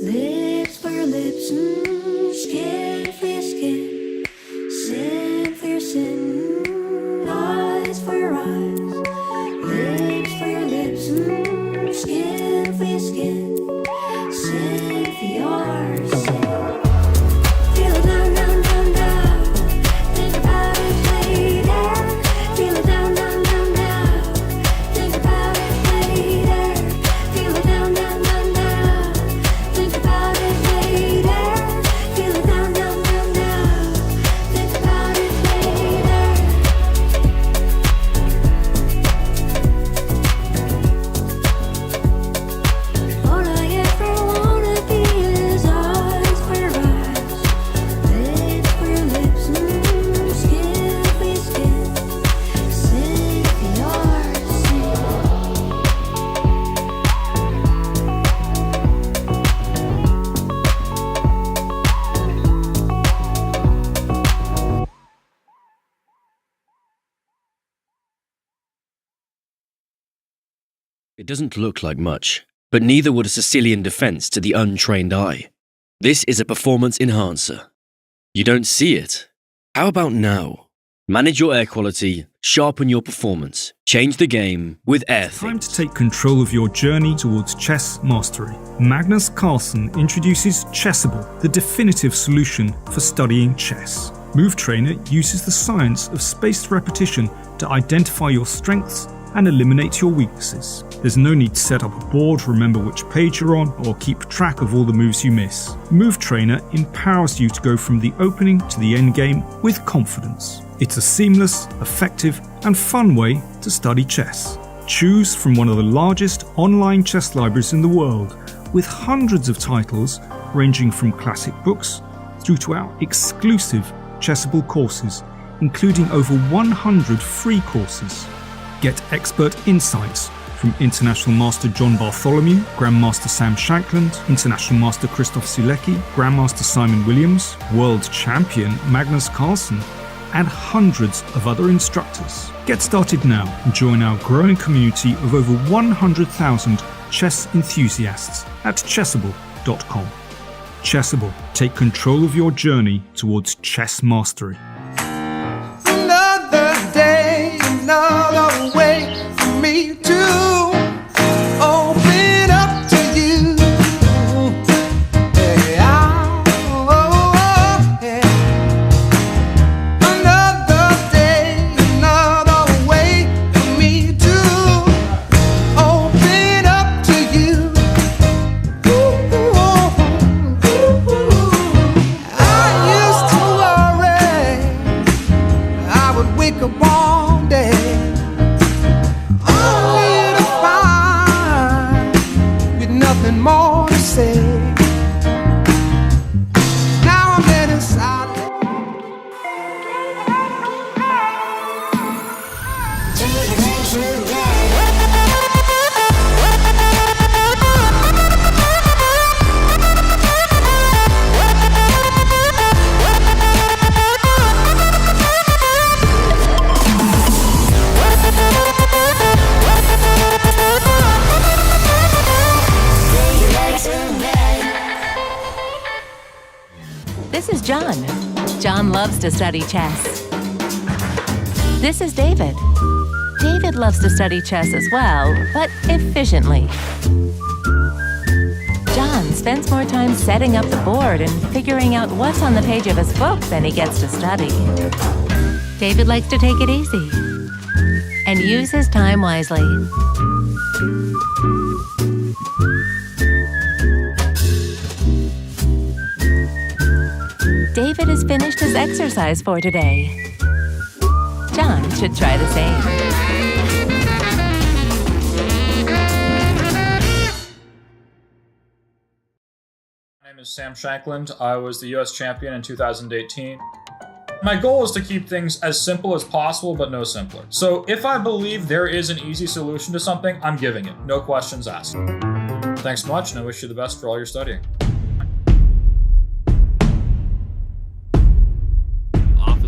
Lips for your lips, skin for your skin, sin for your sin, eyes for your eyes. Lips for your lips, skin for your skin, sin for your sin. Feel it down, down, down, down. Think about it later. Feel it down, down, down, down. Think about it later. Feel it down, down, down, down. Think about it later. Feel it down, down, down, down. Think about it later. All I ever wanna be is eyes for your eyes, lips for your lips, skin for your skin, sin for your sin. It doesn't look like much, but neither would a Sicilian defense to the untrained eye. This is a performance enhancer. You don't see it? How about now? Manage your air quality, sharpen your performance, change the game with air Time things. to take control of your journey towards chess mastery. Magnus Carlsen introduces Chessable, the definitive solution for studying chess. Move Trainer uses the science of spaced repetition to identify your strengths and eliminate your weaknesses. There's no need to set up a board, remember which page you're on, or keep track of all the moves you miss. Move Trainer empowers you to go from the opening to the end game with confidence. It's a seamless, effective, and fun way to study chess. Choose from one of the largest online chess libraries in the world, with hundreds of titles ranging from classic books through to our exclusive Chessable courses, including over 100 free courses. Get expert insights from International Master John Bartholomew, Grandmaster Sam Shankland, International Master Christoph Sulecki, Grandmaster Simon Williams, World Champion Magnus Carlsen, and hundreds of other instructors. Get started now and join our growing community of over 100,000 chess enthusiasts at chessable.com. Chessable, take control of your journey towards chess mastery. Another day, another way for me to open up to you. Yeah, yeah. Another day, another way for me to open up to you. I used to worry I would wake up one day only to find with nothing more to say. Now I'm letting silence. This is John. John loves to study chess. This is David. David loves to study chess as well, but efficiently. John spends more time setting up the board and figuring out what's on the page of his book than he gets to study. David likes to take it easy and use his time wisely. David has finished his exercise for today. John should try the same. My name is Sam Shankland. I was the US champion in 2018. My goal is to keep things as simple as possible, but no simpler. So if I believe there is an easy solution to something, I'm giving it. No questions asked. Thanks much, and I wish you the best for all your studying.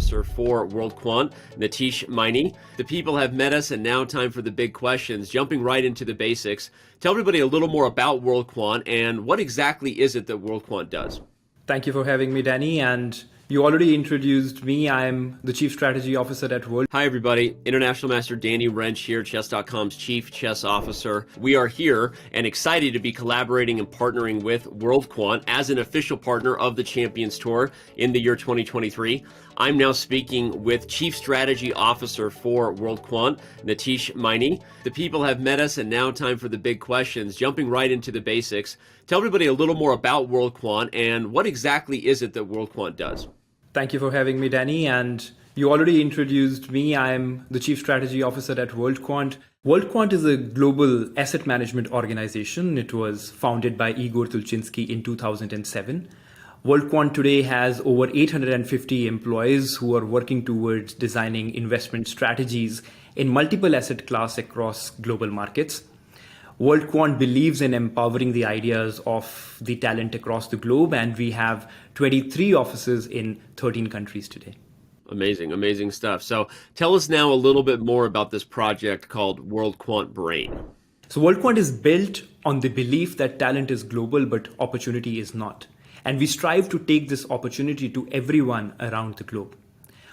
Officer for World Quant, Nitish Maini. The people have met us, and now time for the big questions. Jumping right into the basics, tell everybody a little more about World Quant and what exactly is it that World Quant does? Thank you for having me, Danny. And you already introduced me. I'm the Chief Strategy Officer at World. Hi, everybody. International Master Danny Wrench here, Chess.com's Chief Chess Officer. We are here and excited to be collaborating and partnering with World Quant as an official partner of the Champions Tour in the year 2023. I'm now speaking with Chief Strategy Officer for World Quant, Nitish Maini. The people have met us, and now time for the big questions. Jumping right into the basics, tell everybody a little more about World Quant and what exactly is it that World Quant does? Thank you for having me, Danny. And you already introduced me. I'm the Chief Strategy Officer at World Quant. World Quant is a global asset management organization. It was founded by Igor Tulchinsky in 2007. World Quant today has over 850 employees who are working towards designing investment strategies in multiple asset class across global markets. World Quant believes in empowering the ideas of the talent across the globe, and we have 23 offices in 13 countries today. Amazing, amazing stuff. So tell us now a little bit more about this project called World Quant Brain. So World Quant is built on the belief that talent is global, but opportunity is not. And we strive to take this opportunity to everyone around the globe.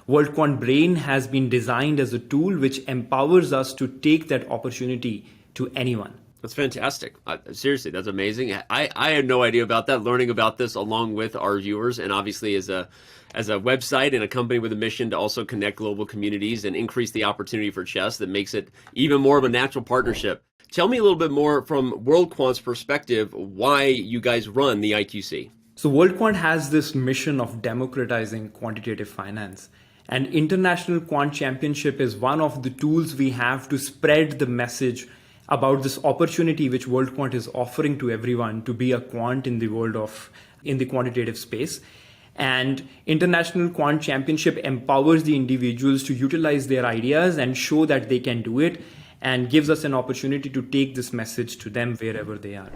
World Quant Brain has been designed as a tool which empowers us to take that opportunity to anyone. That's fantastic. Seriously, that's amazing. I had no idea about that. Learning about this along with our viewers, and obviously as a website and a company with a mission to also connect global communities and increase the opportunity for chess, that makes it even more of a natural partnership. Tell me a little bit more from World Quant's perspective why you guys run the IQC. So World Quant has this mission of democratizing quantitative finance. And International Quant Championship is one of the tools we have to spread the message about this opportunity which World Quant is offering to everyone to be a quant in the quantitative space. And International Quant Championship empowers the individuals to utilize their ideas and show that they can do it, and gives us an opportunity to take this message to them wherever they are.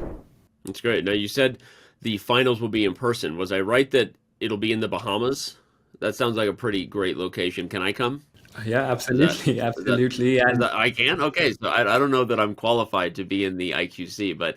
That's great. Now, you said the finals will be in person. Was I right that it'll be in the Bahamas? That sounds like a pretty great location. Can I come? Yeah, absolutely. Absolutely. I can? Okay. So I don't know that I'm qualified to be in the IQC, but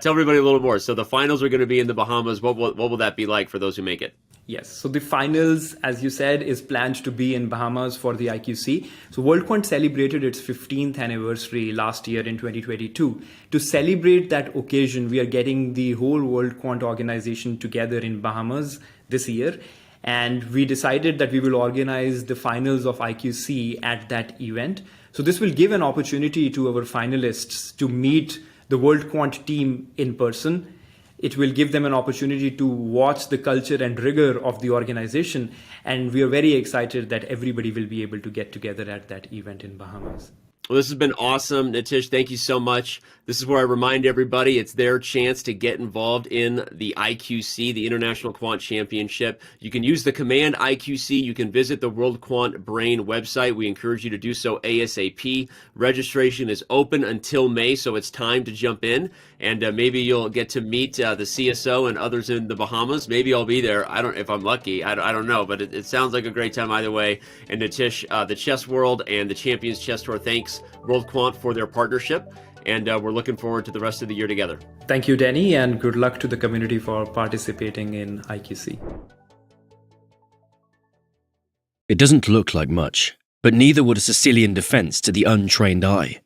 tell everybody a little more. So the finals are going to be in the Bahamas. What will that be like for those who make it? Yes. So the finals, as you said, is planned to be in Bahamas for the IQC. So World Quant celebrated its 15th anniversary last year in 2022. To celebrate that occasion, we are getting the whole World Quant organization together in Bahamas this year. And we decided that we will organize the finals of IQC at that event. So this will give an opportunity to our finalists to meet the World Quant team in person. It will give them an opportunity to watch the culture and rigor of the organization. And we are very excited that everybody will be able to get together at that event in Bahamas. Well, this has been awesome. Nitish, thank you so much. This is where I remind everybody it's their chance to get involved in the IQC, the International Quant Championship. You can use the command IQC. You can visit the World Quant Brain website. We encourage you to do so ASAP. Registration is open until May, so it's time to jump in. And maybe you'll get to meet the CSO and others in the Bahamas. Maybe I'll be there. If I'm lucky. I don't know, but it sounds like a great time either way. And Nitish, the Chess World and the Champions Chess Tour, thanks World Quant for their partnership, and we're looking forward to the rest of the year together. Thank you, Danny, and good luck to the community for participating in IQC. It doesn't look like much, but neither would a Sicilian defense to the untrained eye.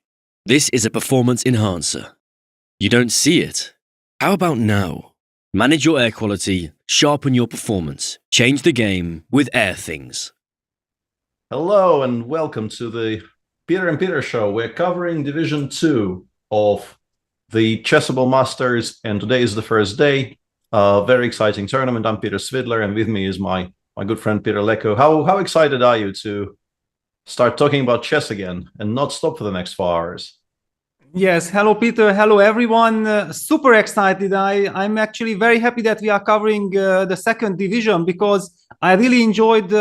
This is a performance enhancer. You don't see it. How about now? Manage your air quality, sharpen your performance, change the game with Airthings. Hello and welcome to the Peter and Peter Show. We're covering Division 2 of the Chessable Masters, and today is the first day. Very exciting tournament. I'm Peter Svidler, and with me is my good friend Peter Leko. How excited are you to start talking about chess again and not stop for the next 4 hours? Yes, hello Peter, hello everyone. Super excited. I'm actually very happy that we are covering the second division, because I really enjoyed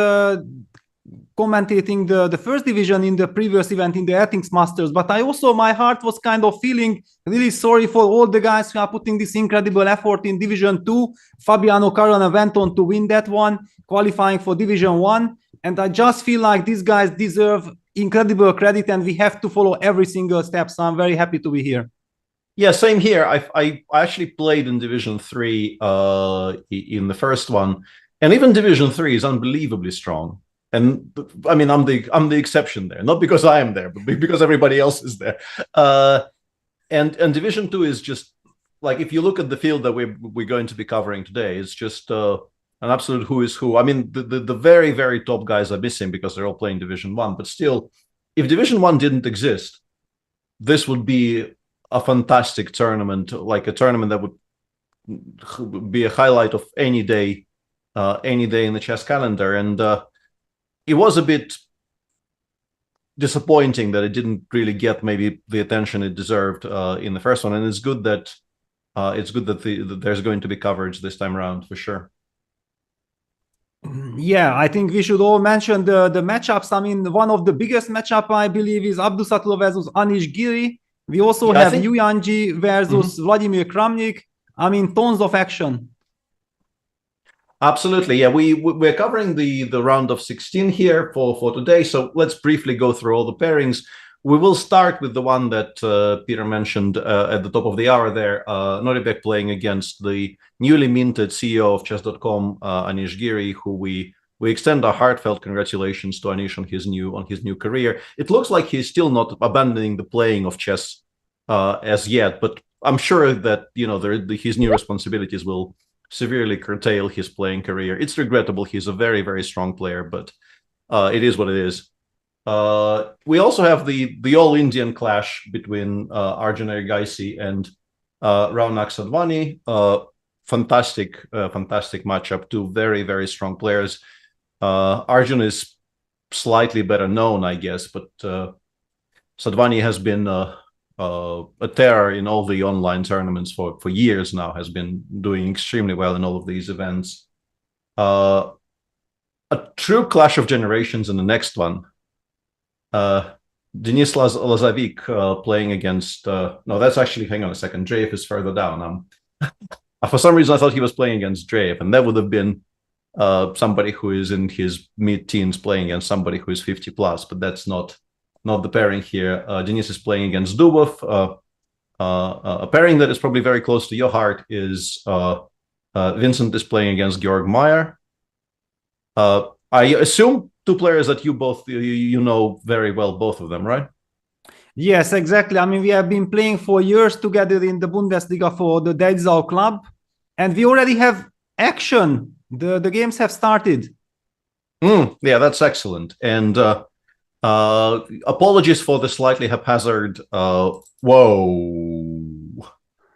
commentating the first division in the previous event in the Airthings Masters, but my heart was kind of feeling really sorry for all the guys who are putting this incredible effort in Division 2. Fabiano Caruana went on to win that one, qualifying for Division 1. And I just feel like these guys deserve incredible credit, and we have to follow every single step. So I'm very happy to be here. Yeah, same here. I actually played in Division 3 in the first one, and even Division 3 is unbelievably strong. And I mean, I'm the exception there, not because I am there, but because everybody else is there. And Division 2 is just like, if you look at the field that we're going to be covering today, it's just an absolute who is who. I mean, the very, very top guys are missing because they're all playing Division 1, but still, if Division 1 didn't exist, this would be a fantastic tournament, like a tournament that would be a highlight of any day in the chess calendar. And it was a bit disappointing that it didn't really get maybe the attention it deserved in the first one. And it's good that there's going to be coverage this time around for sure. Yeah, I think we should all mention the matchups. I mean, one of the biggest matchup, I believe, is Abdusatov versus Anish Giri. We also have Yu Yanji versus Vladimir Kramnik. I mean, tons of action. Absolutely, yeah. We're covering the round of 16 here for today. So let's briefly go through all the pairings. We will start with the one that Peter mentioned at the top of the hour there. Noribek playing against the newly minted CEO of Chess.com, Anish Giri, who we extend our heartfelt congratulations to Anish on his new career. It looks like he's still not abandoning the playing of chess as yet, but I'm sure that his new responsibilities will severely curtail his playing career. It's regrettable. He's a very, very strong player, but it is what it is. We also have the all-Indian clash between Arjun Erigaisi and Raunak Sadhvani. Fantastic matchup. Two very, very strong players. Arjun is slightly better known, I guess, but Sadhvani has been a terror in all the online tournaments for years now, has been doing extremely well in all of these events. A true clash of generations in the next one. Denis Lazavik playing against... no, that's actually, hang on a second, Dreyev is further down. For some reason, I thought he was playing against Dreyev, and that would have been somebody who is in his mid-teens playing against somebody who is 50 plus, but that's not the pairing here. Denis is playing against Dubov. A pairing that is probably very close to your heart is Vincent is playing against Georg Meyer. I assume two players that you know very well, both of them, right? Yes, exactly. I mean, we have been playing for years together in the Bundesliga for the Deitzau club, and we already have action. The games have started. Yeah, that's excellent. And apologies for the slightly haphazard. Whoa.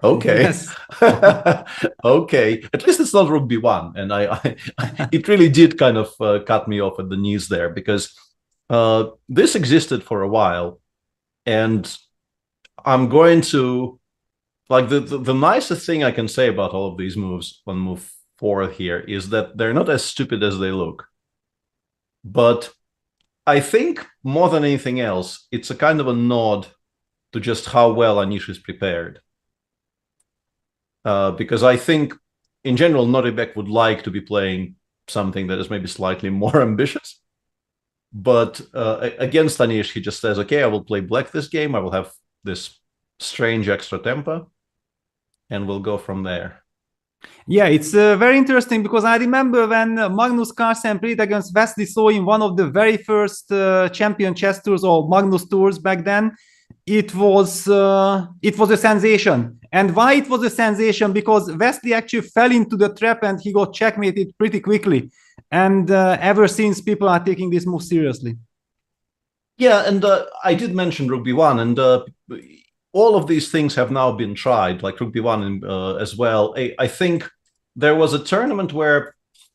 Okay. Yes. Okay. At least it's not Rook B1, and I it really did kind of cut me off at the knees there, because this existed for a while, and I'm going to like the nicest thing I can say about all of these moves on move 4 here is that they're not as stupid as they look. But I think more than anything else, it's a kind of a nod to just how well Anish is prepared. Because I think, in general, Noribek would like to be playing something that is maybe slightly more ambitious. But against Anish, he just says, okay, I will play black this game. I will have this strange extra tempo, and we'll go from there. Yeah, it's very interesting, because I remember when Magnus Carlsen played against Wesley So in one of the very first champion chess tours, or Magnus tours back then. It was a sensation. And why it was a sensation? Because Wesley actually fell into the trap and he got checkmated pretty quickly. And ever since, people are taking this move seriously. Yeah, and I did mention Rook B1, and all of these things have now been tried, like Rook B1 as well. I think there was a tournament where,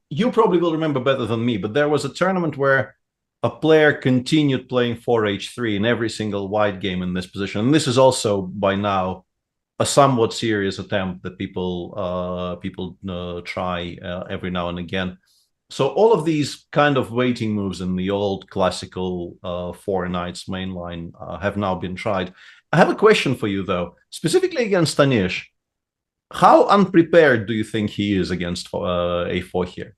you probably will remember better than me, but there was a tournament where a player continued playing 4H3 in every single white game in this position. And this is also, by now, a somewhat serious attempt that people try every now and again. So all of these kind of waiting moves in the old classical 4 knights mainline have now been tried. I have a question for you, though, specifically against Anish. How unprepared do you think he is against A4 here?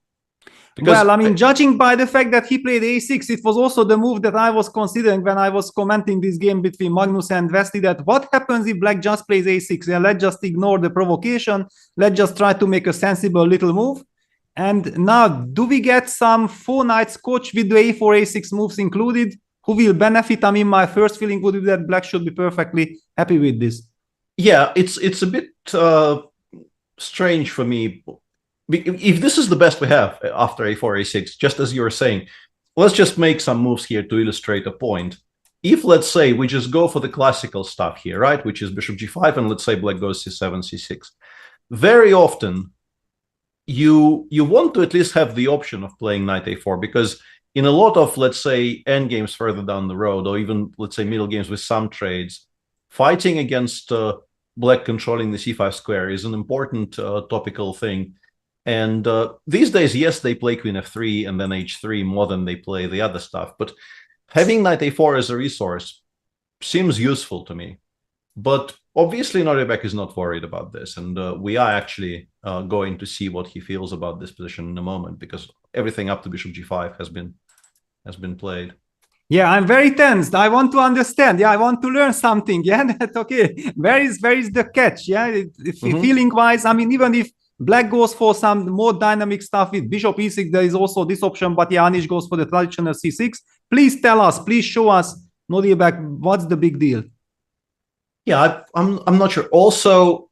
Well, I mean, judging by the fact that he played a6, it was also the move that I was considering when I was commenting this game between Magnus and Wesley, that what happens if black just plays a6? Yeah, let's just ignore the provocation. Let's just try to make a sensible little move. And now, do we get some 4 knights coach with the a4, a6 moves included? Who will benefit? I mean, my first feeling would be that black should be perfectly happy with this. Yeah, it's a bit strange for me. If this is the best we have after a4, a6, just as you were saying, let's just make some moves here to illustrate a point. If, let's say, we just go for the classical stuff here, right, which is bishop g5, and let's say black goes c7, c6, very often you want to at least have the option of playing knight a4, because in a lot of, let's say, endgames further down the road, or even, let's say, middle games with some trades, fighting against black controlling the c5 square is an important topical thing. And these days, yes, they play queen f3 and then h3 more than they play the other stuff. But having knight a4 as a resource seems useful to me. But obviously, Noribek is not worried about this. And we are actually going to see what he feels about this position in a moment, because everything up to bishop g5 has been played. Yeah, I'm very tensed. I want to understand. Yeah, I want to learn something. Yeah, that's okay. Where is the catch? Yeah, feeling-wise, I mean, even if black goes for some more dynamic stuff with bishop e6, there is also this option, but yeah, Anish goes for the traditional c6. Please tell us, please show us, Noribek, what's the big deal? Yeah, I'm not sure. Also,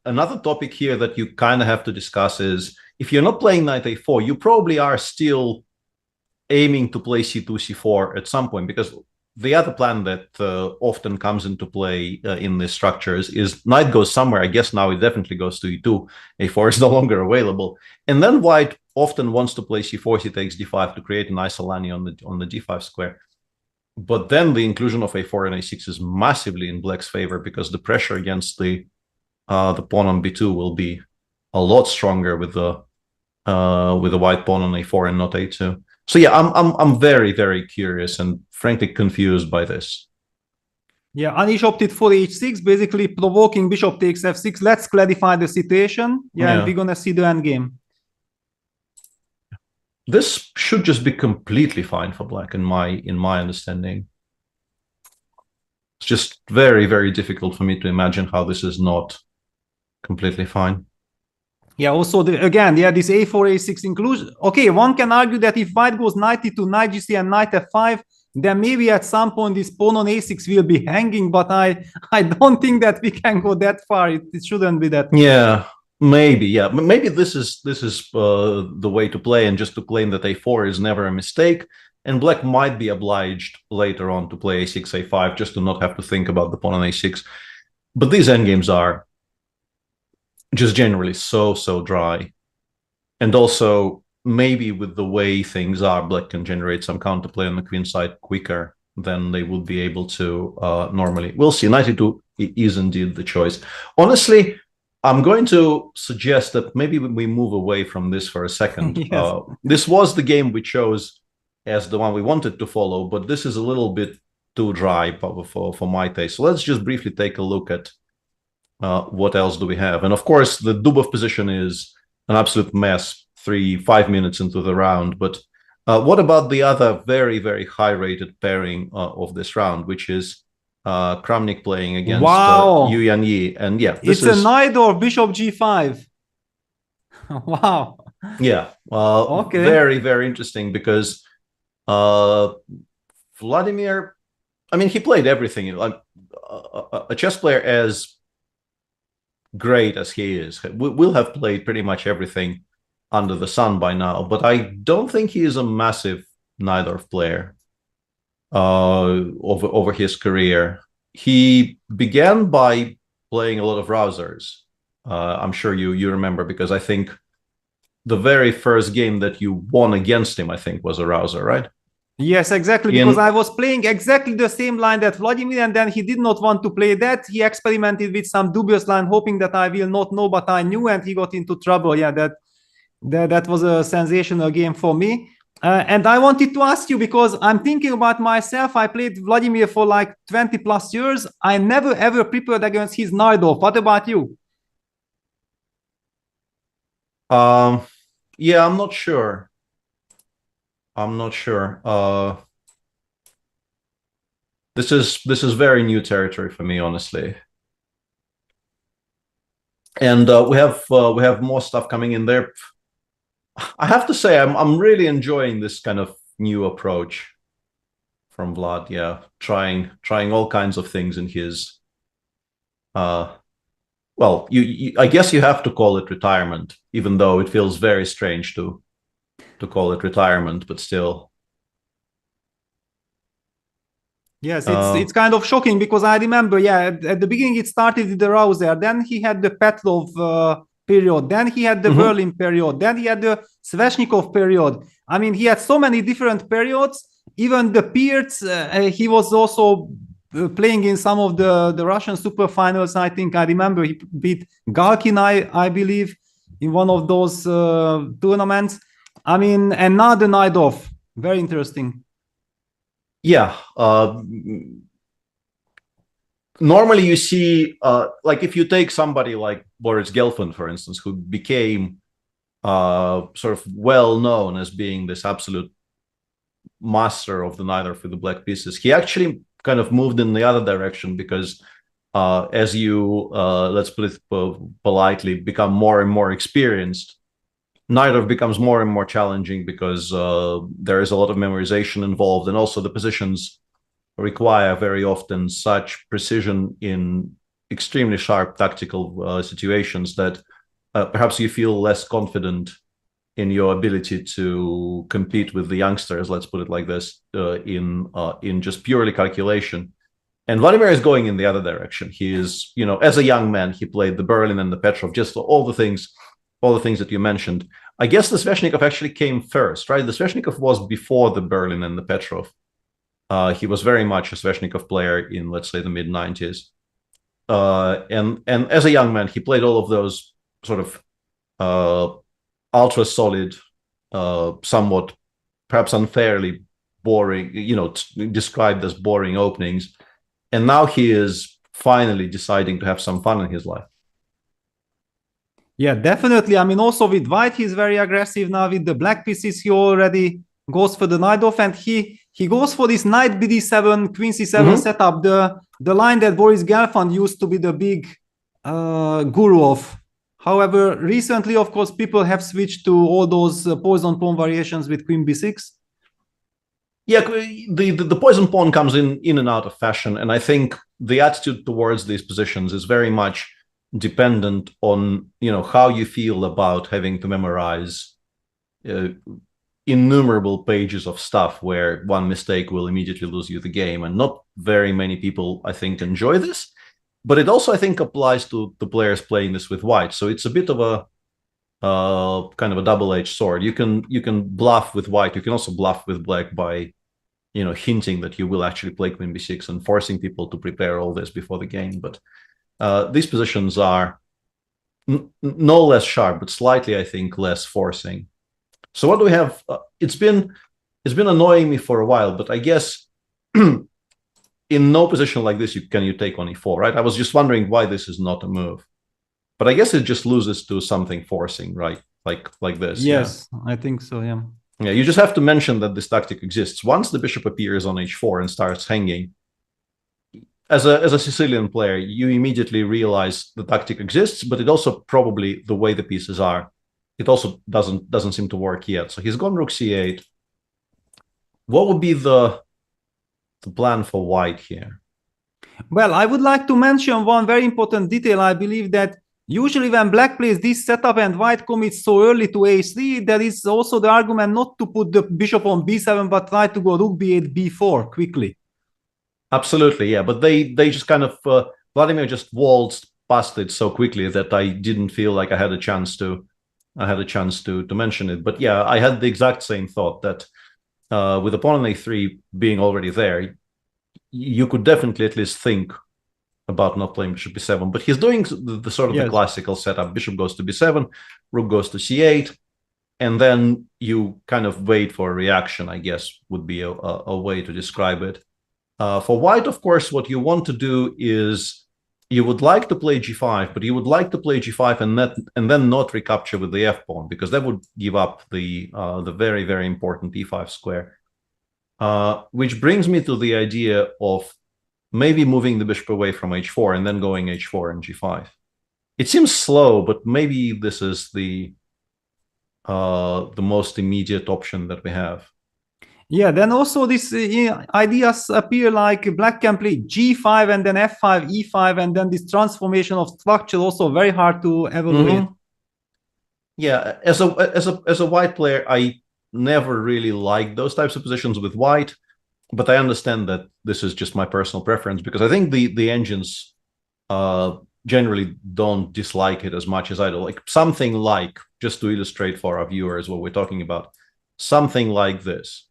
another topic here that you kind of have to discuss is, if you're not playing knight a4, you probably are still aiming to play c2, c4 at some point, because the other plan that often comes into play in these structures is knight goes somewhere. I guess now it definitely goes to e2. a4 is no longer available. And then white often wants to play c4, he takes d5 to create an isolani on the d5 square. But then the inclusion of a4 and a6 is massively in black's favor, because the pressure against the pawn on b2 will be a lot stronger with the white pawn on a4 and not a2. So yeah, I'm very, very curious and frankly confused by this. Yeah, Anish opted for h6, basically provoking bishop takes f6. Let's clarify the situation. Yeah, and we're gonna see the end game. This should just be completely fine for black in my understanding. It's just very, very difficult for me to imagine how this is not completely fine. Yeah, also, again, yeah, this a4, a6 inclusion. Okay, one can argue that if white goes knight e2, knight gc, and knight f5, then maybe at some point this pawn on a6 will be hanging, but I don't think that we can go that far. It shouldn't be that. Yeah, maybe, yeah. Maybe this is the way to play, and just to claim that a4 is never a mistake, and black might be obliged later on to play a6, a5, just to not have to think about the pawn on a6. But these endgames are just generally so dry. And also, maybe with the way things are, black can generate some counterplay on the queen side quicker than they would be able to normally. We'll see. Knight e2 is indeed the choice. Honestly, I'm going to suggest that maybe we move away from this for a second. Yes. This was the game we chose as the one we wanted to follow, but this is a little bit too dry for my taste. So let's just briefly take a look at what else do we have. And of course, the Dubov position is an absolute mess 5 minutes into the round. But what about the other very, very high-rated pairing of this round, which is Kramnik playing against Yu Yanyi? And yeah, it's a knight or bishop g5. Wow. Yeah. Okay. Very, very interesting, because Vladimir, I mean, he played everything. Like a chess player as great as he is will have played pretty much everything under the sun by now, but I don't think he is a massive Najdorf player over his career. He began by playing a lot of rousers. I'm sure you remember, because I think the very first game that you won against him, I think, was a rouser, right? Yes, exactly, because I was playing exactly the same line that Vladimir, and then he did not want to play that. He experimented with some dubious line, hoping that I will not know, but I knew, and he got into trouble. Yeah, that was a sensational game for me. And I wanted to ask you, because I'm thinking about myself. I played Vladimir for like 20 plus years. I never ever prepared against his Najdorf. What about you? Yeah, I'm not sure. I'm not sure. This is very new territory for me, honestly. And we have more stuff coming in there. I have to say, I'm really enjoying this kind of new approach from Vlad. Yeah, trying all kinds of things in his. Well, I guess you have to call it retirement, even though it feels very strange to call it retirement, but still. Yes, it's kind of shocking because I remember, at the beginning it started with the Rouser, then he had the Petrov period, then he had the Berlin period, then he had the Sveshnikov period. I mean, he had so many different periods. Even the Peers, he was also playing in some of the Russian super finals. I think I remember he beat Galkin, I believe, in one of those tournaments. I mean, and now the Naidov, very interesting. Yeah. Normally you see, like if you take somebody like Boris Gelfand, for instance, who became sort of well known as being this absolute master of the Naidov with the black pieces, he actually kind of moved in the other direction because as you, let's put it politely, become more and more experienced, Naidov becomes more and more challenging because there is a lot of memorization involved, and also the positions require very often such precision in extremely sharp tactical situations that perhaps you feel less confident in your ability to compete with the youngsters, let's put it like this, in just purely calculation. And Vladimir is going in the other direction. He is, as a young man, he played the Berlin and the Petrov, just all the things that you mentioned. I guess the Sveshnikov actually came first, right? The Sveshnikov was before the Berlin and the Petrov. He was very much a Sveshnikov player in, let's say, the mid-90s. And as a young man, he played all of those sort of ultra solid, somewhat perhaps unfairly boring, described as boring openings. And now he is finally deciding to have some fun in his life. Yeah, definitely. I mean, also with white, he's very aggressive now. With the black pieces, he already goes for the Naidov, and he goes for this knight bd7, queen c7 setup, the line that Boris Gelfand used to be the big guru of. However, recently, of course, people have switched to all those poison pawn variations with queen b6. Yeah, the poison pawn comes in and out of fashion, and I think the attitude towards these positions is very much dependent on how you feel about having to memorize innumerable pages of stuff where one mistake will immediately lose you the game, and not very many people, I think, enjoy this. But it also, I think, applies to the players playing this with white. So it's a bit of a kind of a double-edged sword. You can bluff with white. You can also bluff with black by hinting that you will actually play queen b6 and forcing people to prepare all this before the game. But these positions are no less sharp, but slightly, I think, less forcing. So what do we have? It's been annoying me for a while, but I guess in no position like this can you take on e4, right? I was just wondering why this is not a move, but I guess it just loses to something forcing, right? Like this. Yes, yeah. I think so. Yeah. Yeah, you just have to mention that this tactic exists. Once the bishop appears on h4 and starts hanging, as a Sicilian player, you immediately realize the tactic exists, but it also probably the way the pieces are, it also doesn't seem to work yet. So he's gone rook c8. What would be the plan for white here? Well, I would like to mention one very important detail. I believe that usually when black plays this setup and white commits so early to a3, there is also the argument not to put the bishop on b7, but try to go rook b8, b4 quickly. Absolutely, yeah. But they just kind of, Vladimir just waltzed past it so quickly that I didn't feel like I had a chance to mention it. But yeah, I had the exact same thought that with the pawn on a3 being already there, you could definitely at least think about not playing bishop b7. But he's doing the sort of the classical setup. Bishop goes to b7, rook goes to c8, and then you kind of wait for a reaction, I guess, would be a way to describe it. For white, of course, what you want to do is you would like to play g5, but you would like to play g5 and then not recapture with the f pawn, because that would give up the very, very important e5 square. Which brings me to the idea of maybe moving the bishop away from h4 and then going h4 and g5. It seems slow, but maybe this is the most immediate option that we have. Yeah, then also these ideas appear like black can play g5 and then f5, e5, and then this transformation of structure also very hard to evaluate. Mm-hmm. Yeah, as a white player, I never really liked those types of positions with white, but I understand that this is just my personal preference, because I think the engines generally don't dislike it as much as I do. Like something like, just to illustrate for our viewers what we're talking about, something like this.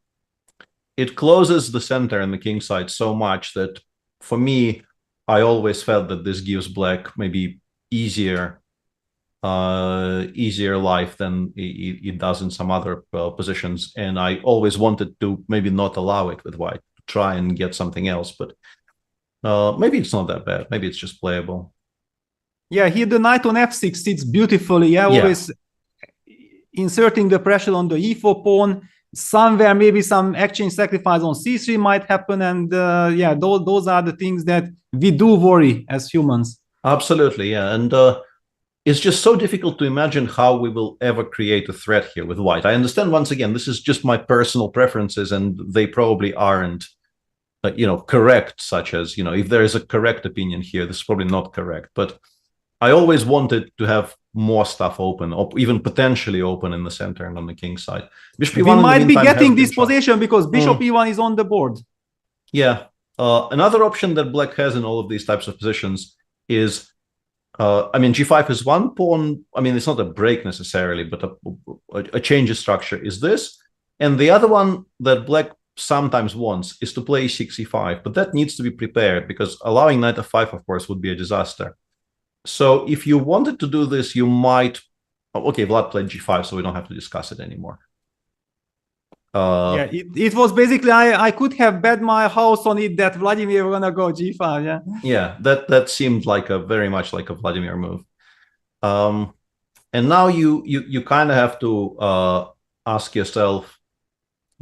It closes the center and the king side so much that for me, I always felt that this gives black maybe easier life than it does in some other positions. And I always wanted to maybe not allow it with white, try and get something else, but maybe it's not that bad. Maybe it's just playable. Yeah, here the knight on f6 sits beautifully. Yeah, always inserting the pressure on the e4 pawn. Somewhere maybe some exchange sacrifice on c3 might happen, and yeah, those are the things that we do worry as humans. Absolutely, yeah, and it's just so difficult to imagine how we will ever create a threat here with white. I understand, once again, this is just my personal preferences, and they probably aren't, correct. Such as, if there is a correct opinion here, this is probably not correct. But I always wanted to have more stuff open, or even potentially open in the center and on the king side. Bishop E1 we might be getting this position because bishop e1 is on the board. Yeah. Another option that black has in all of these types of positions is, g5 is one pawn. It's not a break necessarily, but a change of structure is this. And the other one that black sometimes wants is to play e6, e5, but that needs to be prepared, because allowing knight f5, of course, would be a disaster. So if you wanted to do this, you might... Okay, Vlad played g5, so we don't have to discuss it anymore. Yeah, it was basically, I could have bet my house on it that Vladimir were gonna go g5, yeah. Yeah, that seemed like very much like a Vladimir move. And now you kind of have to ask yourself,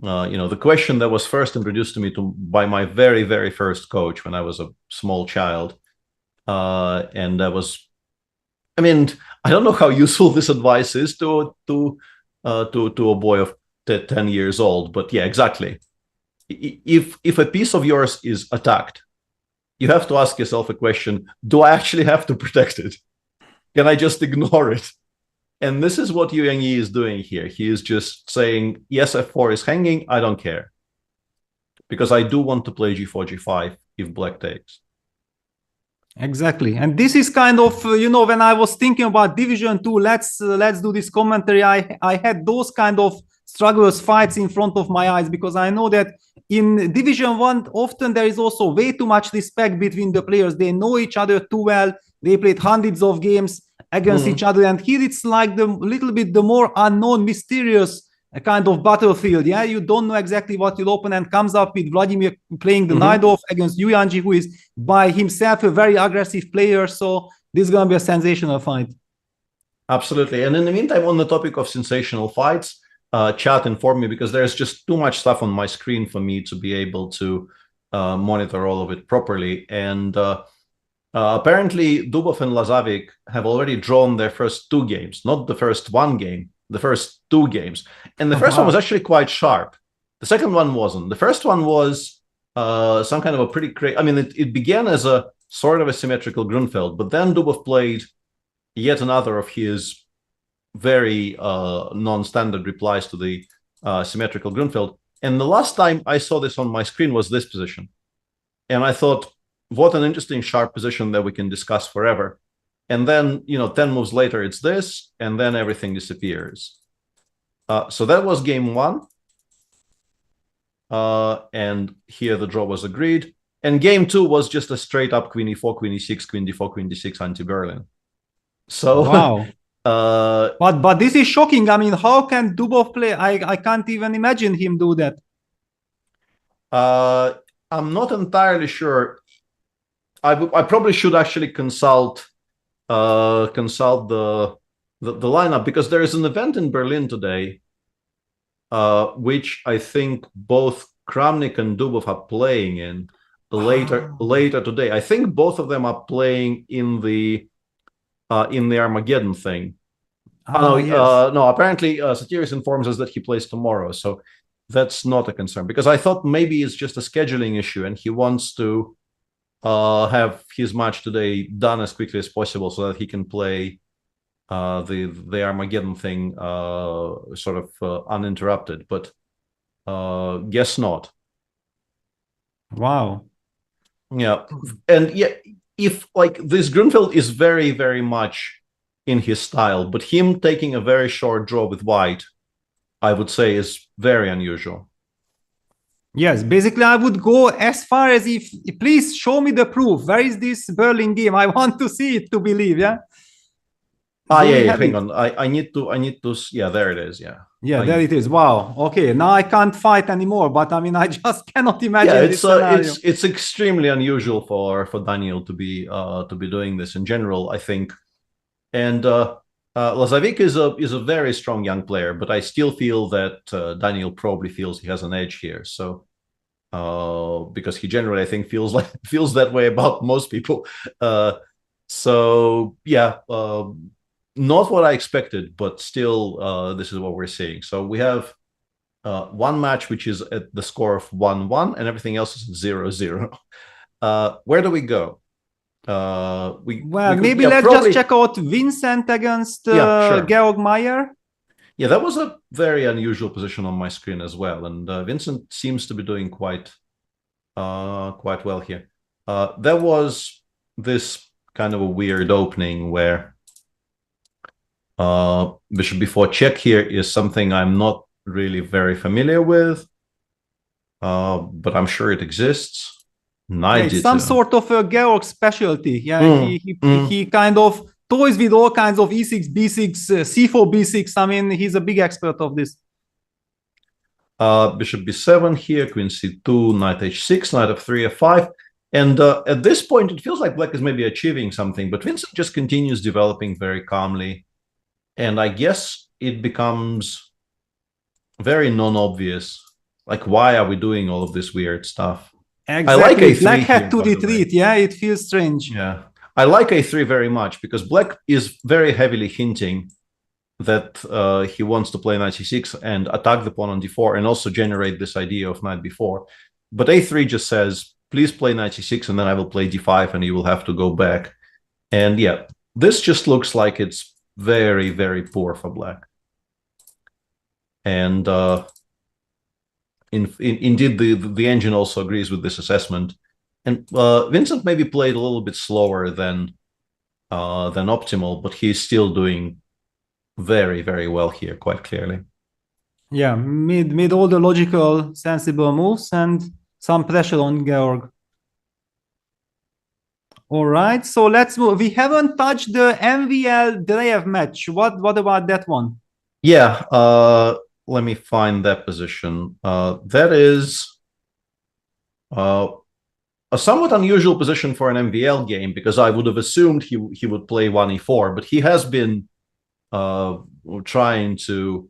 the question that was first introduced to me by my very, very first coach when I was a small child. And that was, I don't know how useful this advice is to a boy of 10 years old, but yeah, exactly. If a piece of yours is attacked, you have to ask yourself a question: do I actually have to protect it? Can I just ignore it? And this is what Yang Yi is doing here. He is just saying, yes, f4 is hanging, I don't care, because I do want to play g4, g5 if black takes. Exactly. And this is kind of, when I was thinking about Division 2, let's do this commentary, I had those kind of struggles, fights in front of my eyes, because I know that in Division 1, often there is also way too much respect between the players. They know each other too well. They played hundreds of games against each other. And here it's like the little bit the more unknown, mysterious kind of battlefield. Yeah, you don't know exactly what your opponent comes up with. Vladimir playing the knight off against Yu Yanji, who is by himself a very aggressive player. So this is going to be a sensational fight. Absolutely. And in the meantime, on the topic of sensational fights, chat informed me, because there's just too much stuff on my screen for me to be able to monitor all of it properly. And apparently Dubov and Lazavik have already drawn their first 2 games, not the first 1 game, the first 2 games. And the first one was actually quite sharp. The second one wasn't. The first one was some kind of a pretty crazy... it began as a sort of a symmetrical Grunfeld, but then Dubov played yet another of his very non-standard replies to the symmetrical Grunfeld. And the last time I saw this on my screen was this position. And I thought, what an interesting sharp position that we can discuss forever. And then, 10 moves later, it's this, and then everything disappears. So that was game 1. And here the draw was agreed. And game 2 was just a straight up queen e4, queen e6, queen d4, queen d6 anti-Berlin. So wow. But this is shocking. How can Dubov play? I can't even imagine him do that. I'm not entirely sure. I probably should actually consult the lineup, because there is an event in Berlin today, which I think both Kramnik and Dubov are playing in later today. I think both of them are playing in the Armageddon thing. No, apparently Satiris informs us that he plays tomorrow, so that's not a concern, because I thought maybe it's just a scheduling issue and he wants to have his match today done as quickly as possible so that he can play the Armageddon thing sort of uninterrupted, but guess not. Wow. Yeah, and yeah, if like this Grunfeld is very, very much in his style, but him taking a very short draw with white, I would say, is very unusual. Yes, basically I would go as far as if please show me the proof. Where is this Berlin game? I want to see it to believe, yeah? Hang on. I need to yeah, there it is, yeah. Yeah, there it is. Wow. Okay, now I can't fight anymore, but I mean I just cannot imagine this scenario. It's extremely unusual for Daniel to be doing this in general, I think. And Lazovic is a very strong young player, but I still feel that Daniel probably feels he has an edge here. So because he generally, I think, feels that way about most people. So yeah, not what I expected, but still, this is what we're seeing. So we have one match which is at the score of 1-1, and everything else is 0-0. Where do we go? Maybe let's just check out Vincent against sure. Georg Mayer. Yeah, that was a very unusual position on my screen as well, and Vincent seems to be doing quite well here. There was this kind of a weird opening where bishop b4 check here is something I'm not really very familiar with, but I'm sure it exists. It's some sort of a Georg specialty. Yeah, he kind of toys with all kinds of e6, b6, c4, b6. I mean, he's a big expert of this. Bishop b7 here, queen c2, knight h6, knight f3, f5. And at this point, it feels like black is maybe achieving something, but Vincent just continues developing very calmly. And I guess it becomes very non-obvious. Like, why are we doing all of this weird stuff? Exactly. I like a3 black had to retreat. Yeah, it feels strange. Yeah, I like a3 very much because black is very heavily hinting that he wants to play knight c6 and attack the pawn on d4 and also generate this idea of knight b4. But a3 just says, please play knight c6 and then I will play d5 and you will have to go back. And yeah, this just looks like it's very, very poor for black. And indeed, the engine also agrees with this assessment. And Vincent maybe played a little bit slower than optimal, but he's still doing very, very well here, quite clearly. Yeah, made all the logical, sensible moves and some pressure on Georg. All right, so let's move. We haven't touched the MVL Dreyev match. What about that one? Yeah, let me find that position. That is a somewhat unusual position for an MVL game because I would have assumed he would play 1e4, but he has been trying to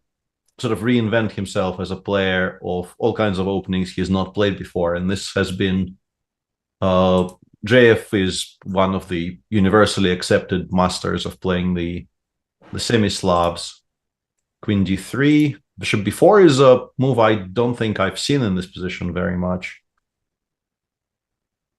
sort of reinvent himself as a player of all kinds of openings he's not played before, and this has been Dreyev is one of the universally accepted masters of playing the semi-Slavs. Queen d3, bishop b4 is a move I don't think I've seen in this position very much.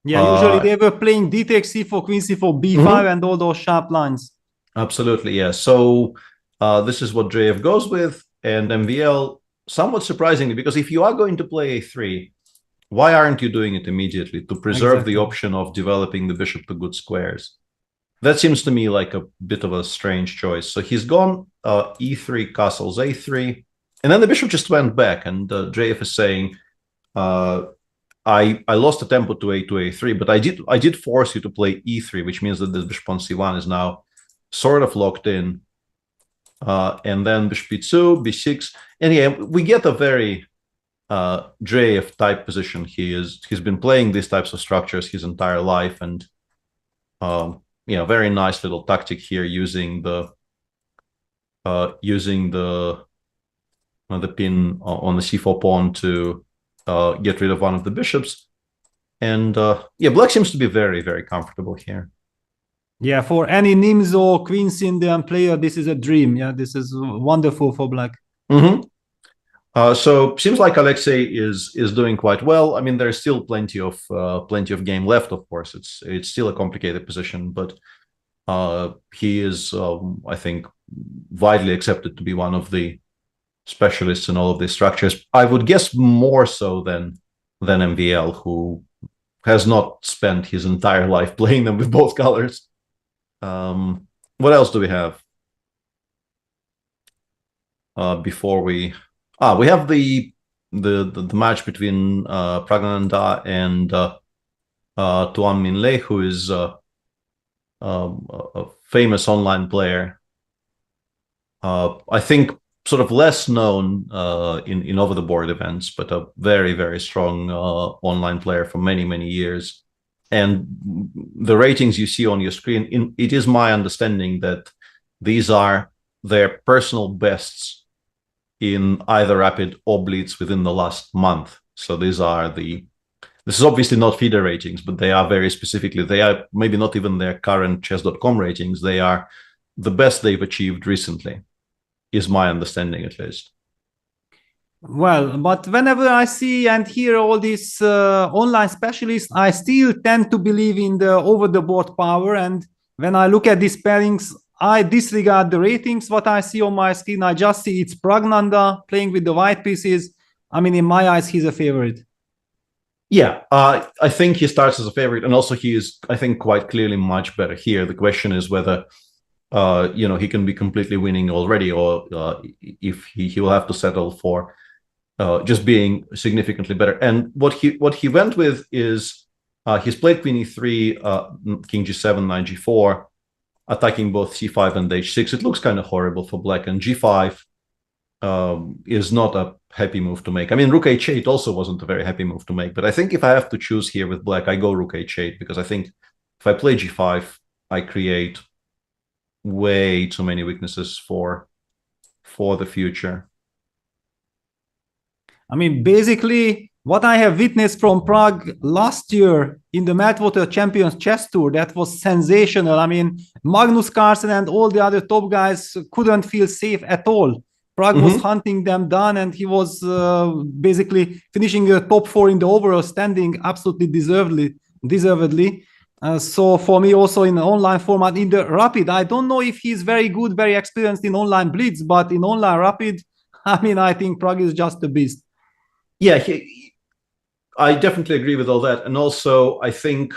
Yeah, usually they were playing d takes c4, queen c4, b5, and all those sharp lines. Absolutely, yeah. So this is what Dreyev goes with, and MVL, somewhat surprisingly, because if you are going to play a3, why aren't you doing it immediately to preserve the option of developing the bishop to good squares? That seems to me like a bit of a strange choice. So he's gone e3, castles a3, and then the bishop just went back, and Dreyev is saying, I lost the tempo to a2, a3, but I did force you to play e3, which means that the bishop on c1 is now sort of locked in. And then bishop b2, b6, and yeah, we get a very Dreyev type position. He's been playing these types of structures his entire life, and very nice little tactic here, using the pin on the c4 pawn to get rid of one of the bishops. And black seems to be very, very comfortable here. Yeah, for any Nims or Queens Indian player, this is a dream. Yeah, this is wonderful for black. Mm-hmm. So seems like Alexei is doing quite well. I mean, there's still plenty of game left. Of course, it's still a complicated position, but he is, I think, widely accepted to be one of the specialists in all of these structures. I would guess more so than MVL, who has not spent his entire life playing them with both colors. What else do we have? Before we have the match between Pragnananda and Tuan Minle, who is a famous online player. I think sort of less known in over-the-board events, but a very, very strong online player for many, many years. And the ratings you see on your screen, it is my understanding that these are their personal bests in either Rapid or Blitz within the last month. So this is obviously not feeder ratings, but they are very specifically, they are maybe not even their current chess.com ratings. They are the best they've achieved recently, is my understanding at least. Well, but whenever I see and hear all these online specialists, I still tend to believe in the over-the-board power. And when I look at these pairings, I disregard the ratings. What I see on my screen, I just see it's Pragnanda playing with the white pieces. I mean, in my eyes, he's a favorite. Yeah, I think he starts as a favorite, and also he is, I think, quite clearly much better here. The question is whether he can be completely winning already, or if he will have to settle for just being significantly better. And what he went with is he's played Queen E3, King G7, Knight G4, attacking both C5 and H6. It looks kind of horrible for black, and G5 is not a happy move to make. I mean, Rook H8 also wasn't a very happy move to make, but I think if I have to choose here with black, I go Rook H8, because I think if I play G5, I create way too many weaknesses for the future. I mean, basically, what I have witnessed from Prague last year in the Meltwater Champions Chess Tour, that was sensational. I mean, Magnus Carlsen and all the other top guys couldn't feel safe at all. Prague was hunting them down, and he was basically finishing the top 4 in the overall standing absolutely deservedly. So for me, also in the online format, in the Rapid, I don't know if he's very good, very experienced in online Blitz, but in online Rapid, I mean, I think Prague is just a beast. Yeah, I definitely agree with all that. And also, I think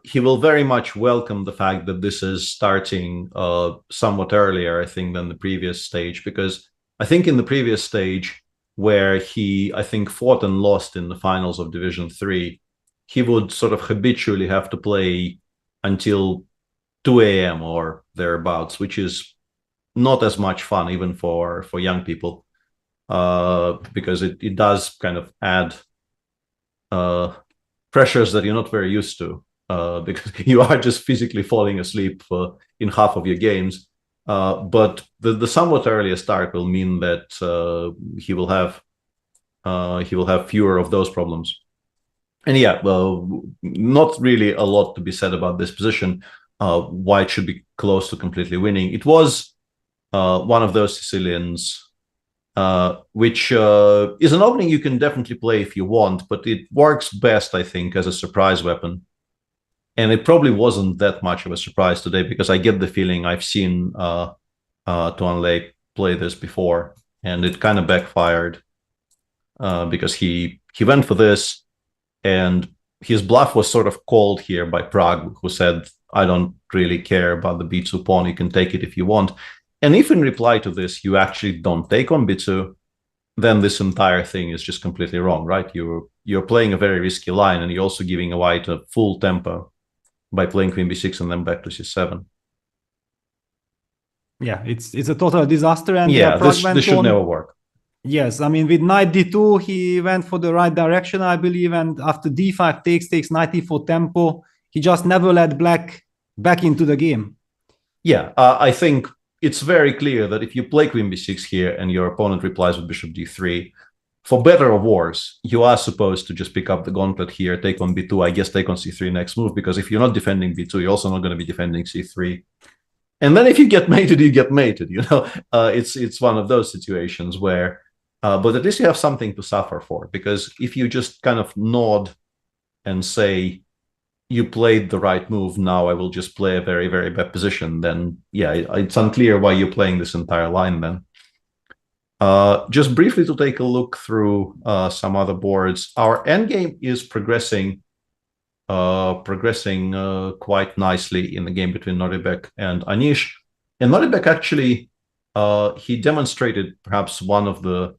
he will very much welcome the fact that this is starting somewhat earlier, I think, than the previous stage, because I think in the previous stage, where he, I think, fought and lost in the finals of Division 3, he would sort of habitually have to play until 2 a.m. or thereabouts, which is not as much fun even for young people, because it does kind of add pressures that you're not very used to, because you are just physically falling asleep in half of your games. But the somewhat earlier start will mean that he will have fewer of those problems. And yeah, well, not really a lot to be said about this position. White should be close to completely winning. It was one of those Sicilians, which is an opening you can definitely play if you want, but it works best, I think, as a surprise weapon. And it probably wasn't that much of a surprise today, because I get the feeling I've seen Tuan Le play this before, and it kind of backfired because he went for this, and his bluff was sort of called here by Prague, who said, I don't really care about the B2 pawn, you can take it if you want. And if in reply to this, you actually don't take on B2, then this entire thing is just completely wrong, right? You're playing a very risky line, and you're also giving a white a full tempo by playing Queen B6 and then back to C7. Yeah, it's a total disaster. And yeah, this should never work. Yes, I mean, with knight d2, he went for the right direction, I believe, and after d5 takes knight e4 tempo, he just never let black back into the game. Yeah, I think it's very clear that if you play queen b6 here and your opponent replies with bishop d3, for better or worse, you are supposed to just pick up the gauntlet here, take on b2, I guess take on c3 next move, because if you're not defending b2, you're also not going to be defending c3. And then if you get mated, you get mated, you know. It's one of those situations where, but at least you have something to suffer for, because if you just kind of nod and say, you played the right move, now I will just play a very, very bad position, then yeah, it's unclear why you're playing this entire line then. Just briefly to take a look through some other boards, our endgame is progressing quite nicely in the game between Noribek and Anish. And Noribek actually, he demonstrated perhaps one of the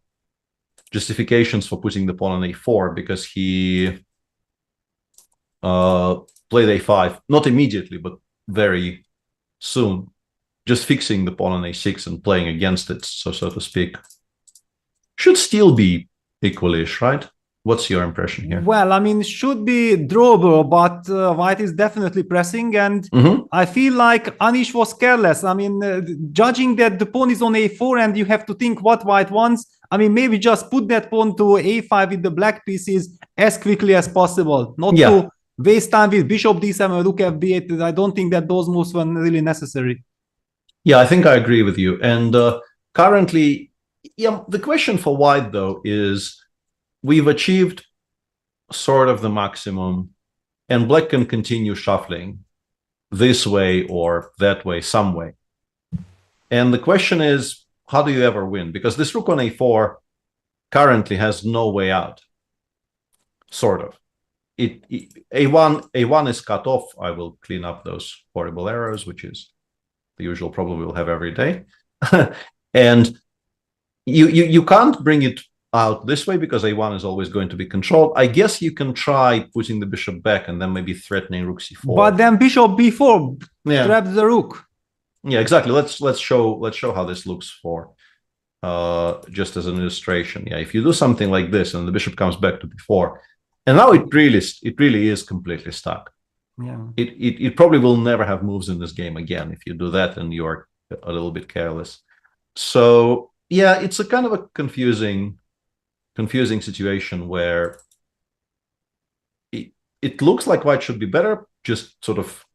justifications for putting the pawn on a4, because he played a5, not immediately, but very soon, just fixing the pawn on a6 and playing against it, so to speak. Should still be equalish, right? What's your impression here? Well, I mean, should be drawable, but white is definitely pressing, and I feel like Anish was careless. I mean, judging that the pawn is on a4 and you have to think what white wants, I mean, maybe just put that pawn to a5 with the black pieces as quickly as possible, not to waste time with bishop d7, rook fb8. I don't think that those moves were really necessary. Yeah, I think I agree with you. And currently, yeah, the question for white, though, is we've achieved sort of the maximum, and black can continue shuffling this way or that way, some way. And the question is, how do you ever win? Because this rook on a4 currently has no way out, sort of. A1 is cut off. I will clean up those horrible errors, which is the usual problem we'll have every day. And you can't bring it out this way because a1 is always going to be controlled. I guess you can try putting the bishop back and then maybe threatening rook c4. But then bishop b4 traps the rook. Yeah, exactly. Let's show how this looks for just as an illustration. Yeah, if you do something like this and the bishop comes back to b4, and now it really is completely stuck. Yeah, it probably will never have moves in this game again if you do that and you're a little bit careless. So yeah, it's a kind of a confusing situation where it looks like white should be better, just sort of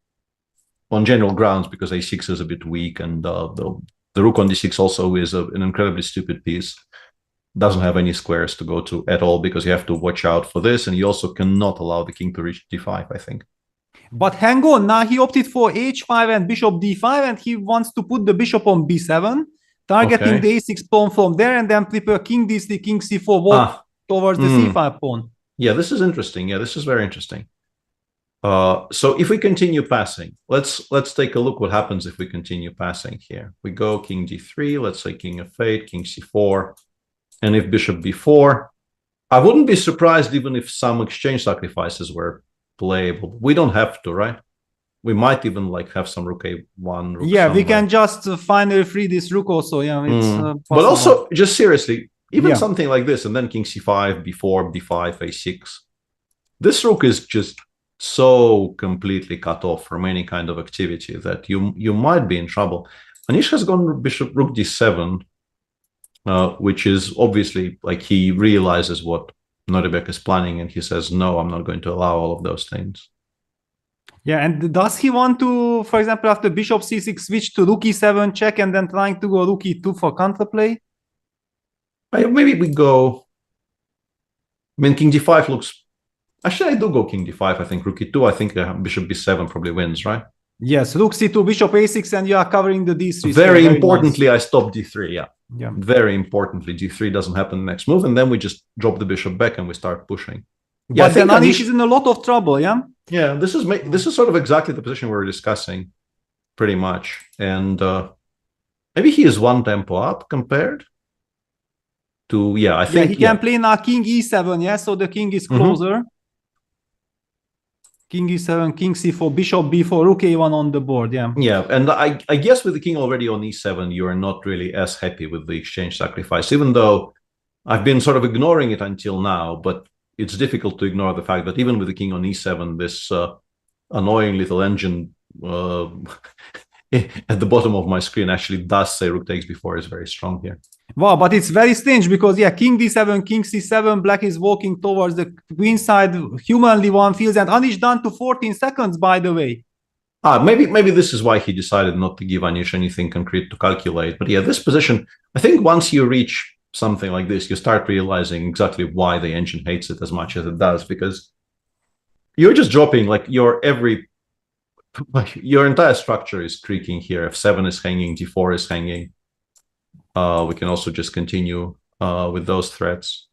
on general grounds, because a6 is a bit weak, and the rook on d6 also is an incredibly stupid piece. Doesn't have any squares to go to at all, because you have to watch out for this, and you also cannot allow the king to reach d5, I think. But hang on, now he opted for h5 and bishop d5, and he wants to put the bishop on b7, targeting the a6 pawn from there, and then prepare king d3, king c4, walk towards the c5 pawn. Yeah, this is interesting. Yeah, this is very interesting. So if we continue passing, let's take a look what happens if we continue passing here. We go king d3, let's say king f8, king c4, and if bishop b4, I wouldn't be surprised even if some exchange sacrifices were playable. We don't have to, right? We might even like have some rook a1. Rook yeah, somewhere. We can just finally free this rook also. Yeah, it's but also just seriously, even something like this, and then king c5, b4, b5, a6. This rook is just so completely cut off from any kind of activity that you might be in trouble. Anish has gone bishop rook d7, which is obviously like he realizes what Noribek is planning, and he says, no, I'm not going to allow all of those things. Yeah, and does he want to, for example, after bishop c6, switch to rook e7 check and then trying to go rook e2 for counterplay? Maybe we go... I mean, king d5 looks... Actually, I do go king d5, I think. Rook e2, I think bishop b7 probably wins, right? Yes, rook c2, bishop a6, and you are covering the d3. Very importantly, nice. I stop d3, yeah. Very importantly, d3 doesn't happen the next move, and then we just drop the bishop back and we start pushing. Yeah, but then Anish is in a lot of trouble, yeah? Yeah, this is sort of exactly the position we were discussing, pretty much. And maybe he is one tempo up compared to, I think... he can play now king e7, yeah? So the king is closer. King e7, king c4, bishop b4, rook a1 on the board, yeah. Yeah, and I guess with the king already on e7, you're not really as happy with the exchange sacrifice, even though I've been sort of ignoring it until now, but it's difficult to ignore the fact that even with the king on e7, annoying little engine at the bottom of my screen actually does say rook takes b4 is very strong here. Wow, but it's very strange because king d7, king c7, black is walking towards the queen side, humanly one feels, and Anish down to 14 seconds, by the way. Maybe this is why he decided not to give Anish anything concrete to calculate. But yeah, this position, I think once you reach something like this, you start realizing exactly why the engine hates it as much as it does, because you're just dropping, like, your entire structure is creaking here. F7 is hanging, d4 is hanging. We can also just continue with those threats.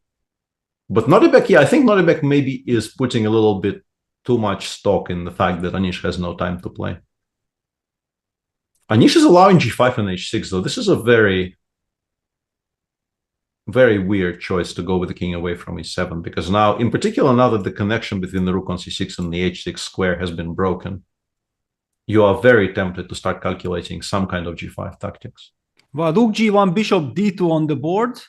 But Nordebek, I think Nordebek maybe is putting a little bit too much stock in the fact that Anish has no time to play. Anish is allowing g5 and h6, though. This is a very, very weird choice to go with the king away from e7, because now, in particular, now that the connection between the rook on c6 and the h6 square has been broken, you are very tempted to start calculating some kind of g5 tactics. Well, rook g1, bishop d2 on the board.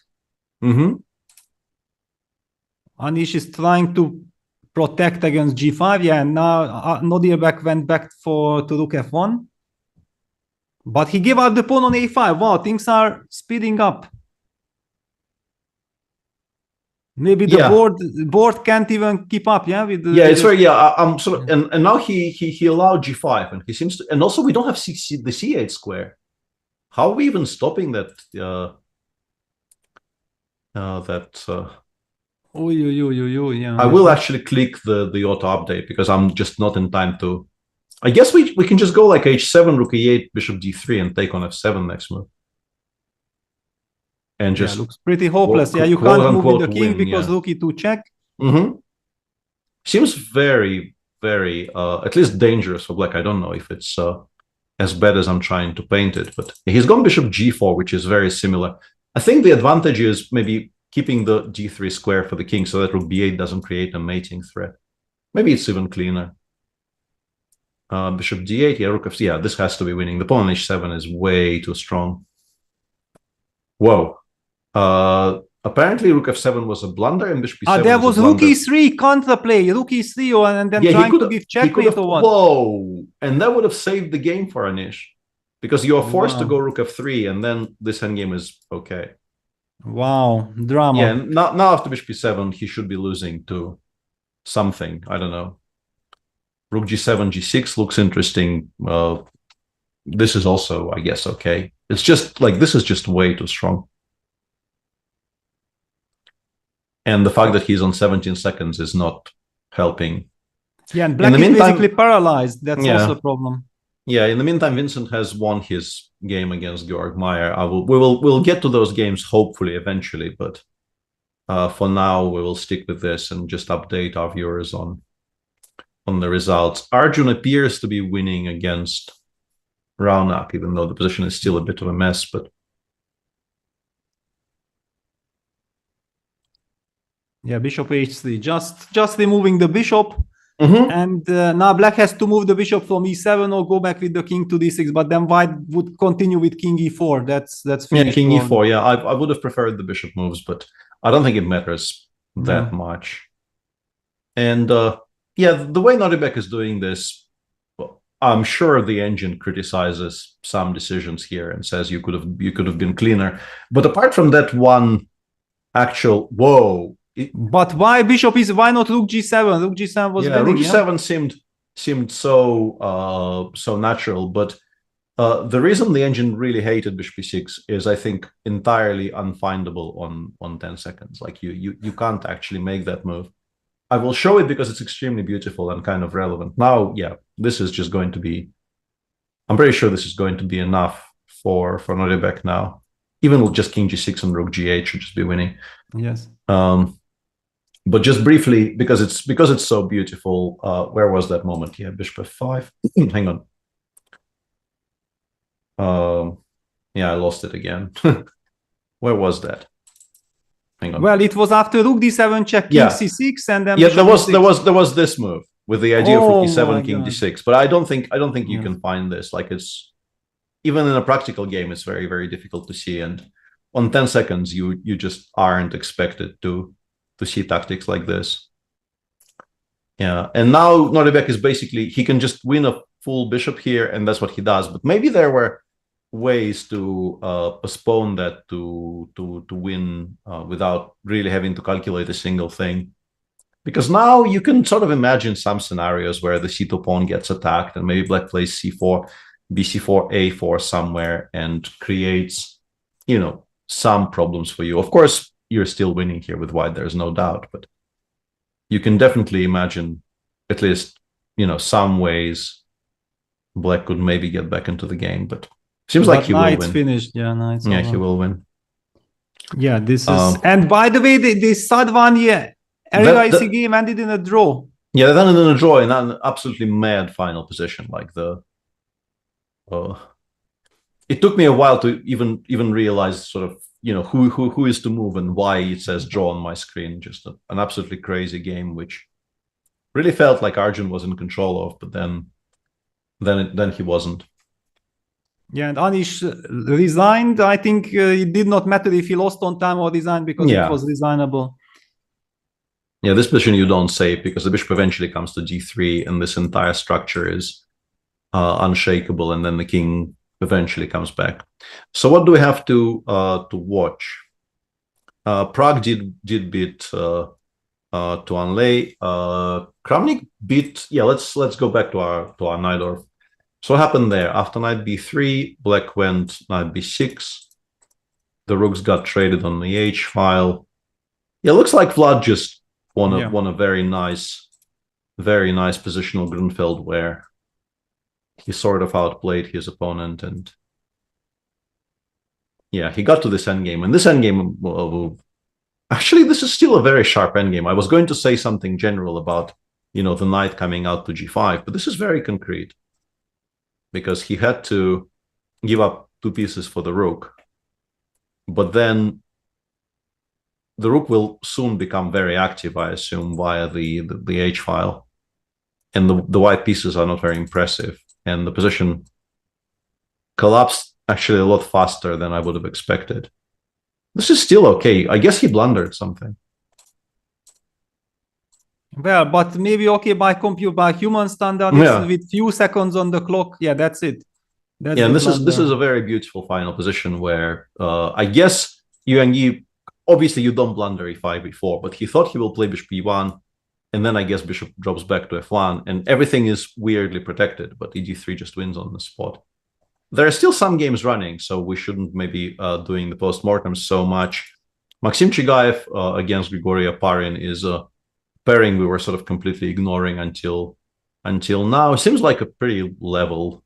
Anish is trying to protect against g5. Yeah, and now Nordebek went back to rook f1. But he gave up the pawn on a5. Wow, things are speeding up. Maybe the board can't even keep up. Yeah, with the, it's very I'm sort of, and now he allowed g5, and he seems to, and also we don't have the c8 square. How are we even stopping that? Yeah. I will actually click the auto update because I'm just not in time to. I guess we can just go like h7, rook e8, bishop d3, and take on f7 next move. And just looks pretty hopeless. You can't move with the king because rook e2 check. Seems very, very at least dangerous for black. I don't know if it's as bad as I'm trying to paint it, but he's gone bishop g4, which is very similar. I think the advantage is maybe keeping the d3 square for the king so that rook b8 doesn't create a mating threat. Maybe it's even cleaner. Bishop d8, rook f, this has to be winning. The pawn on h7 is way too strong. Whoa. Apparently rook f7 was a blunder and bishop e7 there was rook e3 counterplay, rook e3 and then trying to give checkmate or what? Whoa, and that would have saved the game for Anish, because you are forced to go rook f3 and then this endgame is okay. Wow, drama. Yeah, now after bishop e7 he should be losing to something, I don't know. Rook g7, g6 looks interesting. This is also, I guess, okay. It's just like, this is just way too strong. And the fact that he's on 17 seconds is not helping. Yeah, and black is basically paralyzed. That's also a problem. Yeah, in the meantime, Vincent has won his game against Georg Meyer. We'll get to those games hopefully eventually, but for now we will stick with this and just update our viewers on the results. Arjun appears to be winning against Raunak, even though the position is still a bit of a mess, but bishop h3, just removing the bishop, and now black has to move the bishop from e7 or go back with the king to d6, but then white would continue with king e4. That's finished. King e4. I would have preferred the bishop moves, but I don't think it matters that much. And the way Nordebek is doing this, I'm sure the engine criticizes some decisions here and says you could have been cleaner. But apart from that one actual but why why not rook g7? Rook g7 was winning, rook g7 seemed so natural, but the reason the engine really hated bishop e6 is, I think, entirely unfindable on 10 seconds. Like you can't actually make that move. I will show it because it's extremely beautiful and kind of relevant. Now, this is just going to be, I'm pretty sure this is going to be enough for Nordebek now. Even with just king g6 and rook g8 should just be winning. Yes. But just briefly, because it's so beautiful, where was that moment? Bishop f5. Hang on. I lost it again. Where was that? Hang on. Well, it was after rook d7 check, king c6, and then there was this move with the idea of rook e7, king d6. But I don't think you can find this. Like, it's even in a practical game, it's very, very difficult to see. And on 10 seconds, you just aren't expected to see tactics like this. Yeah, and now Noribek is basically, he can just win a full bishop here, and that's what he does. But maybe there were ways to postpone that to win without really having to calculate a single thing. Because now you can sort of imagine some scenarios where the c2 pawn gets attacked, and maybe black plays c4, bc4, a4 somewhere, and creates, you know, some problems for you. Of course, you're still winning here with white, there's no doubt, but you can definitely imagine at least, you know, some ways black could maybe get back into the game, but seems like he will win. Finished. Yeah, knight's Yeah, over. he will win. Yeah, this is... and by the way, the third one, yeah, RIC game ended in a draw. Yeah, they ended in a draw in an absolutely mad final position. Like it took me a while to even realize sort of, you know, who is to move and why it says draw on my screen. Just an absolutely crazy game, which really felt like Arjun was in control of, but then he wasn't. Yeah, and Anish resigned. I think it did not matter if he lost on time or resigned because it was resignable. Yeah, this position you don't save because the bishop eventually comes to g3 and this entire structure is unshakable, and then the king eventually comes back. So what do we have to watch? Prague did beat Tuanlei. Kramnik beat. Yeah, let's go back to our Najdorf. So what happened there? After knight b3, black went knight b6. The rooks got traded on the h file. Yeah, looks like Vlad just won a very nice positional Grunfeld where he sort of outplayed his opponent, and yeah, he got to this endgame. And this endgame, actually, this is still a very sharp endgame. I was going to say something general about, you know, the knight coming out to g5, but this is very concrete because he had to give up 2 pieces for the rook, but then the rook will soon become very active, I assume, via the h file, and the white pieces are not very impressive, and the position collapsed actually a lot faster than I would have expected. This is still okay. I guess he blundered something. Well, but maybe okay by human standard, with few seconds on the clock. Yeah, that's it. That's and this is a very beautiful final position where I guess Yuan Yi, obviously you don't blunder e5 before, but he thought he will play bishop e1, and then I guess bishop drops back to f1, and everything is weirdly protected, but ed3 just wins on the spot. There are still some games running, so we shouldn't maybe doing the postmortem so much. Maxim Chigaev against Grigory Aparin is a pairing we were sort of completely ignoring until now. It seems like a pretty level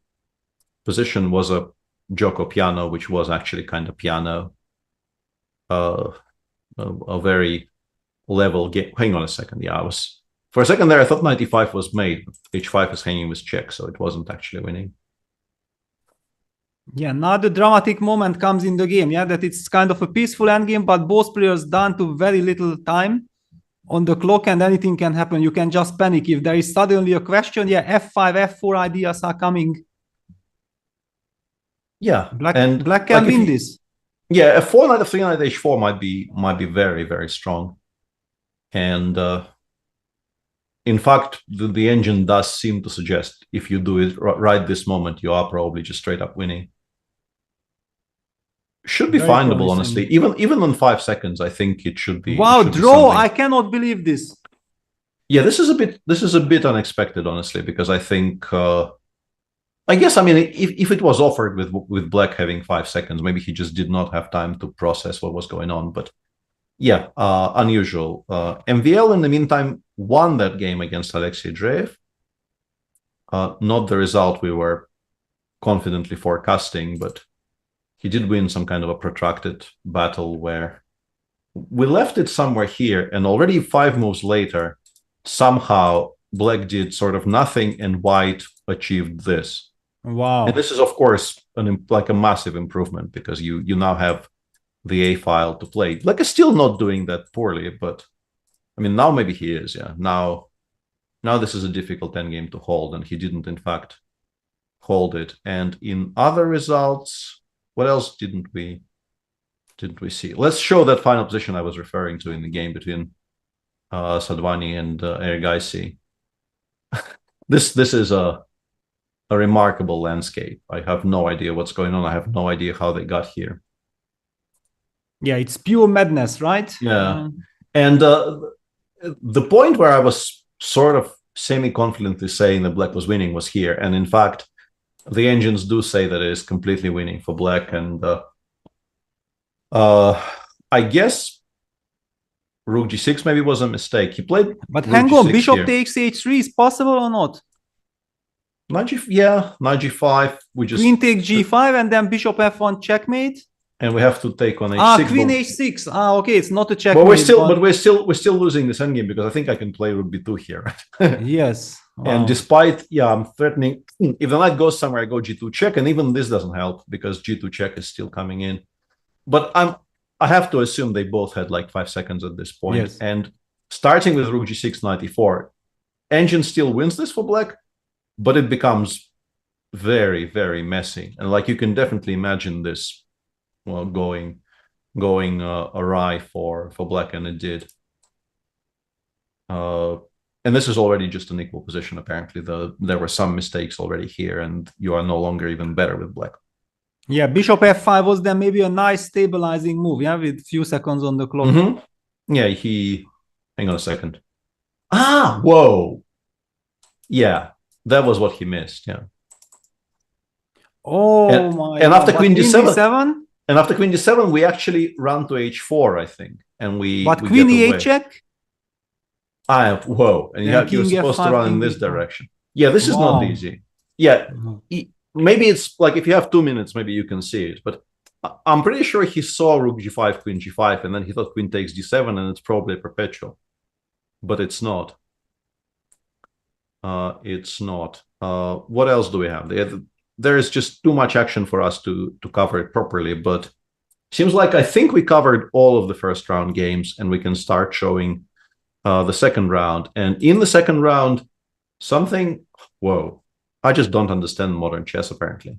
position. Was a Joko piano, which was actually kind of piano. A very level game. Hang on a second. Yeah, for a second there, I thought 95 was made. H5 is hanging with check, so it wasn't actually winning. Yeah, now the dramatic moment comes in the game. Yeah, that it's kind of a peaceful endgame, but both players down to very little time on the clock, and anything can happen. You can just panic if there is suddenly a question. Yeah, f5, f4 ideas are coming. Yeah, black can win this. Yeah, f4 knight f3 knight h4 might be very, very strong, and in fact, the engine does seem to suggest if you do it right this moment, you are probably just straight up winning. Should be findable, honestly. Even on 5 seconds, I think it should be. Wow, draw! I cannot believe this. Yeah, this is a bit unexpected, honestly, because I think I guess, I mean, if it was offered with black having 5 seconds, maybe he just did not have time to process what was going on. But yeah, unusual. MVL in the meantime won that game against Alexei Dreyev. Not the result we were confidently forecasting, but he did win some kind of a protracted battle where we left it somewhere here, and already 5 moves later, somehow black did sort of nothing and white achieved this. Wow. And this is, of course, like a massive improvement because you now have the A file to play. Black is still not doing that poorly, but I mean, now maybe he is, yeah. Now this is a difficult endgame to hold, and he didn't, in fact, hold it. And in other results, what else didn't we see? Let's show that final position I was referring to in the game between Sadvani and Erigaisi. this is a remarkable landscape. I have no idea what's going on. I have no idea how they got here. Yeah, it's pure madness, right? Yeah. And the point where I was sort of semi-confidently saying that black was winning was here. And in fact, the engines do say that it is completely winning for black. And I guess rook g6 maybe was a mistake. He played. But hang on, bishop takes h3 is possible or not? Knight g5. We just queen takes g5 and then bishop f1 checkmate. And we have to take on h6. Queen h6. Okay, it's not a checkmate. But we're still losing this endgame because I think I can play rook b2 here. Yes. Wow. And despite I'm threatening, if the knight goes somewhere, I go g2 check, and even this doesn't help because g2 check is still coming in. But I have to assume they both had like 5 seconds at this point. Yes. And starting with rook g6, knight e4, engine still wins this for black, but it becomes very, very messy. And like you can definitely imagine this going awry for black, and it did. And this is already just an equal position. Apparently, there were some mistakes already here, and you are no longer even better with black. Yeah, bishop f5 was then maybe a nice stabilizing move, yeah, with few seconds on the clock. Mm-hmm. Yeah, hang on a second. Whoa. Yeah, that was what he missed, yeah. And after queen d7? And after queen d7, we actually run to h4, I think. And we queen e8 check? Whoa. And you're supposed to run in this direction. Yeah, this is not easy. Yeah, maybe it's like if you have 2 minutes, maybe you can see it. But I'm pretty sure he saw rook g5, queen g5, and then he thought queen takes d7, and it's probably perpetual. But it's not. It's not. What else do we have? There is just too much action for us to cover it properly, but seems like I think we covered all of the first round games, and we can start showing the second round. And in the second round, I just don't understand modern chess, apparently.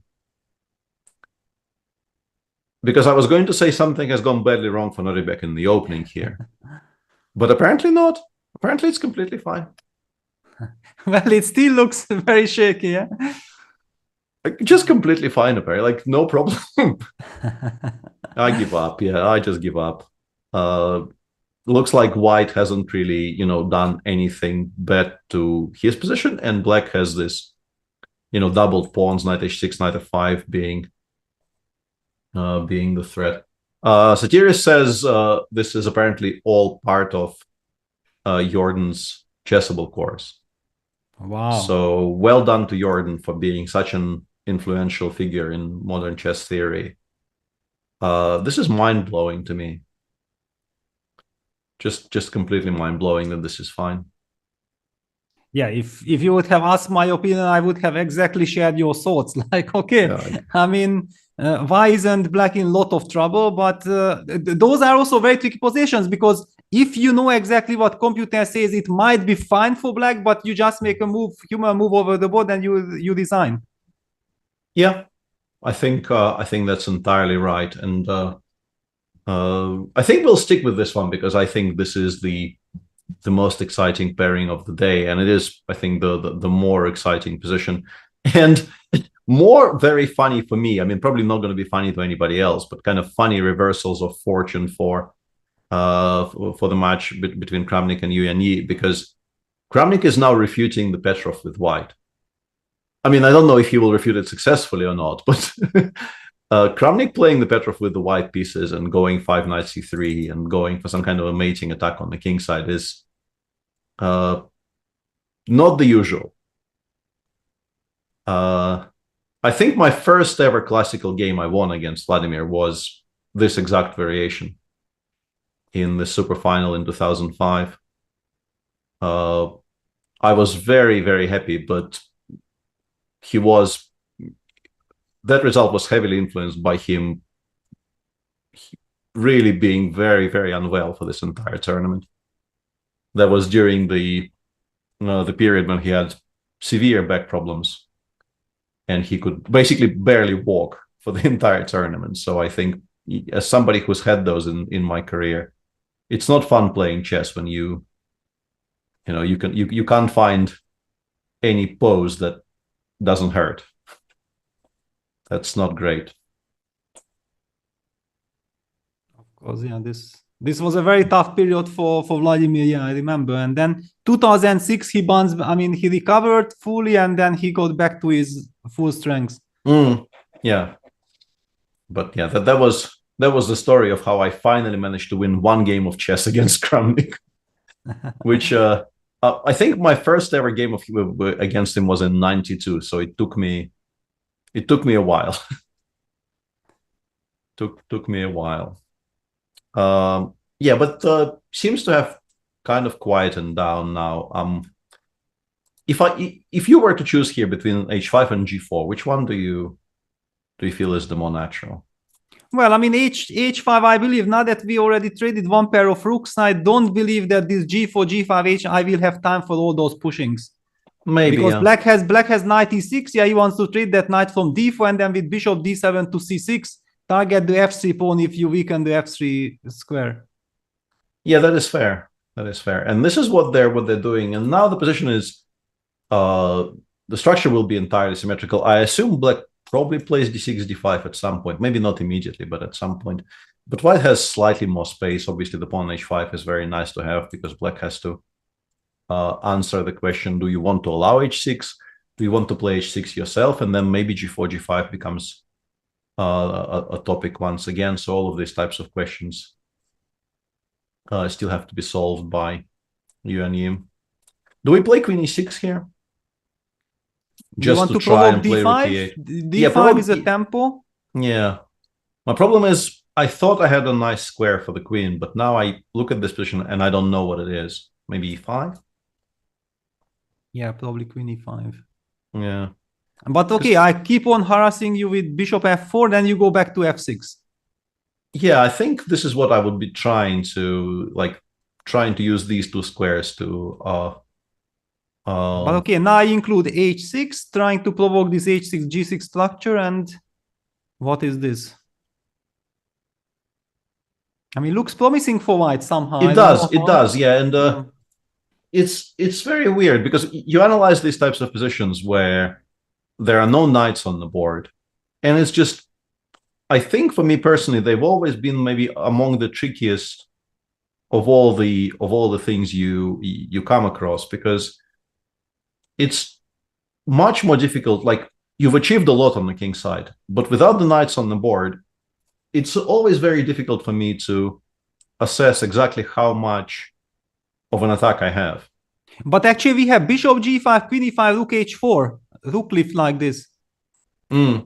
Because I was going to say something has gone badly wrong for Noribek in the opening here. But apparently not. Apparently it's completely fine. Well, it still looks very shaky, yeah? Just completely fine, apparently. Like, no problem. I give up. Yeah, I just give up. Looks like white hasn't really, done anything bad to his position, and black has this, doubled pawns, knight h6, knight f5 being the threat. Satiris says this is apparently all part of Jordan's Chessable course. Wow. So well done to Jordan for being such an influential figure in modern chess theory. This is mind-blowing to me. Just completely mind-blowing that this is fine. Yeah, if you would have asked my opinion, I would have exactly shared your thoughts. Like, okay, yeah. I mean, why isn't black in a lot of trouble? But those are also very tricky positions, because if you know exactly what computer says, it might be fine for black, but you just make a human move over the board and you design. Yeah, I think that's entirely right, and I think we'll stick with this one because I think this is the most exciting pairing of the day, and it is, I think, the more exciting position, and more very funny for me. I mean, probably not going to be funny to anybody else, but kind of funny reversals of fortune for the match between Kramnik and Yu Yanyi, because Kramnik is now refuting the Petrov with white. I mean, I don't know if he will refute it successfully or not, but Kramnik playing the Petrov with the white pieces and going 5 knight c3 and going for some kind of a mating attack on the king side is not the usual. I think my first ever classical game I won against Vladimir was this exact variation in the super final in 2005. I was very, very happy, but that result was heavily influenced by him really being very, very unwell for this entire tournament. That was during the period when he had severe back problems, and he could basically barely walk for the entire tournament. So I think, as somebody who's had those in my career, it's not fun playing chess when you can't find any pose that doesn't hurt. That's not great. Of course, yeah, this was a very tough period for Vladimir, yeah, I remember. And then 2006 he recovered fully and then he got back to his full strength. Yeah. But yeah, that was the story of how I finally managed to win one game of chess against Kramnik, which I think my first ever game against him was in '92. So it took me a while. took me a while. Yeah, but seems to have kind of quietened down now. If you were to choose here between h5 and g4, which one do you feel is the more natural? Well, I mean, h5, I believe, now that we already traded one pair of rooks, I don't believe that this g4, g5, h, I will have time for all those pushings. Maybe, because yeah. black has knight e6, yeah, he wants to trade that knight from d4, and then with bishop d7 to c6, target the f3 pawn if you weaken the f3 square. Yeah, that is fair. That is fair. And this is what they're doing. And now the position is, the structure will be entirely symmetrical. I assume black probably plays d6, d5 at some point. Maybe not immediately, but at some point. But white has slightly more space. Obviously, the pawn h5 is very nice to have because black has to answer the question, do you want to allow h6? Do you want to play h6 yourself? And then maybe g4, g5 becomes a topic once again. So all of these types of questions still have to be solved by you and him. Do we play queen e6 here? Just want to try and play d5? D5 is a tempo. Yeah. My problem is I thought I had a nice square for the queen, but now I look at this position and I don't know what it is. Maybe e5? Yeah, probably queen e5. Yeah. But okay, I keep on harassing you with bishop f4, then you go back to f6. Yeah, I think this is what I would be trying to use these two squares to but okay, now I include h6, trying to provoke this h6 g6 structure. And what is this? I mean, looks promising for white somehow. It does, yeah. And it's very weird because you analyze these types of positions where there are no knights on the board, and it's just, I think for me personally, they've always been maybe among the trickiest of all the things you come across, because it's much more difficult. Like, you've achieved a lot on the king side, but without the knights on the board, it's always very difficult for me to assess exactly how much of an attack I have. But actually we have bishop g5, queen e5, rook h4, rook lift like this. Yeah,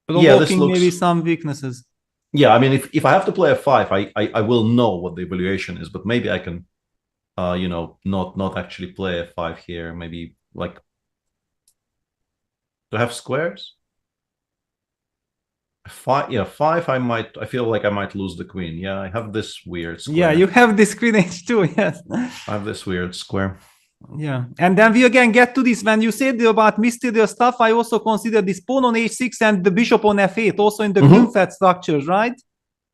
this looks... maybe some weaknesses. Yeah, I mean, if I have to play f5, I will know what the evaluation is, but maybe I can not actually play f5 here. Maybe like to have squares. Five, yeah, 5. I feel like I might lose the queen. Yeah, I have this weird square. Yeah, you have this queen h2. Yes, I have this weird square. Yeah, and then we again get to this. When you said about mysterious stuff, I also consider this pawn on h6 and the bishop on f8, also in the queen-fed structures, right?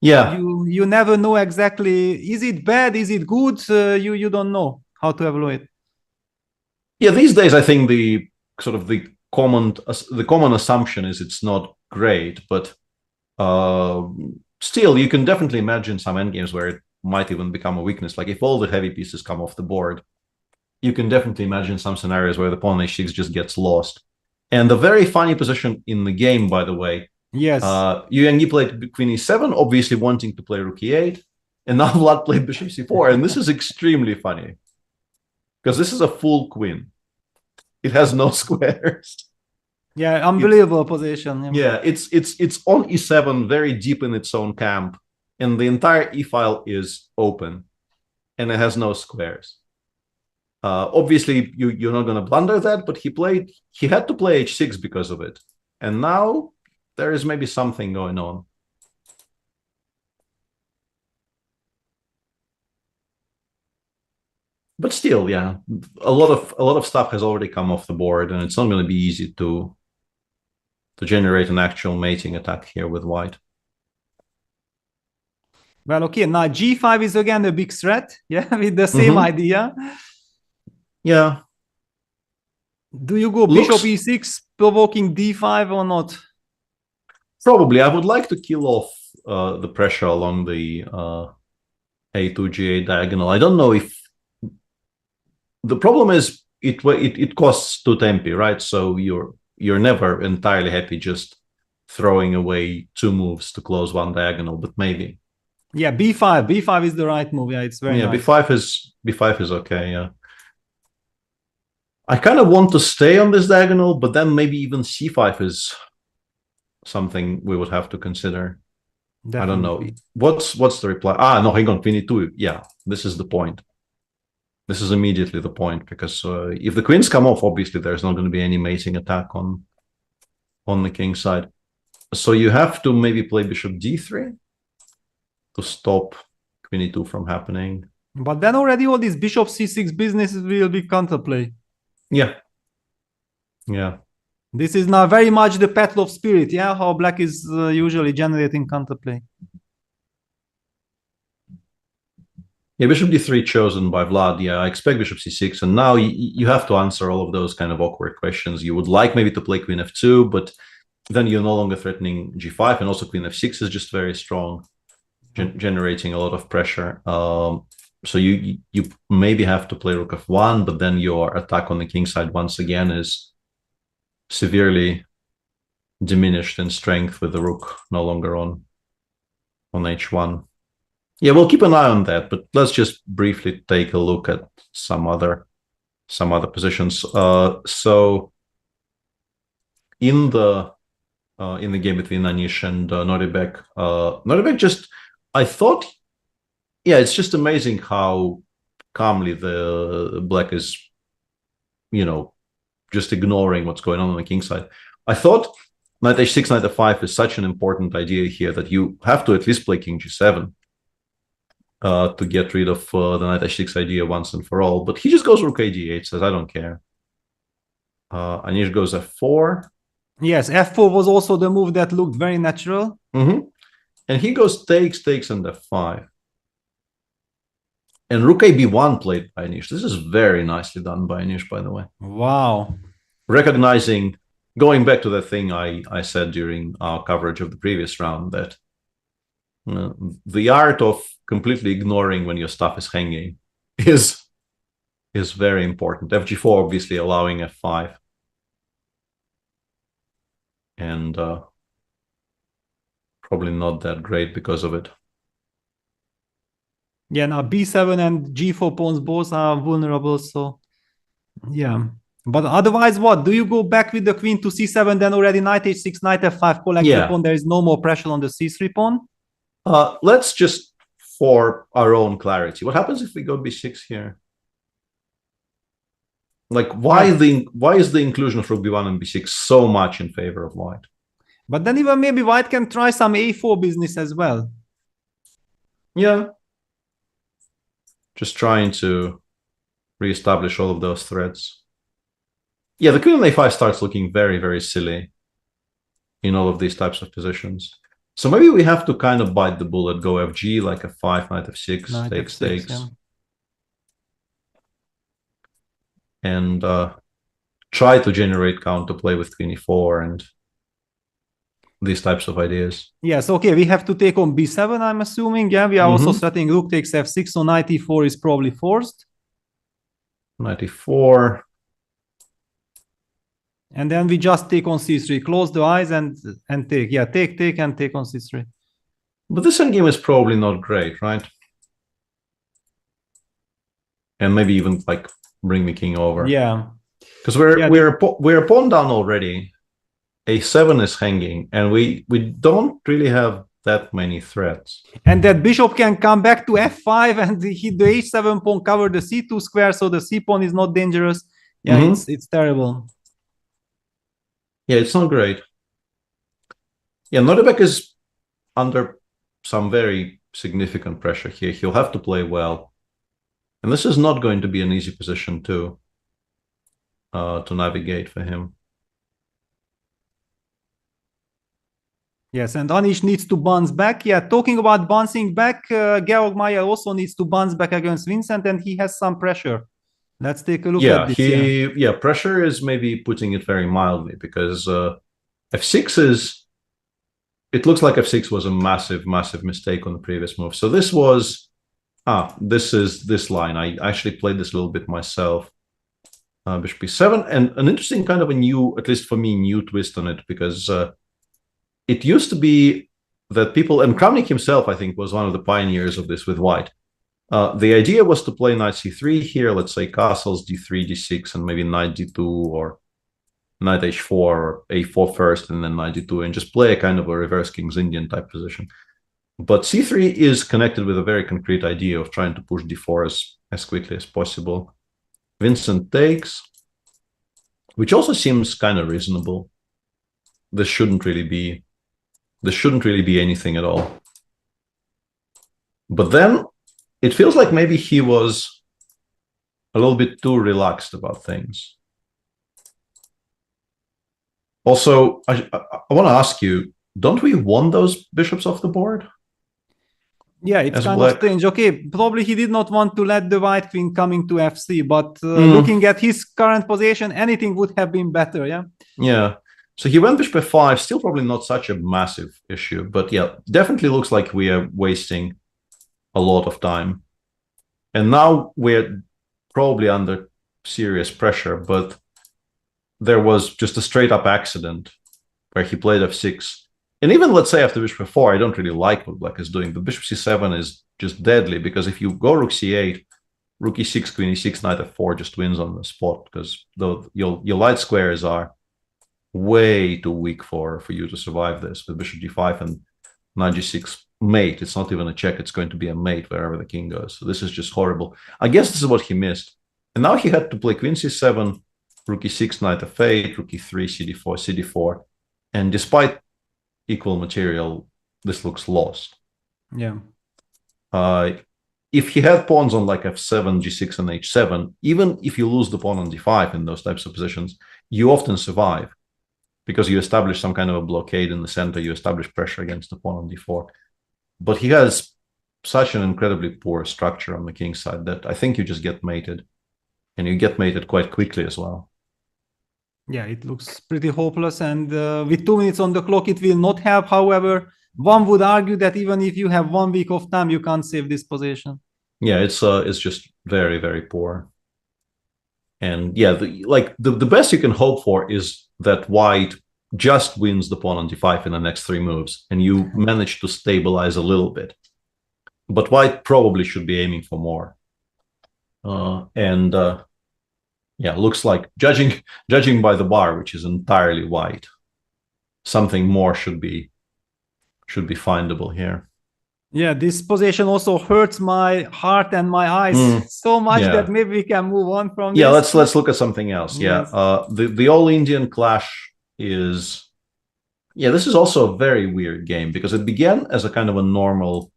Yeah. You never know exactly, is it bad, is it good? You don't know how to evaluate. Yeah, these days I think the common assumption is it's not great, but still you can definitely imagine some endgames where it might even become a weakness. Like if all the heavy pieces come off the board, you can definitely imagine some scenarios where the pawn h6 just gets lost. And the very funny position in the game, by the way, yes, Yuangi played queen e7, obviously wanting to play rook e8, and now Vlad played bishop c4, and this is extremely funny because this is a full queen. It has no squares. Yeah, unbelievable position. Yeah, it's on e7, very deep in its own camp, and the entire e file is open, and it has no squares. Obviously, you're not going to blunder that, but he had to play h6 because of it, and now there is maybe something going on. But still, yeah, a lot of stuff has already come off the board, and it's not going to be easy to generate an actual mating attack here with white. Well, okay, now g5 is again a big threat, yeah, with the same idea. Yeah. Do you go bishop e6, provoking d5 or not? Probably. I would like to kill off the pressure along the a2 g8 diagonal. I don't know if the problem is it costs 2 tempi, right? So you're never entirely happy just throwing away 2 moves to close one diagonal, but maybe. Yeah, b5 is the right move. Yeah, it's very nice. b5 is okay. Yeah, I kind of want to stay on this diagonal, but then maybe even c5 is something we would have to consider. Definitely. I don't know. What's the reply? No, hang on, 22. Yeah, this is the point. This is immediately the point, because if the queens come off, obviously there's not going to be any mating attack on the king side. So you have to maybe play bishop d3 to stop queen e2 from happening. But then already all these bishop c6 business will be counterplay. Yeah. Yeah. This is now very much the battle of spirit, yeah? How black is usually generating counterplay. Yeah, bishop d3 chosen by Vlad. Yeah, I expect bishop c6. And now you have to answer all of those kind of awkward questions. You would like maybe to play queen f2, but then you're no longer threatening g5. And also queen f6 is just very strong, generating a lot of pressure. So you maybe have to play rook f1, but then your attack on the king side once again is severely diminished in strength with the rook no longer on h1. Yeah, we'll keep an eye on that, but let's just briefly take a look at some other positions. So in the game between Anish and Noribek, Noribek just, I thought, yeah, it's just amazing how calmly the black is, just ignoring what's going on the king side. I thought knight h6, knight f5 is such an important idea here that you have to at least play king g7 to get rid of the knight h6 idea once and for all. But he just goes rook a d8, says, I don't care. Anish goes f4. Yes, f4 was also the move that looked very natural. Mm-hmm. And he goes takes, and f5. And rook a b1 played by Anish. This is very nicely done by Anish, by the way. Wow. Recognizing, going back to the thing I said during our coverage of the previous round, that the art of completely ignoring when your stuff is hanging is very important. FG4 obviously allowing f5. And probably not that great because of it. Yeah, now b7 and g4 pawns both are vulnerable, so yeah. But otherwise, what? Do you go back with the queen to c7, then already knight h6, knight f5, collect the pawn? There is no more pressure on the c3 pawn? Let's just, for our own clarity, what happens if we go b6 here? Like, why is the inclusion of rook b1 and b6 so much in favor of white? But then even maybe white can try some a4 business as well. Yeah. Just trying to reestablish all of those threats. Yeah, the queen on a5 starts looking very, very silly in all of these types of positions. So maybe we have to kind of bite the bullet, go fg, like f5, knight f6, knight takes, f6, takes. yeah. And try to generate counterplay with queen e4 and these types of ideas. Yes, okay, we have to take on b7, I'm assuming. Yeah, we are also setting rook takes f6, so knight e4 is probably forced. Knight e4. And then we just take on c3, close the eyes and take. Yeah, take and take on c3. But this endgame is probably not great, right? And maybe even like bring the king over. Yeah. Because we're a pawn down already. A7 is hanging, and we don't really have that many threats. And that bishop can come back to f5 and hit the h7 pawn, cover the c2 square, so the c pawn is not dangerous. Yeah, it's terrible. Yeah, it's not great. Yeah, Noribek is under some very significant pressure here. He'll have to play well. And this is not going to be an easy position to navigate for him. Yes, and Anish needs to bounce back. Yeah, talking about bouncing back, Georg Mayer also needs to bounce back against Vincent, and he has some pressure. Let's take a look Yeah, at this. pressure is maybe putting it very mildly, because f6 is, it looks like f6 was a massive, massive mistake on the previous move. So this was, this is this line. I actually played this a little bit myself. Bishop e7, and an interesting kind of a new, at least for me, new twist on it, because it used to be that people, and Kramnik himself, I think, was one of the pioneers of this with white. The idea was to play knight c3 here, let's say castles, d3, d6, and maybe knight d2, or knight h4, or a4 first, and then knight d2, and just play a kind of a reverse King's Indian type position. But c3 is connected with a very concrete idea of trying to push d4 as quickly as possible. Vincent takes, which also seems kind of reasonable. This shouldn't really be anything at all. But then it feels like maybe he was a little bit too relaxed about things. Also, I want to ask you, don't we want those bishops off the board? Yeah, it's As kind black. of strange. Okay, probably he did not want to let the white queen coming to f3, but looking at his current position, anything would have been better, yeah? Yeah. So he went bishop f5, still probably not such a massive issue, but yeah, definitely looks like we are wasting a lot of time. And now we're probably under serious pressure, but there was just a straight up accident where he played f6. And even, let's say, after bishop f4, I don't really like what black is doing, but bishop c7 is just deadly, because if you go rook c8, rook e6, queen e6, knight f4 just wins on the spot, because your light squares are way too weak for you to survive this. With bishop g5 and knight g6 mate, it's not even a check, it's going to be a mate wherever the king goes. So this is just horrible. I guess this is what he missed. And now he had to play queen c7, rook e6, knight f8, rook e3, cd4, cd4. And despite equal material, this looks lost. Yeah. If he had pawns on like f7, g6, and h7, even if you lose the pawn on d5 in those types of positions, you often survive, because you establish some kind of a blockade in the center, you establish pressure against the pawn on d4. But he has such an incredibly poor structure on the king's side that I think you just get mated, and you get mated quite quickly as well. Yeah, it looks pretty hopeless, and with 2 minutes on the clock, it will not help. However, one would argue that even if you have 1 week of time, you can't save this position. Yeah, it's just very, very poor. And yeah, the best you can hope for is that white just wins the pawn on d5 in the next 3 moves, and you manage to stabilize a little bit. But white probably should be aiming for more. Yeah, looks like, judging by the bar, which is entirely white, something more should be findable here. Yeah, this position also hurts my heart and my eyes so much that maybe we can move on from this. Let's look at something else. Yes. The all Indian clash is, this is also a very weird game, because it began as a kind of a normal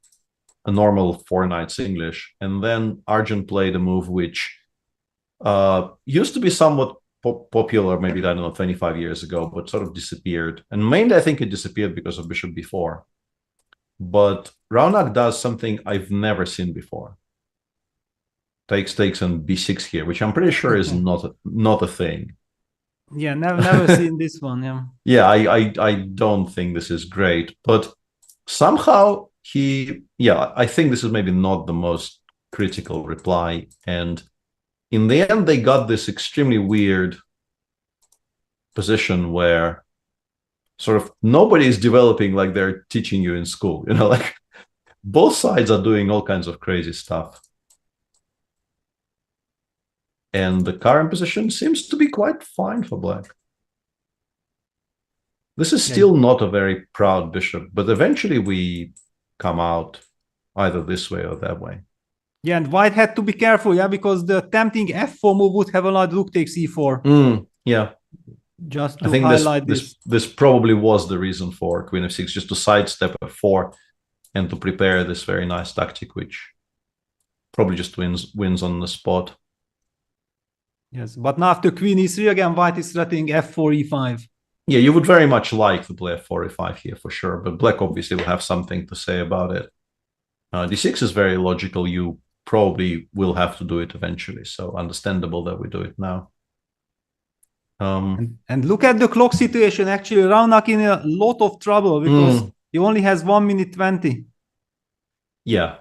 4 knights English, and then Arjun played a move which used to be somewhat popular, maybe, I don't know, 25 years ago, but sort of disappeared. And mainly I think it disappeared because of bishop b4. But Raunak does something I've never seen before. Takes and b6 here, which I'm pretty sure is not a thing. Yeah, never seen this one. Yeah. Yeah, I don't think this is great, but somehow I think this is maybe not the most critical reply. And in the end, they got this extremely weird position where sort of nobody is developing like they're teaching you in school. Like both sides are doing all kinds of crazy stuff. And the current position seems to be quite fine for black. This is still not a very proud bishop, but eventually we come out either this way or that way. Yeah, and white had to be careful, because the tempting f4 move would have allowed rook takes e4. Yeah. Just to highlight this probably was the reason for queen f6, just to sidestep f4 and to prepare this very nice tactic, which probably just wins on the spot. Yes, but now after queen e3 again, white is threatening f4 e5. Yeah, you would very much like to play f4 e5 here for sure, but black obviously will have something to say about it. d6 is very logical. You probably will have to do it eventually. So understandable that we do it now. And look at the clock situation. Actually, Raunak in a lot of trouble because he only has 1 minute 20. Yeah.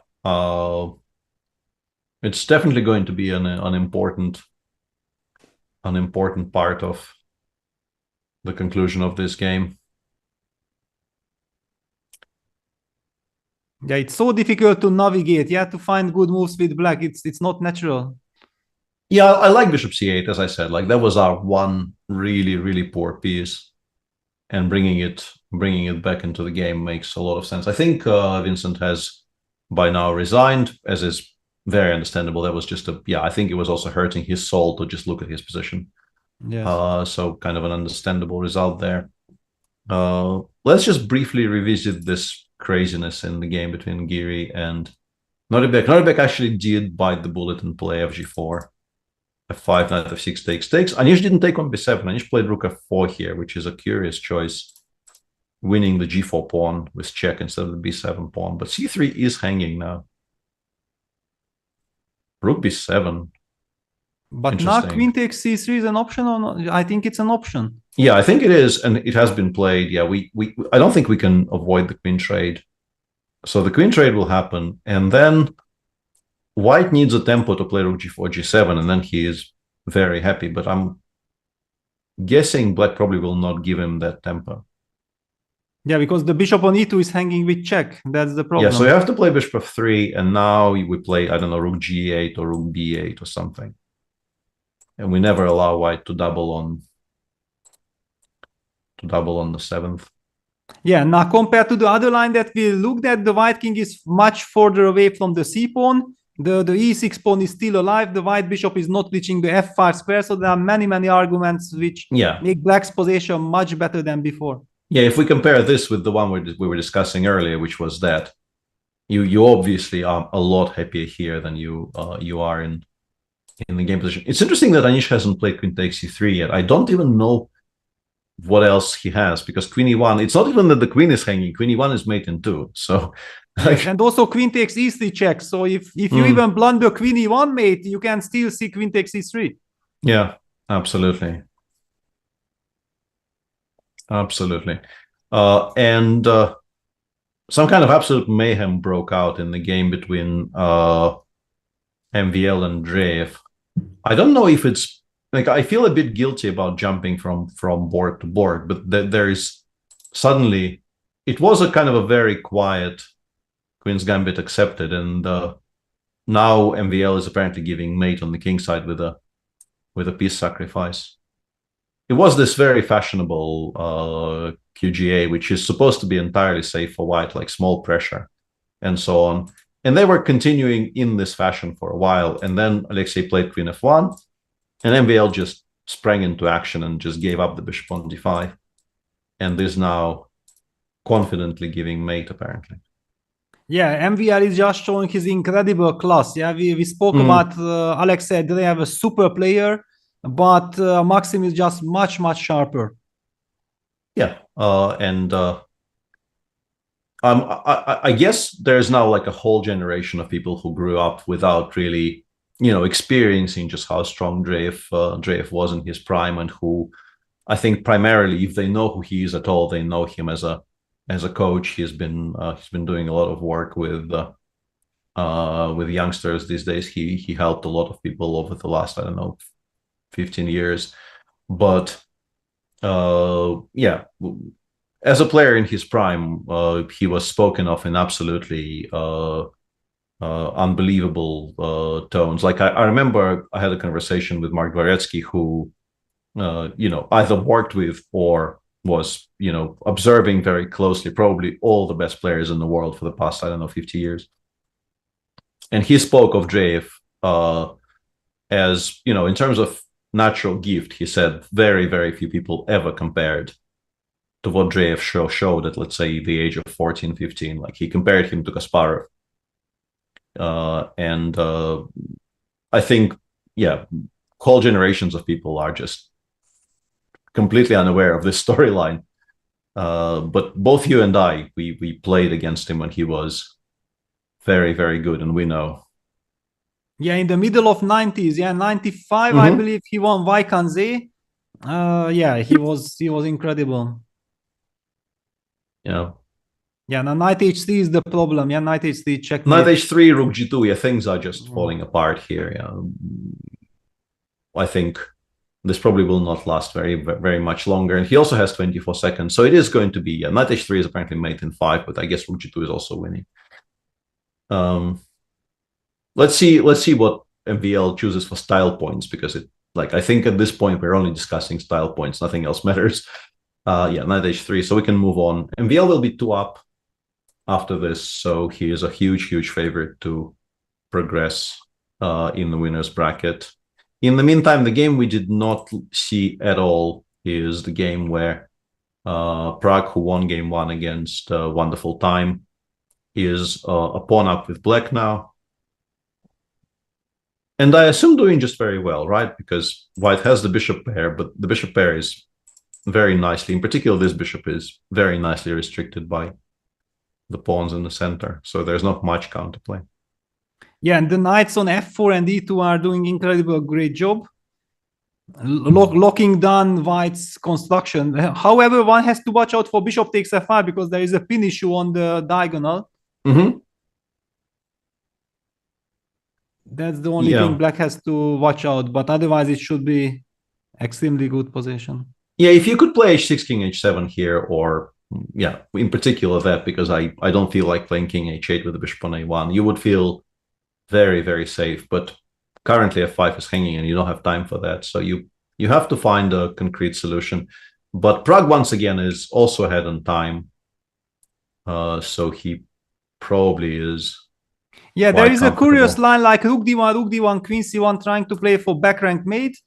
It's definitely going to be an important part of the conclusion of this game. Yeah, it's so difficult to navigate. You have to find good moves with black. It's not natural. Yeah, I like bishop c8, as I said. Like, that was our one really, really poor piece, and bringing it back into the game makes a lot of sense. I think Vincent has by now resigned, as is very understandable. That was just I think it was also hurting his soul to just look at his position. Yes. So kind of an understandable result there. Let's just briefly revisit this craziness in the game between Giri and Noribek. Noribek actually did bite the bullet and play fg4. f5, knight f6 takes. Anish didn't take on b7. Anish played rook f4 here, which is a curious choice, winning the g4 pawn with check instead of the b7 pawn. But c3 is hanging now. Rook b7. But now queen takes c3 is an option or not? I think it's an option. Yeah, I think it is, and it has been played. Yeah, I don't think we can avoid the queen trade. So the queen trade will happen, and then White needs a tempo to play rook g4, g7, and then he is very happy. But I'm guessing Black probably will not give him that tempo. Yeah, because the bishop on e2 is hanging with check. That's the problem. Yeah, so you have to play bishop f3, and now we play, I don't know, rook g8 or rook b8 or something. And we never allow White to double on the 7th. Yeah, now compared to the other line that we looked at, the white king is much further away from the c pawn. The e6 pawn is still alive. The white bishop is not reaching the f5 square. So there are many arguments which make black's position much better than before. Yeah, if we compare this with the one we were discussing earlier, which was that you obviously are a lot happier here than you are in the game position. It's interesting that Anish hasn't played queen takes c3 yet. I don't even know what else he has, because queen e1, it's not even that the queen is hanging. Queen e1 is mate in 2. So and also queen takes e3 check. So if you even blunder queen e1 mate, you can still see queen takes e3. Yeah, absolutely. Absolutely. And some kind of absolute mayhem broke out in the game between MVL and Dreyev. I don't know if it's like, I feel a bit guilty about jumping from board to board, but there is suddenly, it was a kind of a very quiet Queen's Gambit accepted, and now MVL is apparently giving mate on the king side with a piece sacrifice. It was this very fashionable QGA, which is supposed to be entirely safe for White, like small pressure and so on. And they were continuing in this fashion for a while. And then Alexei played queen f1, and MVL just sprang into action and just gave up the bishop on d5. And is now confidently giving mate, apparently. Yeah, MVL is just showing his incredible class. Yeah, we spoke about Alexei. They have a super player, but Maxim is just much sharper. Yeah, I guess there's now like a whole generation of people who grew up without really, experiencing just how strong Dreyev was in his prime, and who, I think, primarily, if they know who he is at all, they know him as a coach. He's been doing a lot of work with youngsters these days. He helped a lot of people over the last, I don't know, 15 years. But yeah, as a player in his prime, he was spoken of in absolutely unbelievable tones. Like I remember I had a conversation with Mark Dvoretsky, who either worked with or was observing very closely probably all the best players in the world for the past, I don't know, 50 years. And he spoke of Dreyev as, in terms of natural gift, he said very few people ever compared to what Dreyev showed at, let's say, the age of 14, 15. Like, he compared him to Kasparov. And I think, yeah, whole generations of people are just completely unaware of this storyline. But both you and I, we played against him when he was very good, and we know. Yeah, in the middle of 90s. Yeah, 95, I believe he won Vaikanze. Yeah, he was incredible. Yeah. Yeah, now knight h3 is the problem. Yeah, knight h3 checkmate. Knight h3, rook g2. Yeah, things are just falling apart here. Yeah, I think this probably will not last very much longer. And he also has 24 seconds, so it is going to be. Yeah, knight h3 is apparently mate in 5, but I guess rook g2 is also winning. Let's see what MVL chooses for style points, because I think at this point we're only discussing style points. Nothing else matters. Yeah, knight h3, so we can move on. MVL will be 2 up after this, so he is a huge favorite to progress in the winner's bracket. In the meantime, the game we did not see at all is the game where Prague, who won game 1 against Wonderful Time, is a pawn up with black now. And I assume doing just very well, right? Because white has the bishop pair, but the bishop pair is very nicely, in particular, this bishop is very nicely restricted by the pawns in the center. So there's not much counterplay. Yeah, and the knights on f4 and e2 are doing incredible, great job. Locking down white's construction. However, one has to watch out for bishop takes f5 because there is a pin issue on the diagonal. That's the only thing black has to watch out, but otherwise it should be extremely good position. Yeah, if you could play h6, king h7 here, or yeah, in particular that, because I don't feel like playing king h8 with the bishop on a1, you would feel very safe. But currently f5 is hanging and you don't have time for that, so you have to find a concrete solution. But Prague once again is also ahead on time, so he probably is. Yeah, there is a curious line like rook d1, queen c1, trying to play for back rank mate,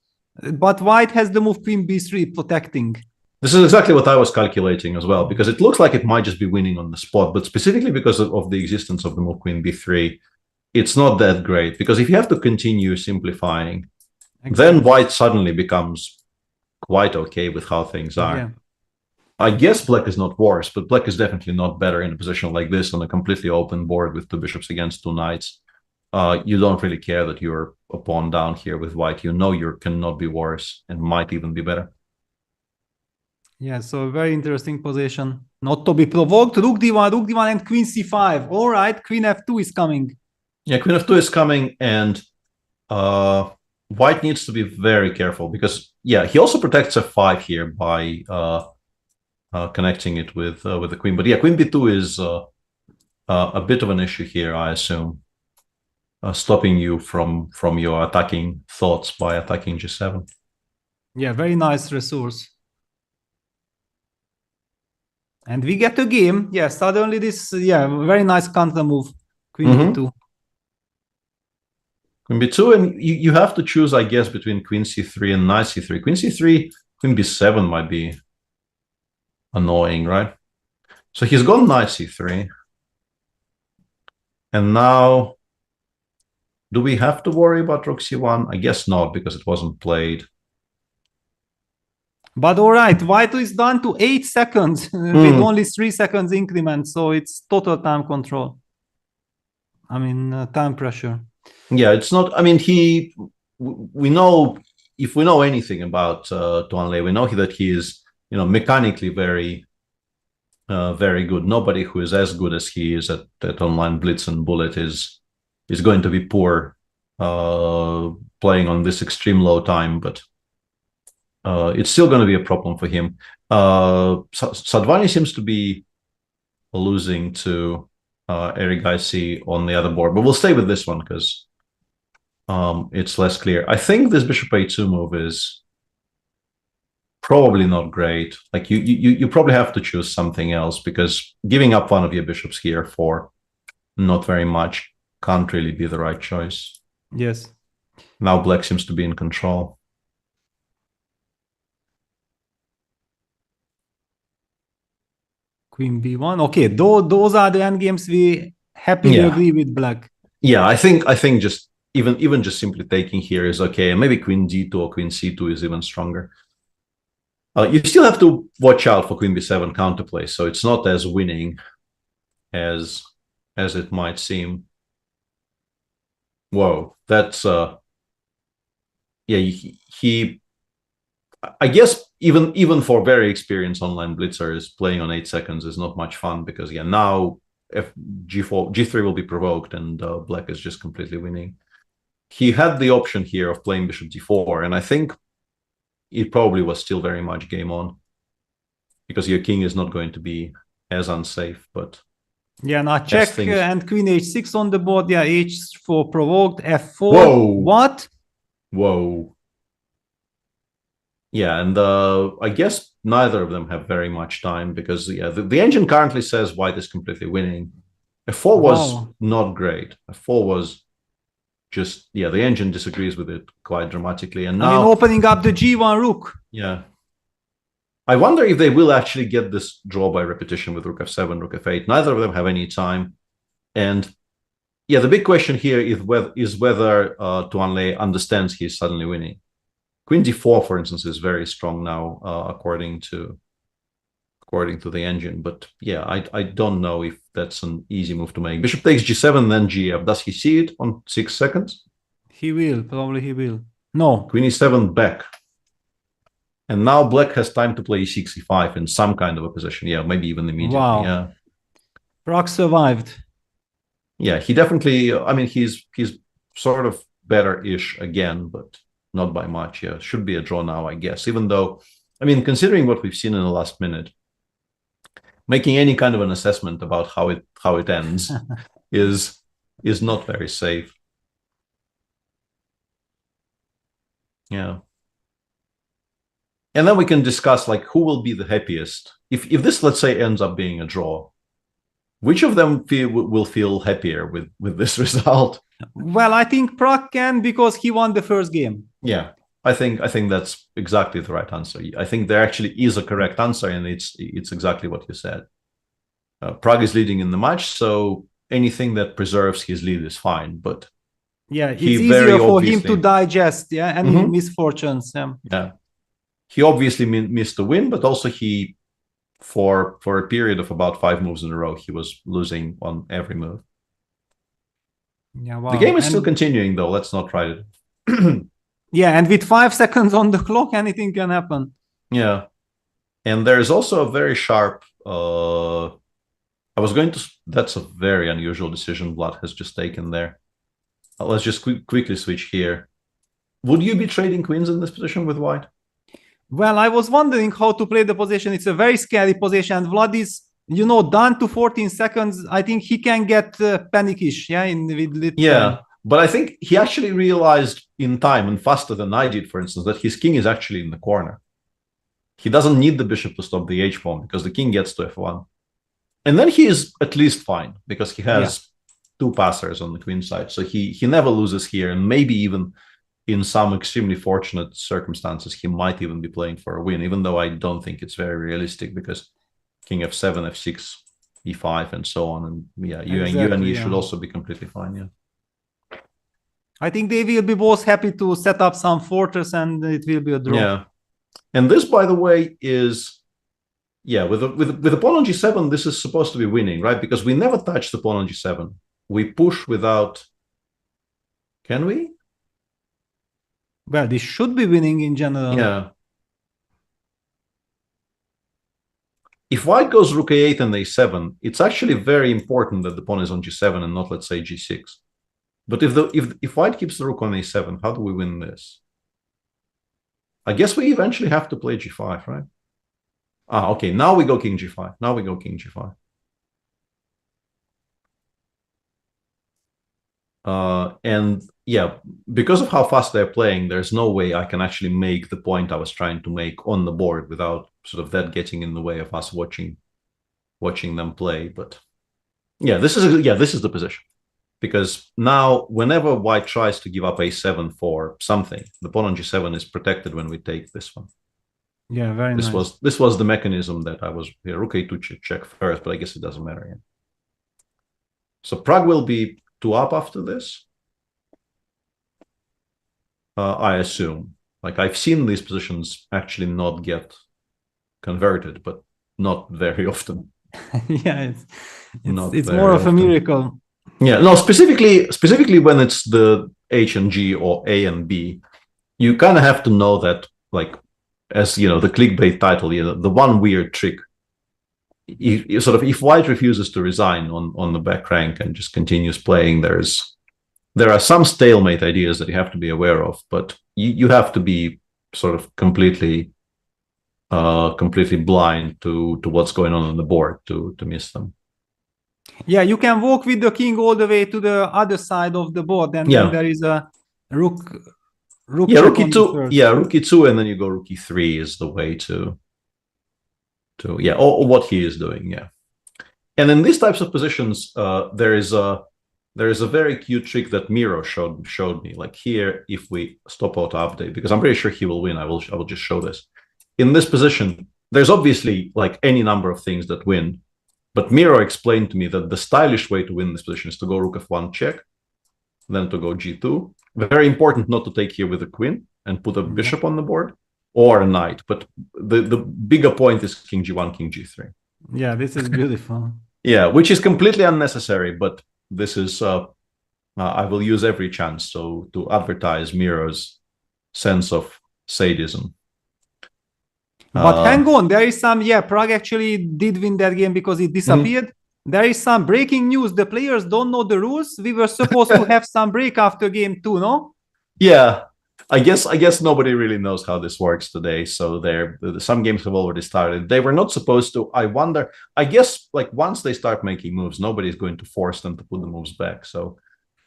but white has the move queen b3 protecting. This is exactly what I was calculating as well, because it looks like it might just be winning on the spot, but specifically because of the existence of the move queen b3, it's not that great. Because if you have to continue simplifying, then white suddenly becomes quite okay with how things are. Yeah. I guess black is not worse, but black is definitely not better in a position like this on a completely open board with 2 bishops against 2 knights. You don't really care that you're a pawn down here with white. You know you cannot be worse and might even be better. Yeah, so a very interesting position. Not to be provoked. Rook d1, and queen c5. All right, queen f2 is coming. Yeah, queen f2 is coming, and white needs to be very careful because, yeah, he also protects f5 here by connecting it with the queen. But yeah, queen b2 is a bit of an issue here, I assume, stopping you from your attacking thoughts by attacking g7. Yeah, very nice resource. And we get a game. Yeah, suddenly this, very nice counter move. Queen b2. Queen b2, and you have to choose, I guess, between queen c3 and knight c3. Queen c3, queen b7 might be annoying, right? So he's gone knight c3. And now, do we have to worry about rook c1? I guess not, because it wasn't played. But all right, white is down to 8 seconds with only 3 seconds increment, so it's total time control. I mean, time pressure. Yeah, it's not. I mean, we know, if we know anything about Tuan Le, we know that he is, mechanically very good. Nobody who is as good as he is at online blitz and bullet is going to be poor playing on this extreme low time, but it's still going to be a problem for him. Sadvani seems to be losing to Erigaisi on the other board, but we'll stay with this one because it's less clear. I think this bishop a2 move is probably not great. Like you probably have to choose something else, because giving up one of your bishops here for not very much can't really be the right choice. Yes. Now black seems to be in control. Queen b1. Okay, those are the endgames we happily agree with black. Yeah, I think just even just simply taking here is okay, and maybe queen d2 or queen c2 is even stronger. You still have to watch out for queen b7 counterplay, so it's not as winning as it might seem. Whoa, that's he I guess even for very experienced online blitzers, playing on 8 seconds is not much fun because now if G3 will be provoked and black is just completely winning. He had the option here of playing bishop d4, and I think it probably was still very much game on because your king is not going to be as unsafe. But yeah, now check and queen h6 on the board. Yeah, h4 provoked, f4. Whoa. What? Whoa. Yeah, and I guess neither of them have very much time because the engine currently says white is completely winning. f4 was not great. f4 was just, the engine disagrees with it quite dramatically. And now, opening up the g1 rook. Yeah. I wonder if they will actually get this draw by repetition with rook f7, rook f8. Neither of them have any time. And the big question here is whether Tuanle understands he's suddenly winning. Queen d4, for instance, is very strong now, according to the engine. But I don't know if that's an easy move to make. Bishop takes g7, then gf. Does he see it on 6 seconds? He will. Probably he will. No. Queen e7 back. And now black has time to play e6, e5 in some kind of a position. Yeah, maybe even immediately. Wow. Yeah. Prag survived. Yeah, he definitely, he's sort of better-ish again, but not by much. Yeah, should be a draw now, I guess. Even though, considering what we've seen in the last minute, making any kind of an assessment about how it ends is not very safe. Yeah. And then we can discuss who will be the happiest. If this, let's say, ends up being a draw, which of them will feel happier with this result? Well, I think Prag can because he won the first game. Yeah, I think that's exactly the right answer. I think there actually is a correct answer, and it's exactly what you said. Prag is leading in the match, so anything that preserves his lead is fine. But it's easier for him to digest, any misfortunes. Yeah, he obviously missed the win, but also he, for a period of about 5 moves in a row, he was losing on every move. Yeah, wow. The game is still continuing, though. Let's not try it. Yeah, and with 5 seconds on the clock, anything can happen. Yeah, and there's also a very sharp. That's a very unusual decision Vlad has just taken there. Let's just quickly switch here. Would you be trading queens in this position with white? Well, I was wondering how to play the position. It's a very scary position. Vlad is, down to 14 seconds. I think he can get panickish, but I think he actually realized in time and faster than I did, for instance, that his king is actually in the corner. He doesn't need the bishop to stop the h pawn because the king gets to f1. And then he is at least fine because he has 2 passers on the queen side. So he never loses here, and maybe even in some extremely fortunate circumstances, he might even be playing for a win, even though I don't think it's very realistic because king f7, f6, e5, and so on. And you and he should also be completely fine. Yeah. I think they will be both happy to set up some fortress, and it will be a draw. Yeah. And this, by the way, is with the pawn on g7, this is supposed to be winning, right? Because we never touch the pawn on g7. We push without. Can we? Well, this should be winning in general. Yeah. If white goes rook a8 and a7, it's actually very important that the pawn is on g7 and not, let's say, g6. But if white keeps the rook on a7, how do we win this? I guess we eventually have to play g5, right? Okay. Now we go king g5. Now we go king g5. And because of how fast they're playing, there's no way I can actually make the point I was trying to make on the board without sort of that getting in the way of us watching them play. But this is the position. Because now whenever white tries to give up a7 for something, the pawn on g7 is protected when we take this one. Yeah, very nice. This was the mechanism that I was rook a2 check first, but I guess it doesn't matter. Yeah. So Prag will be 2 up after this. I assume. I've seen these positions actually not get converted, but not very often. Yeah, it's more of a miracle. Yeah, no, specifically when it's the H and G or A and B, you kind of have to know that, like, as you know, the clickbait title, the one weird trick. You sort of, if white refuses to resign on the back rank and just continues playing, there are some stalemate ideas that you have to be aware of, but you have to be sort of completely blind to what's going on the board to miss them. Yeah, you can walk with the king all the way to the other side of the board, and then there is a rook. Yeah, rook e2. Yeah, rook e2, and then you go rook e3 is the way to or what he is doing. Yeah, and in these types of positions, there is a very cute trick that Miro showed me. Like here, if we stop auto update, because I'm pretty sure he will win. I will just show this. In this position, there's obviously like any number of things that win. But Miro explained to me that the stylish way to win this position is to go rook f1 check, then to go g2. Very important not to take here with a queen and put a bishop on the board, or a knight. But the bigger point is king g1, king g3. Yeah, this is beautiful. Yeah, which is completely unnecessary, but this is, I will use every chance to advertise Miro's sense of sadism. But hang on, there is some, Prague actually did win that game because it disappeared. There is some breaking news. The players don't know the rules. We were supposed to have some break after game 2, no? Yeah, I guess nobody really knows how this works today. So some games have already started. They were not supposed to. I wonder, I guess like once they start making moves, nobody's going to force them to put the moves back. So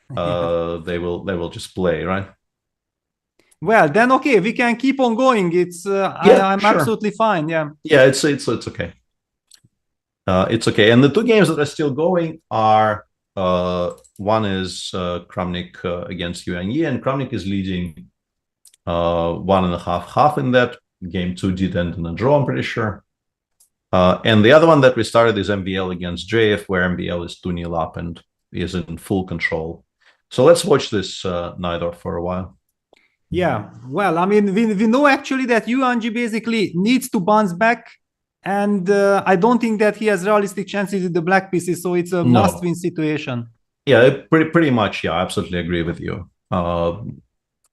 they will just play, right? Well, then okay, we can keep on going. It's I'm sure. Absolutely fine. Yeah. Yeah, it's okay. It's okay. And the two games that are still going are one is Kramnik against Yuan Yi, and Kramnik is leading 1.5-1/2 in that. Game 2 did end in a draw, I'm pretty sure. And the other one that we started is MBL against JF, where MBL is 2-0 up and is in full control. So let's watch this Naidorf for a while. Yeah, well, I mean, we know actually that Yuan Ji basically needs to bounce back, and I don't think that he has realistic chances with the black pieces, so it's a must-win situation. Yeah, pretty much. Yeah, I absolutely agree with you.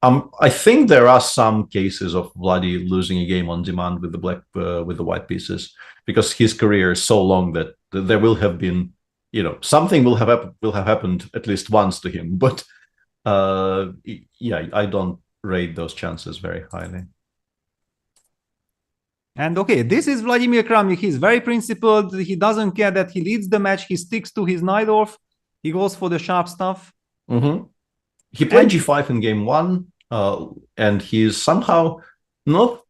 I think there are some cases of Vladi losing a game on demand with the white pieces, because his career is so long that there will have been, something will have happened at least once to him. But I don't rate those chances very highly. And okay, this is Vladimir Kramnik. He's very principled. He doesn't care that he leads the match. He sticks to his Naidorf. He goes for the sharp stuff. He played g5 in game 1, and he's somehow not,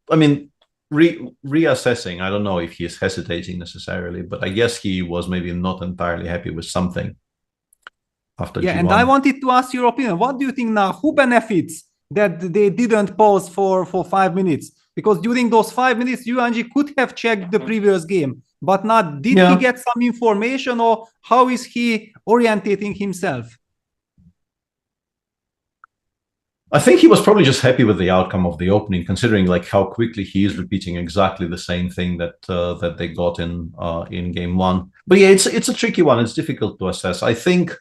reassessing. I don't know if he's hesitating necessarily, but I guess he was maybe not entirely happy with something after g1. And I wanted to ask your opinion. What do you think now? Who benefits that they didn't pause for 5 minutes? Because during those 5 minutes, Yuan Ji could have checked the previous game, but not. Did he get some information, or how is he orientating himself? I think he was probably just happy with the outcome of the opening, considering like how quickly he is repeating exactly the same thing that they got in game 1. But yeah, it's a tricky one. It's difficult to assess. I think,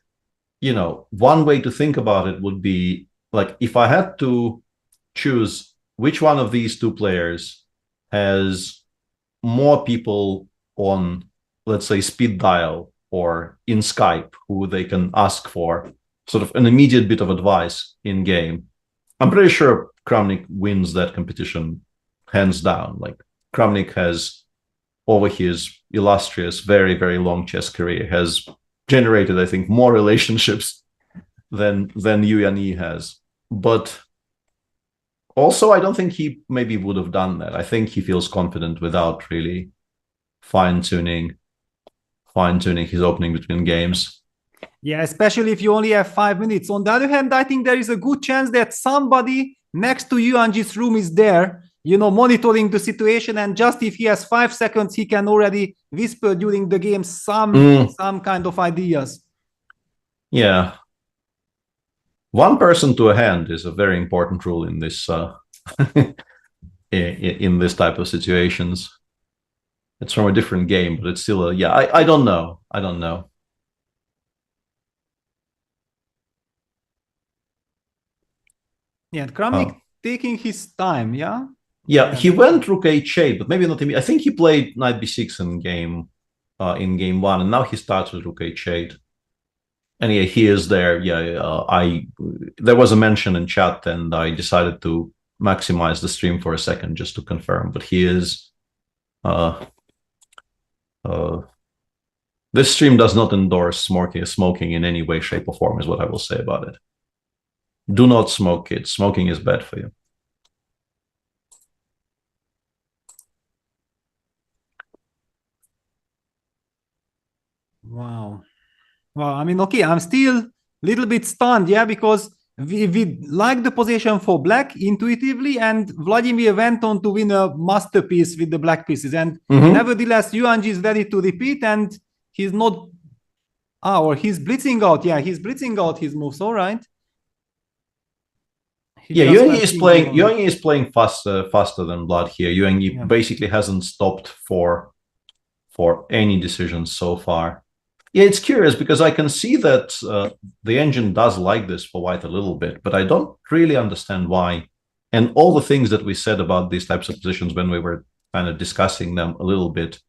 one way to think about it would be like, if I had to choose which one of these two players has more people on, let's say, speed dial or in Skype who they can ask for sort of an immediate bit of advice in game, I'm pretty sure Kramnik wins that competition hands down. Like, Kramnik has, over his illustrious, very, very long chess career, has generated, I think, more relationships than Yuan Yi has. But also, I don't think he maybe would have done that. I think he feels confident without really fine-tuning his opening between games. Yeah, especially if you only have 5 minutes. On the other hand, I think there is a good chance that somebody next to Yuan Ji's room is there, monitoring the situation, and just if he has 5 seconds, he can already whisper during the game some kind of ideas. Yeah. One person to a hand is a very important rule in this in this type of situations. It's from a different game, but it's still I don't know. Yeah, Kramnik taking his time, yeah? Yeah, he went rook h8, but maybe not. I think he played knight b6 in game one, and now he starts with rook h8. And yeah, he is there. Yeah, there was a mention in chat, and I decided to maximize the stream for a second just to confirm. But he is. This stream does not endorse smoking in any way, shape, or form. Is what I will say about it. Do not smoke, kids. Smoking is bad for you. Wow. Well, I mean, okay, I'm still a little bit stunned, yeah, because we like the position for black intuitively, and Vladimir went on to win a masterpiece with the black pieces. And nevertheless, Yuanji is ready to repeat, and he's not. Or he's blitzing out. Yeah, he's blitzing out his moves. All right. Yuanji is playing faster than Vlad here. Yuanji basically hasn't stopped for any decisions so far. Yeah, it's curious because I can see that the engine does like this for white a little bit, but I don't really understand why. And all the things that we said about these types of positions when we were kind of discussing them a little bit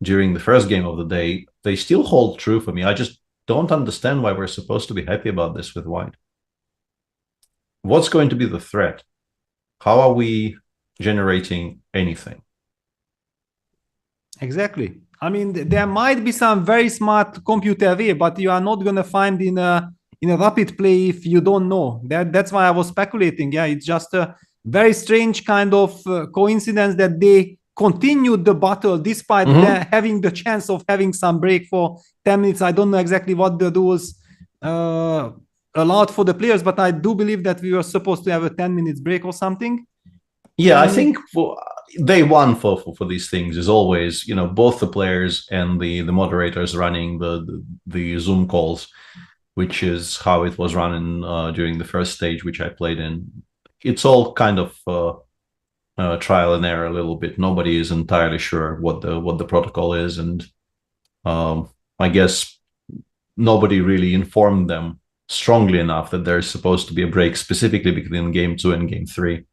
during the first game of the day, they still hold true for me. I just don't understand why we're supposed to be happy about this with white. What's going to be the threat? How are we generating anything? Exactly. I mean, there might be some very smart computer way, but you are not going to find in a rapid play if you don't know. That's why I was speculating. Yeah, it's just a very strange kind of coincidence that they continued the battle despite having the chance of having some break for 10 minutes. I don't know exactly what the rules allowed for the players, but I do believe that we were supposed to have a 10 minutes break or something. Yeah, I think day one for these things is always, both the players and the moderators running the Zoom calls, which is how it was running during the first stage, which I played in. It's all kind of trial and error a little bit. Nobody is entirely sure what the protocol is, and I guess nobody really informed them strongly enough that there's supposed to be a break specifically between game 2 and game 3.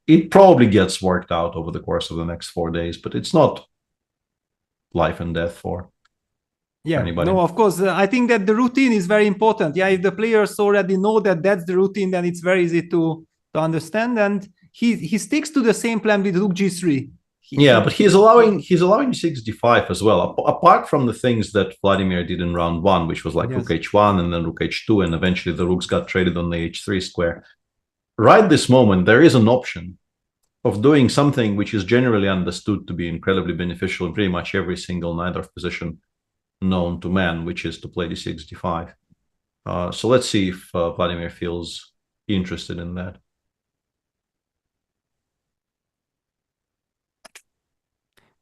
It probably gets worked out over the course of the next 4 days, but it's not life and death for anybody. No, of course. I think that the routine is very important. Yeah, if the players already know that that's the routine, then it's very easy to understand. And he sticks to the same plan with Rook G3. But he's allowing 6d5 as well. Apart from the things that Vladimir did in round 1, which was like Rook h1 and then Rook h2, and eventually the rooks got traded on the h3 square. Right this moment, there is an option of doing something which is generally understood to be incredibly beneficial in pretty much every single Najdorf position known to man, which is to play d6, d5. So let's see if Vladimir feels interested in that.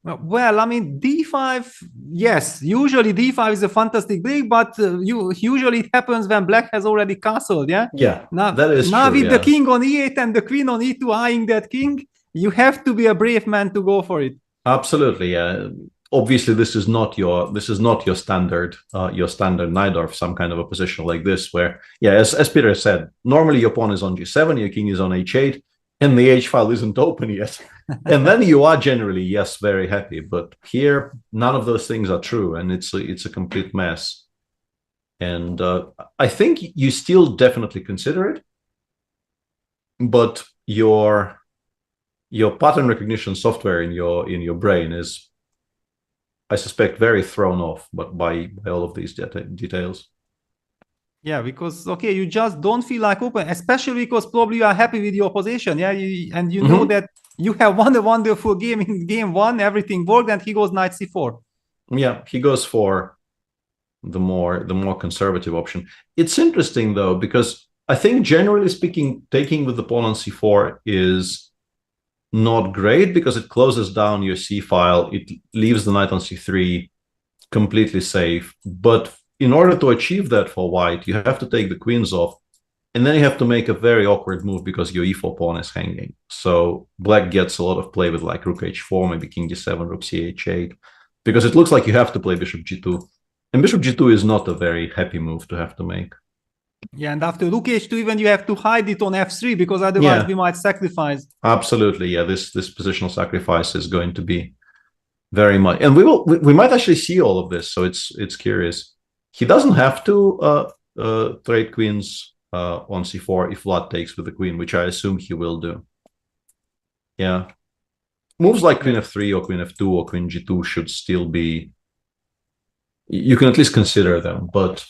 Well, I mean, d5, yes, usually d5 is a fantastic break, but usually it happens when black has already castled, yeah? Yeah, that is true, with the king on e8 and the queen on e2 eyeing that king, you have to be a brave man to go for it. Absolutely, yeah. Obviously, this is not your standard Najdorf, some kind of a position like this where, as Peter said, normally your pawn is on g7, your king is on h8, and the h file isn't open yet. And then you are generally, yes, very happy. But here, none of those things are true, and it's a complete mess. And I think you still definitely consider it, but your pattern recognition software in your brain is, I suspect, very thrown off by all of these details. Yeah, because, you just don't feel like open, especially because probably you are happy with your position. Yeah, you know that you have won a wonderful game in game 1, everything worked, and he goes knight c4. Yeah, he goes for the more conservative option. It's interesting, though, because I think, generally speaking, taking with the pawn on c4 is not great because it closes down your c file. It leaves the knight on c3 completely safe. But in order to achieve that for white, you have to take the queens off, and then you have to make a very awkward move because your e4 pawn is hanging. So black gets a lot of play with like rook h4, maybe king d7, rook ch8, because it looks like you have to play bishop g2. And bishop g2 is not a very happy move to have to make. Yeah, and after rook h2, even you have to hide it on f3 because otherwise we might sacrifice. Absolutely, yeah. This positional sacrifice is going to be very much, and we might actually see all of this. So it's curious. He doesn't have to trade queens on c4 if Vlad takes with the queen, which I assume he will do. Yeah, moves like queen f3 or queen f2 or queen g2 should still be. You can at least consider them, but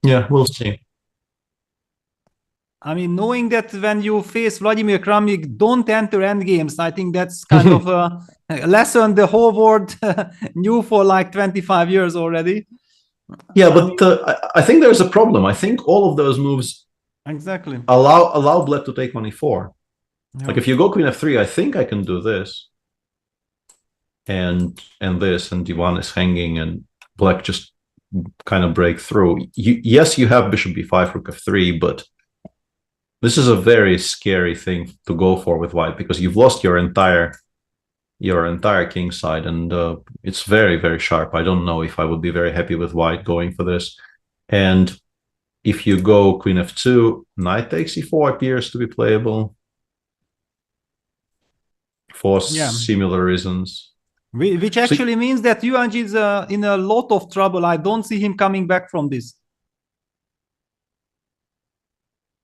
yeah, we'll see. I mean, knowing that when you face Vladimir Kramnik, don't enter endgames, I think that's kind of a lesson the whole world knew for like 25 years already. Yeah, but I think there's a problem. I think all of those moves exactly allow Black to take on e4. Yeah. Like if you go queen f3, I think I can do this. And this, and d1 is hanging, and Black just kind of break through. Yes, you have bishop b5, rook f3, but this is a very scary thing to go for with white because you've lost your entire king side, and it's very, very sharp. I don't know if I would be very happy with white going for this. And if you go queen f2, knight takes e4 appears to be playable for similar reasons. Which actually means that Yuan is in a lot of trouble. I don't see him coming back from this.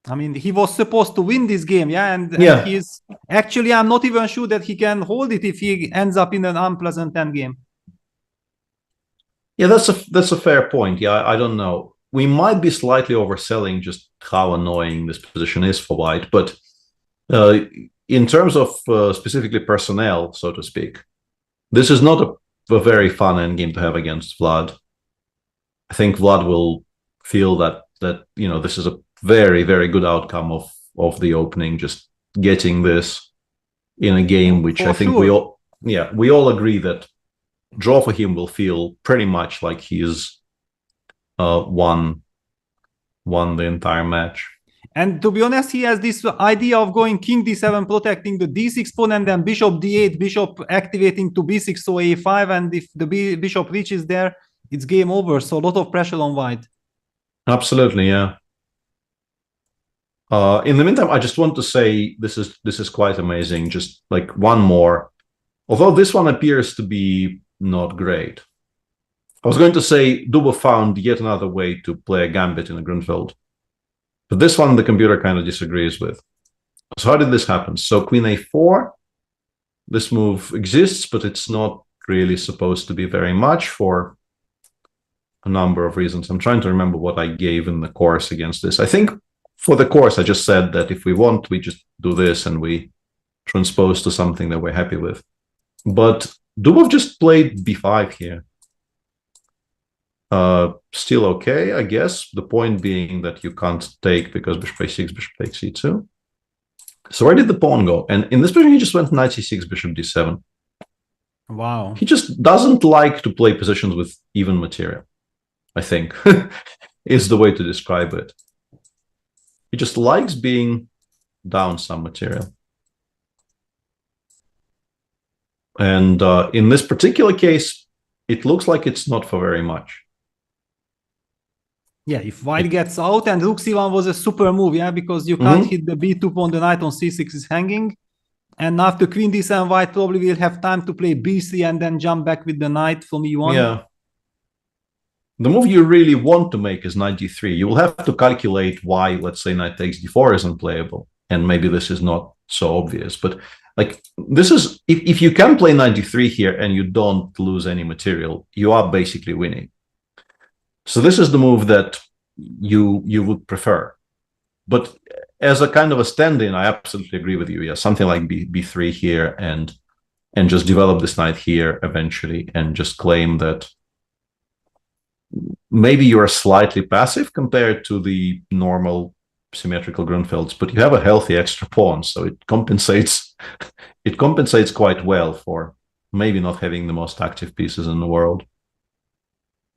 I mean, he was supposed to win this game, and he's actually, I'm not even sure that he can hold it if he ends up in an unpleasant endgame. Yeah, that's a fair point. Yeah, I don't know. We might be slightly overselling just how annoying this position is for white, but in terms of specifically personnel, so to speak, this is not a very fun endgame to have against Vlad. I think Vlad will feel that this is a very, very good outcome of the opening, just getting this in a game which I think we all agree that draw for him will feel pretty much like he's won the entire match. And to be honest, he has this idea of going king d7, protecting the d6 pawn, and then bishop d8, bishop activating to b6, so a5, and if the bishop reaches there, it's game over. So a lot of pressure on white. Absolutely, yeah. In the meantime, I just want to say this is quite amazing. Just like one more, although this one appears to be not great. I was going to say Dubov found yet another way to play a gambit in a Grunfeld, but this one the computer kind of disagrees with. So how did this happen? So queen a4, this move exists, but it's not really supposed to be very much for a number of reasons. I'm trying to remember what I gave in the course against this. I think for the course, I just said that if we want, we just do this and we transpose to something that we're happy with. But Dubov just played b5 here. Still okay, I guess. The point being that you can't take because bishop a6, bishop takes c2. So where did the pawn go? And in this position, he just went knight c6, bishop d7. Wow. He just doesn't like to play positions with even material, I think, is the way to describe it. He just likes being down some material. And in this particular case, it looks like it's not for very much. Yeah, if white gets out, and rook c1 was a super move, because you can't hit the b2 pawn, the knight on c6 is hanging. And after queen d7, white probably will have time to play b3 and then jump back with the knight from e1. Yeah. The move you really want to make is knight d3. You will have to calculate why, let's say, knight takes d4 is unplayable. And maybe this is not so obvious. But like this is, if you can play knight d3 here and you don't lose any material, you are basically winning. So this is the move that you would prefer. But as a kind of a stand-in, I absolutely agree with you. Yeah, something like b3 here and just develop this knight here eventually and just claim that maybe you're slightly passive compared to the normal symmetrical Grunfelds, but you have a healthy extra pawn, so it compensates quite well for maybe not having the most active pieces in the world.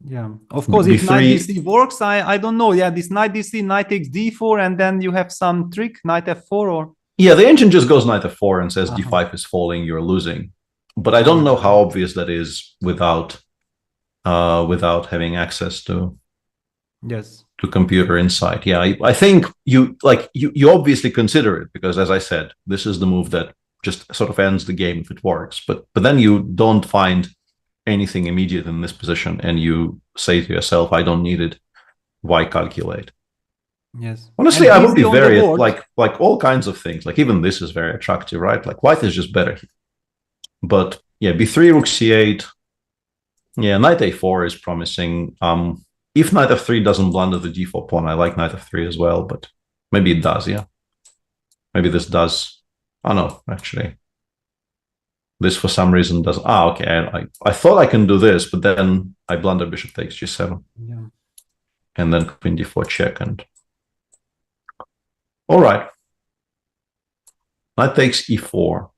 Yeah, of course, if knight d3 works, I don't know. Yeah, this knight d3, knight takes d4, and then you have some trick, knight f4 or... Yeah, the engine just goes knight f4 and says d5 is falling, you're losing. But I don't know how obvious that is without having access to Yes. to computer insight. Yeah, I think you obviously consider it because, as I said, this is the move that just sort of ends the game if it works. But then you don't find anything immediate in this position, and you say to yourself, "I don't need it. Why calculate?" Yes. Honestly, And I would be easy on the very board. like all kinds of things. Like even this is very attractive, right? Like white is just better. But yeah, b3, rook c8. Yeah, knight a4 is promising. If knight f3 doesn't blunder the d4 pawn, I like knight f3 as well, but maybe it does, yeah. Maybe this does. Oh no, actually. This for some reason does. Okay. I thought I can do this, but then I blunder bishop takes g7. Yeah. And then queen d4 check. And all right. Knight takes e4.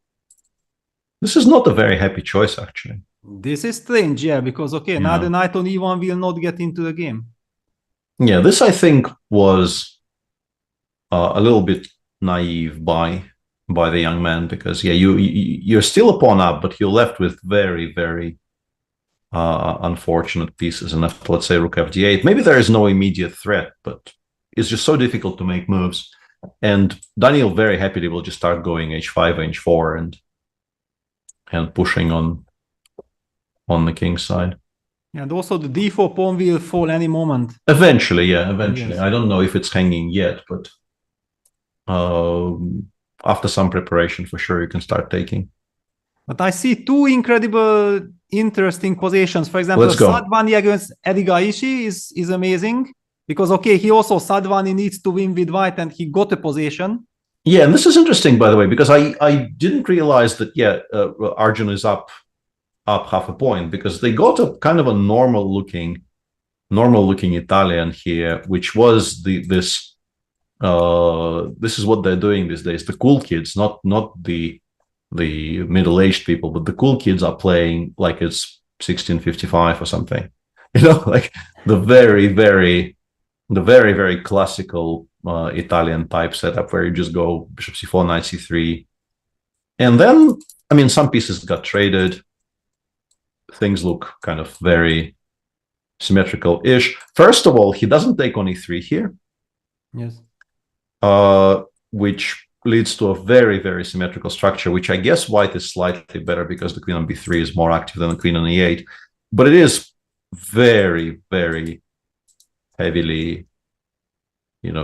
This is not a very happy choice, actually. This is strange, yeah, because now the knight on e1 will not get into the game. Yeah, this I think was a little bit naive by the young man, because you're still a pawn up, but you're left with very, very unfortunate pieces. And after, let's say, rook fd8, maybe there is no immediate threat, but it's just so difficult to make moves. And Daniel very happily will just start going h5, h4, and pushing on the king's side. And also the d4 pawn will fall any moment. Eventually, yeah, eventually. Yes. I don't know if it's hanging yet, but after some preparation, for sure, you can start taking. But I see two incredible, interesting positions. For example, Let's go. Sadvani against Edigaishi is amazing because, he also Sadvani needs to win with white and he got a position. Yeah, and this is interesting, by the way, because I didn't realize that, Arjun is up half a point, because they got a kind of a normal looking Italian here, which was this is what they're doing these days. The cool kids, not the middle-aged people, but the cool kids are playing like it's 1655 or something. Like the very, very classical Italian type setup where you just go bishop c4, knight c3. And then, some pieces got traded. Things look kind of very symmetrical-ish. First of all, he doesn't take on e3 here. Yes. Which leads to a very, very symmetrical structure, which I guess white is slightly better because the queen on b3 is more active than the queen on e8. But it is very, very heavily,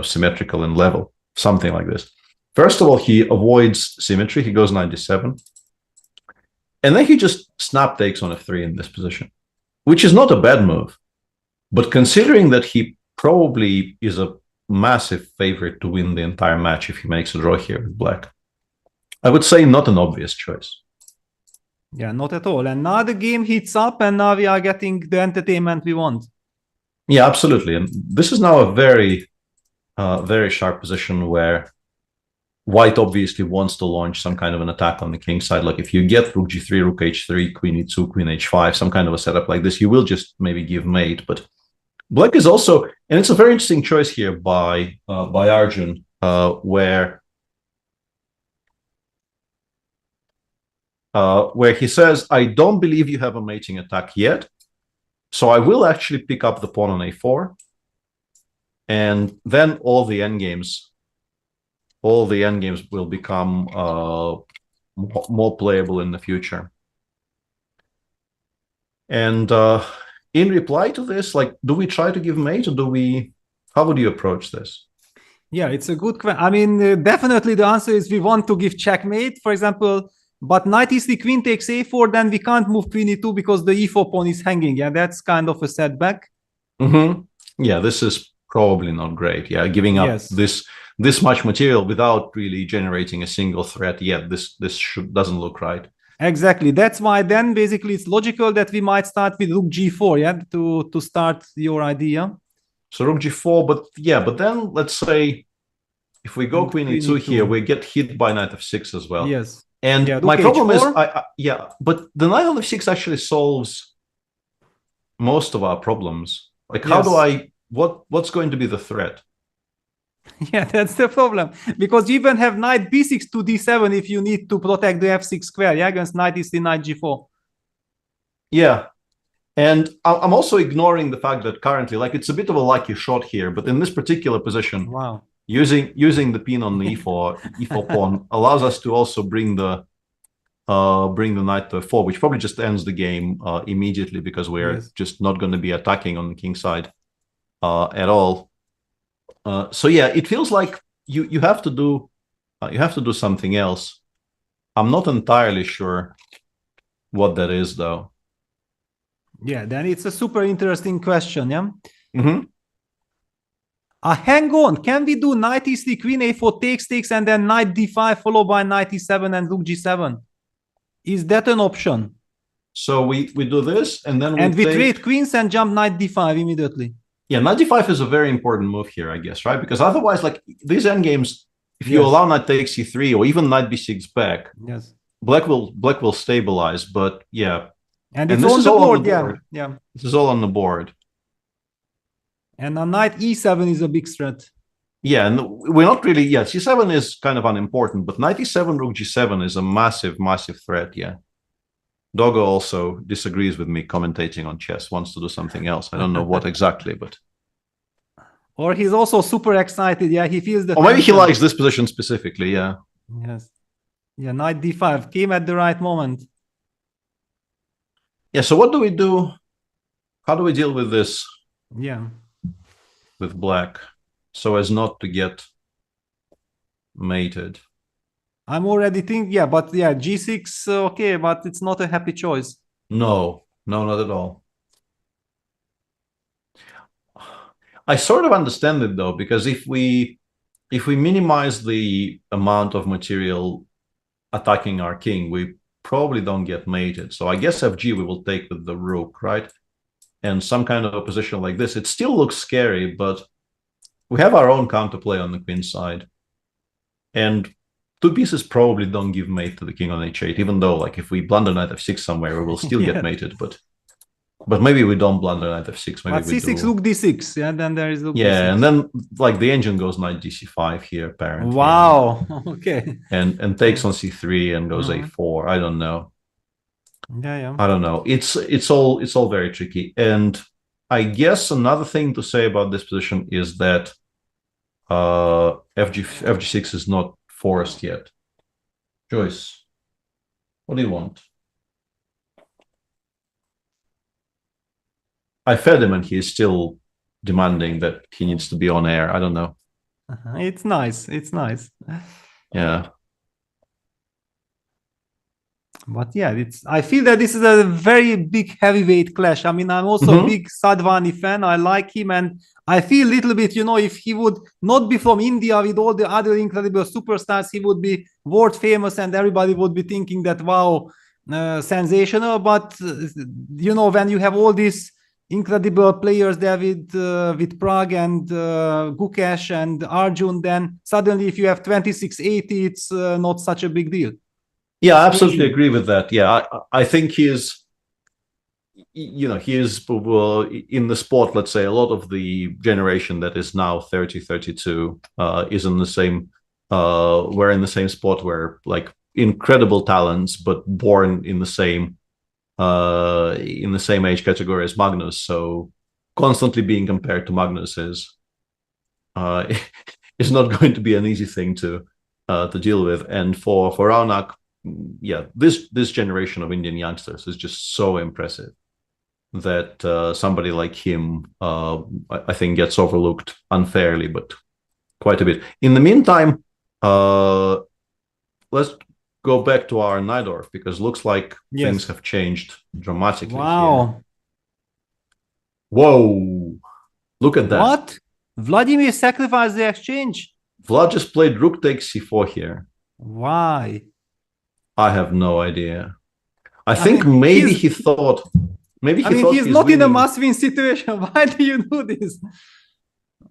symmetrical and level, something like this. First of all, he avoids symmetry. He goes knight d7. And then he just snap takes on f3 in this position, which is not a bad move. But considering that he probably is a massive favorite to win the entire match if he makes a draw here with black, I would say not an obvious choice. Yeah, not at all. And now the game heats up and now we are getting the entertainment we want. Yeah, absolutely. And this is now a very, very sharp position where white obviously wants to launch some kind of an attack on the king's side. Like if you get rook g3, rook h3, queen e2, queen h5, some kind of a setup like this, you will just maybe give mate. But black is also, and it's a very interesting choice here by Arjun, where he says, I don't believe you have a mating attack yet, so I will actually pick up the pawn on a4, and then all the endgames will become more playable in the future. And in reply to this, like, do we try to give mate, or how would you approach this? Yeah, it's a good question. Definitely the answer is we want to give checkmate, for example, but knight e3, queen takes a4, then we can't move queen e2 because the e4 pawn is hanging. Yeah, that's kind of a setback. Mm-hmm. Yeah, this is probably not great. Yeah, giving up this much material without really generating a single threat yet. This doesn't look right. Exactly. That's why then basically it's logical that we might start with rook g4, yeah, to start your idea. So rook g4, but then let's say if we go queen e2 here, we get hit by knight f6 as well. Yes. And yeah, my problem is, h4. But the knight on f6 actually solves most of our problems. Like, how do what's going to be the threat? Yeah, that's the problem. Because you even have knight b6 to d7 if you need to protect the f6 square, yeah, against knight e3, knight g4. Yeah. And I'm also ignoring the fact that currently, like, it's a bit of a lucky shot here, but in this particular position, Wow. using the pin on the e4 pawn allows us to also bring the knight to f4, which probably just ends the game immediately, because we're just not going to be attacking on the king side at all. So yeah, it feels like you have to do something else. I'm not entirely sure what that is, though. Yeah, then it's a super interesting question, yeah? Mm-hmm. Hang on, can we do knight e3, queen a4 takes, and then knight d5 followed by knight e7 and rook g7? Is that an option? So we do this, and then we trade queens and jump knight d5 immediately. Yeah, knight d5 is a very important move here, I guess, right? Because otherwise, like, these endgames, if you allow knight takes e3 or even knight b6 back, black will stabilize. But yeah, and it's on the board, yeah. This is all on the board. And a knight e7 is a big threat. Yeah, and we're not really, c7 is kind of unimportant, but knight e7, rook g7 is a massive, massive threat, yeah. Dogo also disagrees with me commentating on chess, wants to do something else. I don't know what exactly, but... Or he's also super excited, yeah, he feels the... Or maybe he likes this position specifically, yeah. Yes. Yeah, knight d5 came at the right moment. Yeah, so what do we do? How do we deal with this? Yeah. With black, so as not to get mated. I'm already thinking, g6, okay, but it's not a happy choice. No, not at all. I sort of understand it, though, because if we minimize the amount of material attacking our king, we probably don't get mated. So I guess FG we will take with the rook, right? And some kind of a position like this, it still looks scary, but we have our own counterplay on the queen side. And two pieces probably don't give mate to the king on h8, even though, like, if we blunder knight f6 somewhere, we will still get mated, but maybe we don't blunder knight f6. Maybe but c6, do... rook d6, yeah, then there is rook d6. And then, like, the engine goes knight dc5 here, apparently. Wow, okay. And takes on c3 and goes a4. I don't know. Yeah. I don't know. It's all very tricky. And I guess another thing to say about this position is that FG6 is not forced yet. Joyce, what do you want? I fed him and he's still demanding that he needs to be on air. I don't know. It's nice. It's nice. Yeah. But yeah, I feel that this is a very big heavyweight clash. I mean, I'm also a big Sadhvani fan. I like him, and I feel a little bit, if he would not be from India with all the other incredible superstars, he would be world famous and everybody would be thinking that, wow, sensational. But, when you have all these incredible players there with Prague and Gukesh and Arjun, then suddenly if you have 2680, it's not such a big deal. Yeah, I absolutely agree with that. Yeah, I think he is, he is in the sport, let's say, a lot of the generation that is now 30, 32 is in the same, we're in the same sport where, like, incredible talents, but born in the same age category as Magnus. So constantly being compared to Magnus is not going to be an easy thing to deal with. And for Raunak, yeah, this generation of Indian youngsters is just so impressive that somebody like him, I think, gets overlooked unfairly, but quite a bit. In the meantime, let's go back to our Najdorf, because looks like things have changed dramatically. Wow. Here. Whoa. Look at that. What? Vladimir sacrificed the exchange? Vlad just played rook takes c4 here. Why? I have no idea. I think maybe he thought... Maybe he thought he's not winning. In a must-win situation. Why do you do this?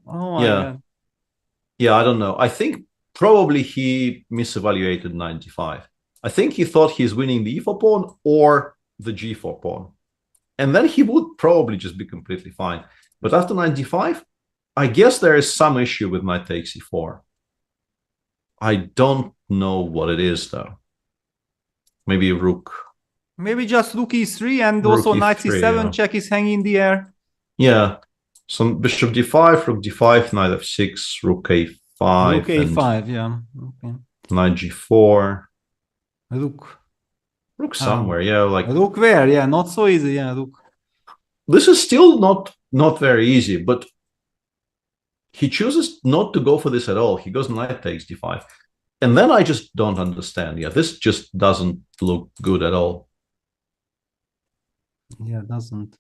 Oh my God. Yeah, I don't know. I think probably he misevaluated 95. I think he thought he's winning the e4 pawn or the g4 pawn. And then he would probably just be completely fine. But after 95, I guess there is some issue with knight takes e4. I don't know what it is, though. Maybe rook Maybe just rook e3 and Rook also knight e3, c7 yeah. check is hanging in the air. Yeah. Some bishop d5, rook d5, knight f6, rook a5, Rook a5, yeah. Okay. knight g4, Rook. rook somewhere, yeah. Like Rook where? Yeah, not so easy. Yeah, rook. this is still not very easy, but he chooses not to go for this at all. He goes knight takes d5. And then I just don't understand. Yeah, this just doesn't look good at all. Yeah, it doesn't.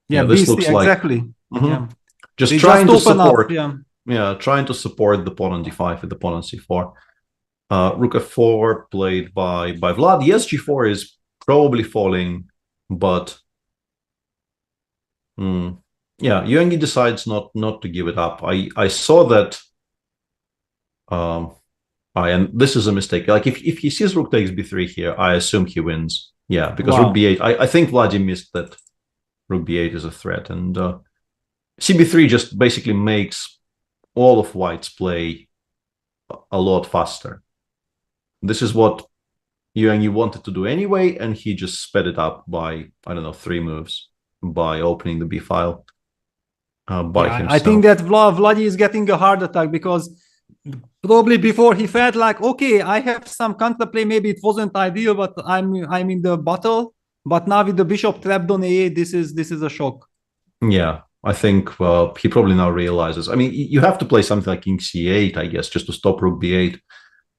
Yeah, Yeah, this BC, looks like exactly. Mhm. Yeah. Just They trying just to open support. up. Yeah. Yeah, trying to support the pawn on d5 with the pawn on c4. Rook f4 played by Vlad. Yes, g4 is probably falling, but yeah, Yuangi decides not to give it up. I saw that. And this is a mistake. Like if he sees rook takes b3 here, I assume he wins. Yeah, because Wow. rook b8. I think Vladi missed that rook b8 is a threat, and cb3 just basically makes all of white's play a lot faster. This is what Yuangi wanted to do anyway, and he just sped it up by, I don't know, 3 moves by opening the b file by Yeah, himself. I think that Vladi is getting a heart attack because probably before he felt like, okay, I have some counterplay. Maybe it wasn't ideal, but I'm in the battle. But now with the bishop trapped on a8, this is a shock. Yeah, I think he probably now realizes. I mean, you have to play something like king c8, I guess, just to stop rook b8,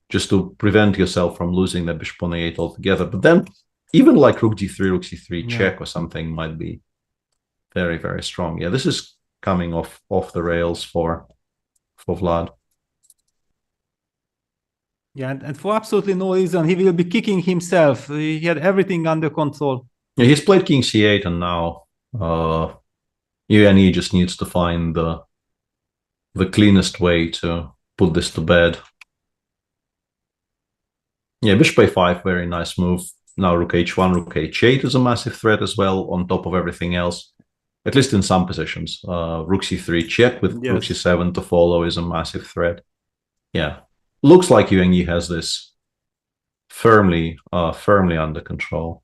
just to prevent yourself from losing that bishop on a8 altogether. But then even like rook d3, rook c3 check or something might be very, very strong. Yeah, this is coming off the rails for Vlad. Yeah, and for absolutely no reason, he will be kicking himself. He had everything under control. Yeah, he's played king c8, and now Yuangi just needs to find the cleanest way to put this to bed. Yeah, bishop a5, very nice move. Now rook h1, rook h8 is a massive threat as well, on top of everything else, at least in some positions. Rook c3 check with rook c7 to follow is a massive threat. Yeah, looks like Yuangi has this firmly under control.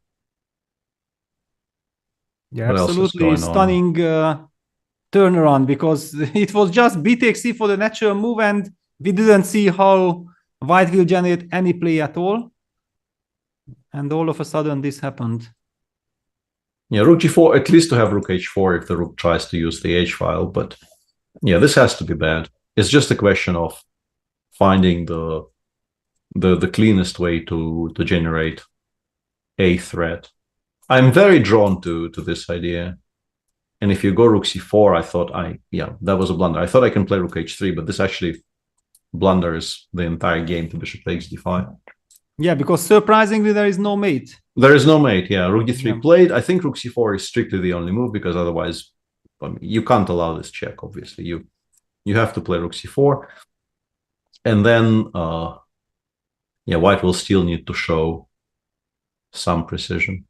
Yeah, what absolutely stunning turnaround, because it was just b takes c for the natural move, and we didn't see how white will generate any play at all. And all of a sudden this happened. Yeah, rook g4, at least to have rook h4 if the rook tries to use the h file. But yeah, this has to be bad. It's just a question of finding the cleanest way to generate a threat. I'm very drawn to this idea. And if you go rook c4, I thought that was a blunder. I thought I can play rook h3, but this actually blunders the entire game to bishop takes d5. Yeah, because surprisingly there is no mate. There is no mate, yeah. Rook d3 played. I think rook c4 is strictly the only move, because otherwise you can't allow this check, obviously. You have to play rook c4. And then white will still need to show some precision.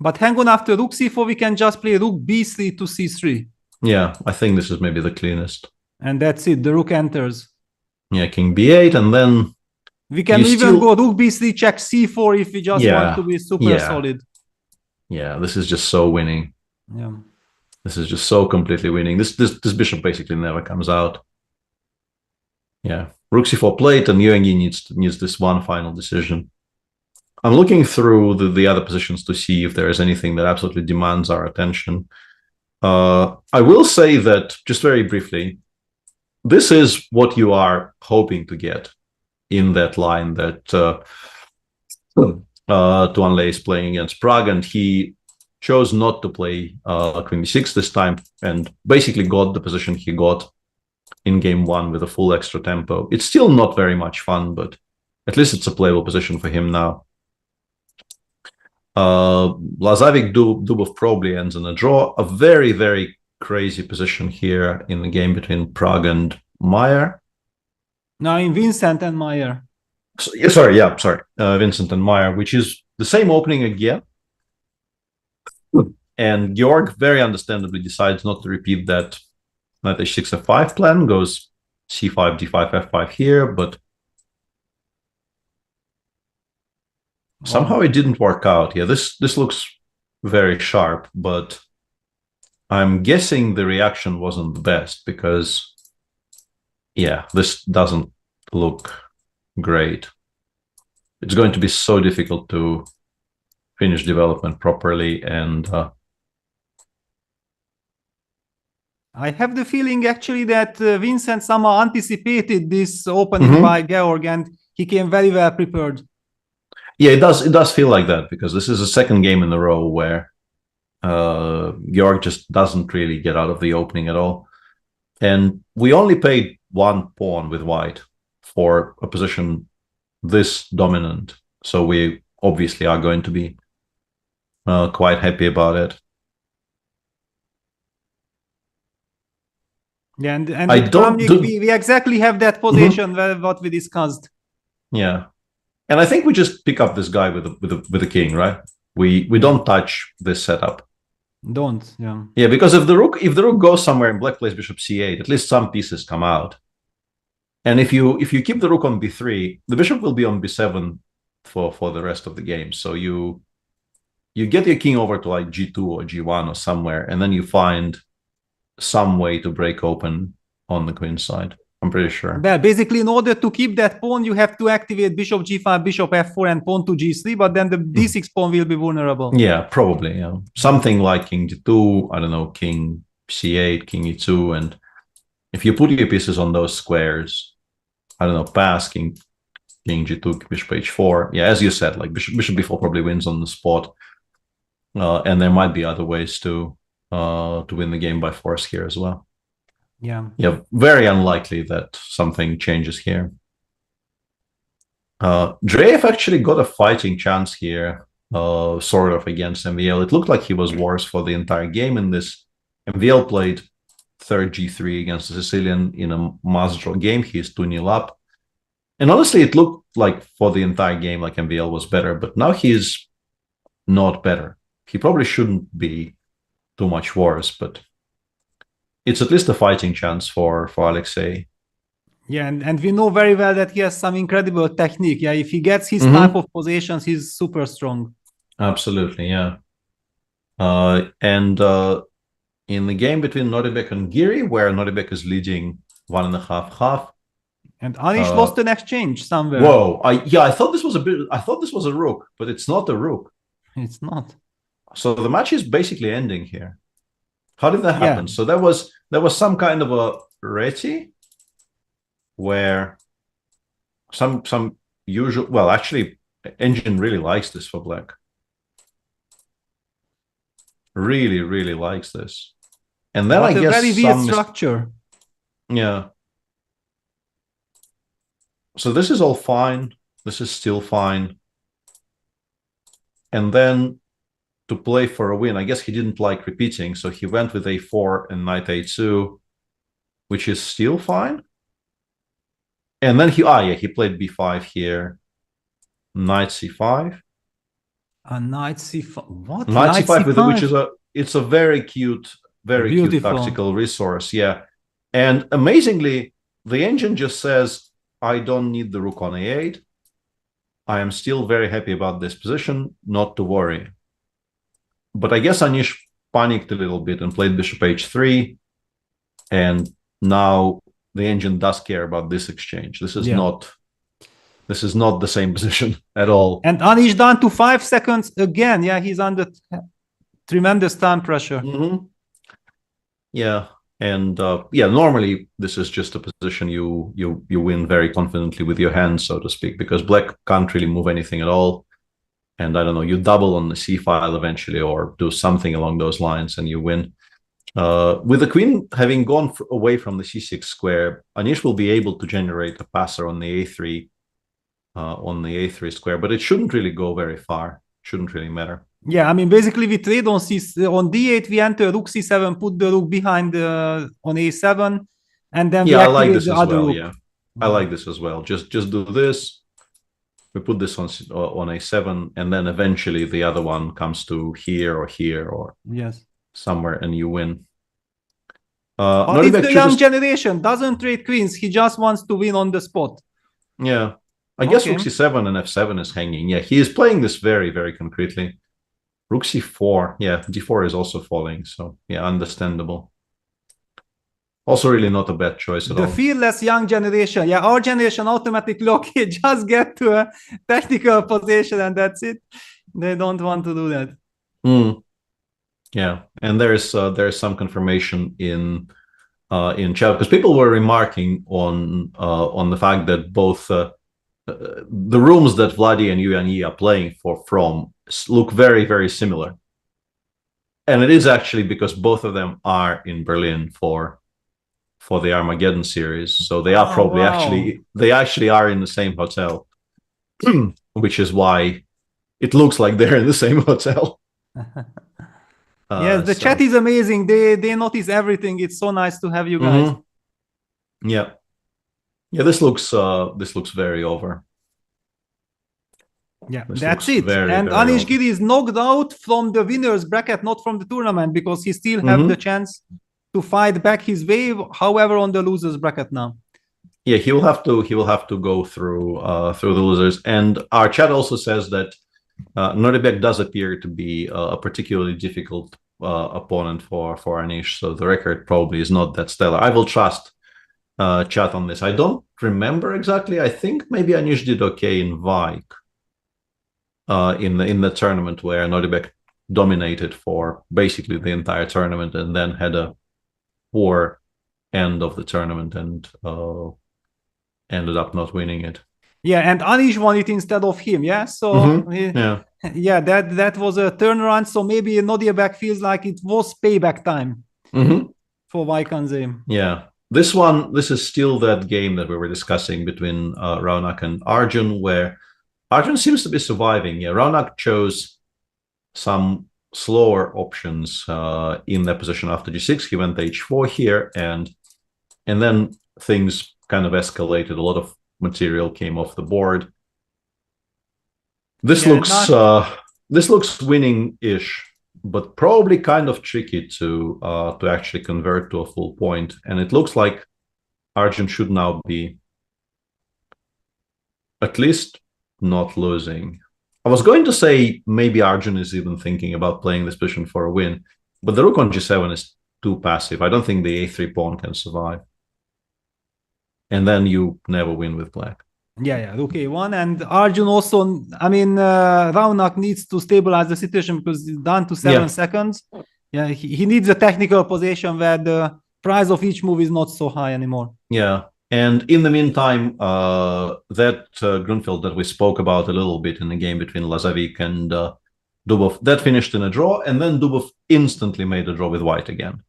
But hang on, after rook c4 we can just play rook b3 to c3. Yeah, I think this is maybe the cleanest. And that's it, the rook enters. Yeah, king b8, and then we can even go rook b3 check c4 if we just want to be super solid. Yeah, this is just so winning. Yeah, this is just so completely winning. This bishop basically never comes out. Yeah, rook c4 played, and Yuangi needs this one final decision. I'm looking through the other positions to see if there is anything that absolutely demands our attention. I will say that, just very briefly, this is what you are hoping to get in that line that Tuanle is playing against Prague, and he chose not to play queen b6 this time, and basically got the position he got in game 1 with a full extra tempo. It's still not very much fun, but at least it's a playable position for him now. Lazavik Dubov probably ends in a draw. A very, very crazy position here in the game between Prague and Meyer. No, in Vincent and Meyer. Vincent and Meyer, which is the same opening again. And Georg very understandably decides not to repeat that knight h6 f5 plan, goes c5 d5 f5 here, but Somehow it didn't work out. Yeah, this looks very sharp, but I'm guessing the reaction wasn't the best because, yeah, this doesn't look great. It's going to be so difficult to finish development properly, and I have the feeling actually that Vincent somehow anticipated this opening by Georg, and he came very well prepared. Yeah, it does feel like that because this is the second game in a row where Georg just doesn't really get out of the opening at all. And we only paid one pawn with white for a position this dominant. So we obviously are going to be quite happy about it. Yeah, and I with don't Kramnik, do- we exactly have that position where what we discussed. Yeah. And I think we just pick up this guy with a king, right? We don't touch this setup. Don't, yeah. Yeah, because if the rook goes somewhere and black plays bishop c8, at least some pieces come out. And if you keep the rook on b3, the bishop will be on b7 for the rest of the game. So you get your king over to like g2 or g1 or somewhere, and then you find some way to break open on the queen side. I'm pretty sure. Well, basically, in order to keep that pawn, you have to activate bishop g5, bishop f4, and pawn to g3, but then the d6 pawn will be vulnerable. Yeah, probably. Yeah, something like king g2. I don't know, king c8, king e2, and if you put your pieces on those squares, I don't know, pass king g2, bishop h4. Yeah, as you said, like bishop b4 probably wins on the spot, and there might be other ways to win the game by force here as well. Yeah. Yeah, very unlikely that something changes here. Dreyev actually got a fighting chance here, sort of, against MVL. It looked like he was worse for the entire game in this. MVL played third g3 against the Sicilian in a must draw game. He's 2-0 up. And honestly, it looked like for the entire game, like MVL was better, but now he's not better. He probably shouldn't be too much worse, but it's at least a fighting chance for Alexei. Yeah, and we know very well that he has some incredible technique. Yeah, if he gets his type of positions, he's super strong. Absolutely, yeah. And in the game between Noribek and Giri, where Noribek is leading 1.5-1/2. And Anish lost an exchange somewhere. Whoa! I thought this was a rook, but it's not a rook. It's not. So the match is basically ending here. How did that happen? Yeah. So there was some kind of a reti where some usual. Well, actually, Engine really likes this for black. Really, really likes this. And then But I guess very weird structure. Yeah. So this is all fine. This is still fine. And then to play for a win, I guess he didn't like repeating, so he went with a4 and knight a2, which is still fine. And then he played b5 here, knight c5. Knight c5. What? Knight c5 c5? It's a very cute, very cute tactical resource. Yeah. And amazingly, the engine just says, I don't need the rook on a8. I am still very happy about this position, not to worry. But I guess Anish panicked a little bit and played bishop h3. And now the engine does care about this exchange. This is not the same position at all. And Anish down to 5 seconds again. Yeah, he's under tremendous time pressure. Yeah. And normally this is just a position you win very confidently with your hands, so to speak, because black can't really move anything at all. And I don't know, you double on the c file eventually, or do something along those lines, and you win. With the queen having gone away from the c6 square, Anish will be able to generate a passer on the a3 square, but it shouldn't really go very far. Shouldn't really matter. Yeah, I mean, basically we trade on on d8, we enter rook c7, put the rook behind on a7, and then we I like this the as other well. rook. Yeah, I like this as well. Just do this. We put this on a7, and then eventually the other one comes to here or yes, somewhere, and you win. But it's the young generation, doesn't trade queens. He just wants to win on the spot. Yeah. I guess Okay. rook c7 and f7 is hanging. Yeah, he is playing this very, very concretely. Rook c4. Yeah, d4 is also falling. So, yeah, understandable. Also really not a bad choice at The all. fearless young generation. Yeah, our generation automatically, okay, just get to a technical position and that's it. They don't want to do that. Yeah, and there's some confirmation in chat because people were remarking on the fact that both the rooms that Vladi and Yuan are playing from look very, very similar. And it is actually because both of them are in Berlin for the Armageddon series. So they are probably actually are in the same hotel, which is why it looks like they're in the same hotel. Yes, the chat is amazing. They notice everything. It's so nice to have you guys. Yeah. Yeah, this looks very over. Yeah, This that's looks it. very, And very Anish over. Giri is knocked out from the winners bracket, not from the tournament, because he still have the chance to fight back his way. However, on the losers bracket now. Yeah, he will have to go through the losers. And our chat also says that Noribek does appear to be a particularly difficult opponent for Anish. So the record probably is not that stellar. I will trust chat on this. I don't remember exactly. I think maybe Anish did okay in Vike in the tournament where Noribek dominated for basically the entire tournament and then had a poor end of the tournament and ended up not winning it. Yeah, and Anish won it instead of him. Yeah, so yeah, that was a turnaround. So maybe Noribek feels like it was payback time for Vaikanze. Yeah. This is still that game that we were discussing between Raunak and Arjun, where Arjun seems to be surviving. Yeah, Raunak chose some slower options in that position after g6. He went h4 here, and then things kind of escalated. A lot of material came off the board. This looks winning-ish, but probably kind of tricky to actually convert to a full point. And it looks like Arjun should now be at least not losing. I was going to say maybe Arjun is even thinking about playing this position for a win, but the rook on g7 is too passive. I don't think the a3 pawn can survive. And then you never win with black. Yeah, rook a1. And Arjun also, I mean, Raunak needs to stabilize the situation because it's down to 7 seconds. Yeah, he needs a technical position where the price of each move is not so high anymore. Yeah. And in the meantime, that Grunfeld that we spoke about a little bit in the game between Lazavik and Dubov, that finished in a draw, and then Dubov instantly made a draw with white again.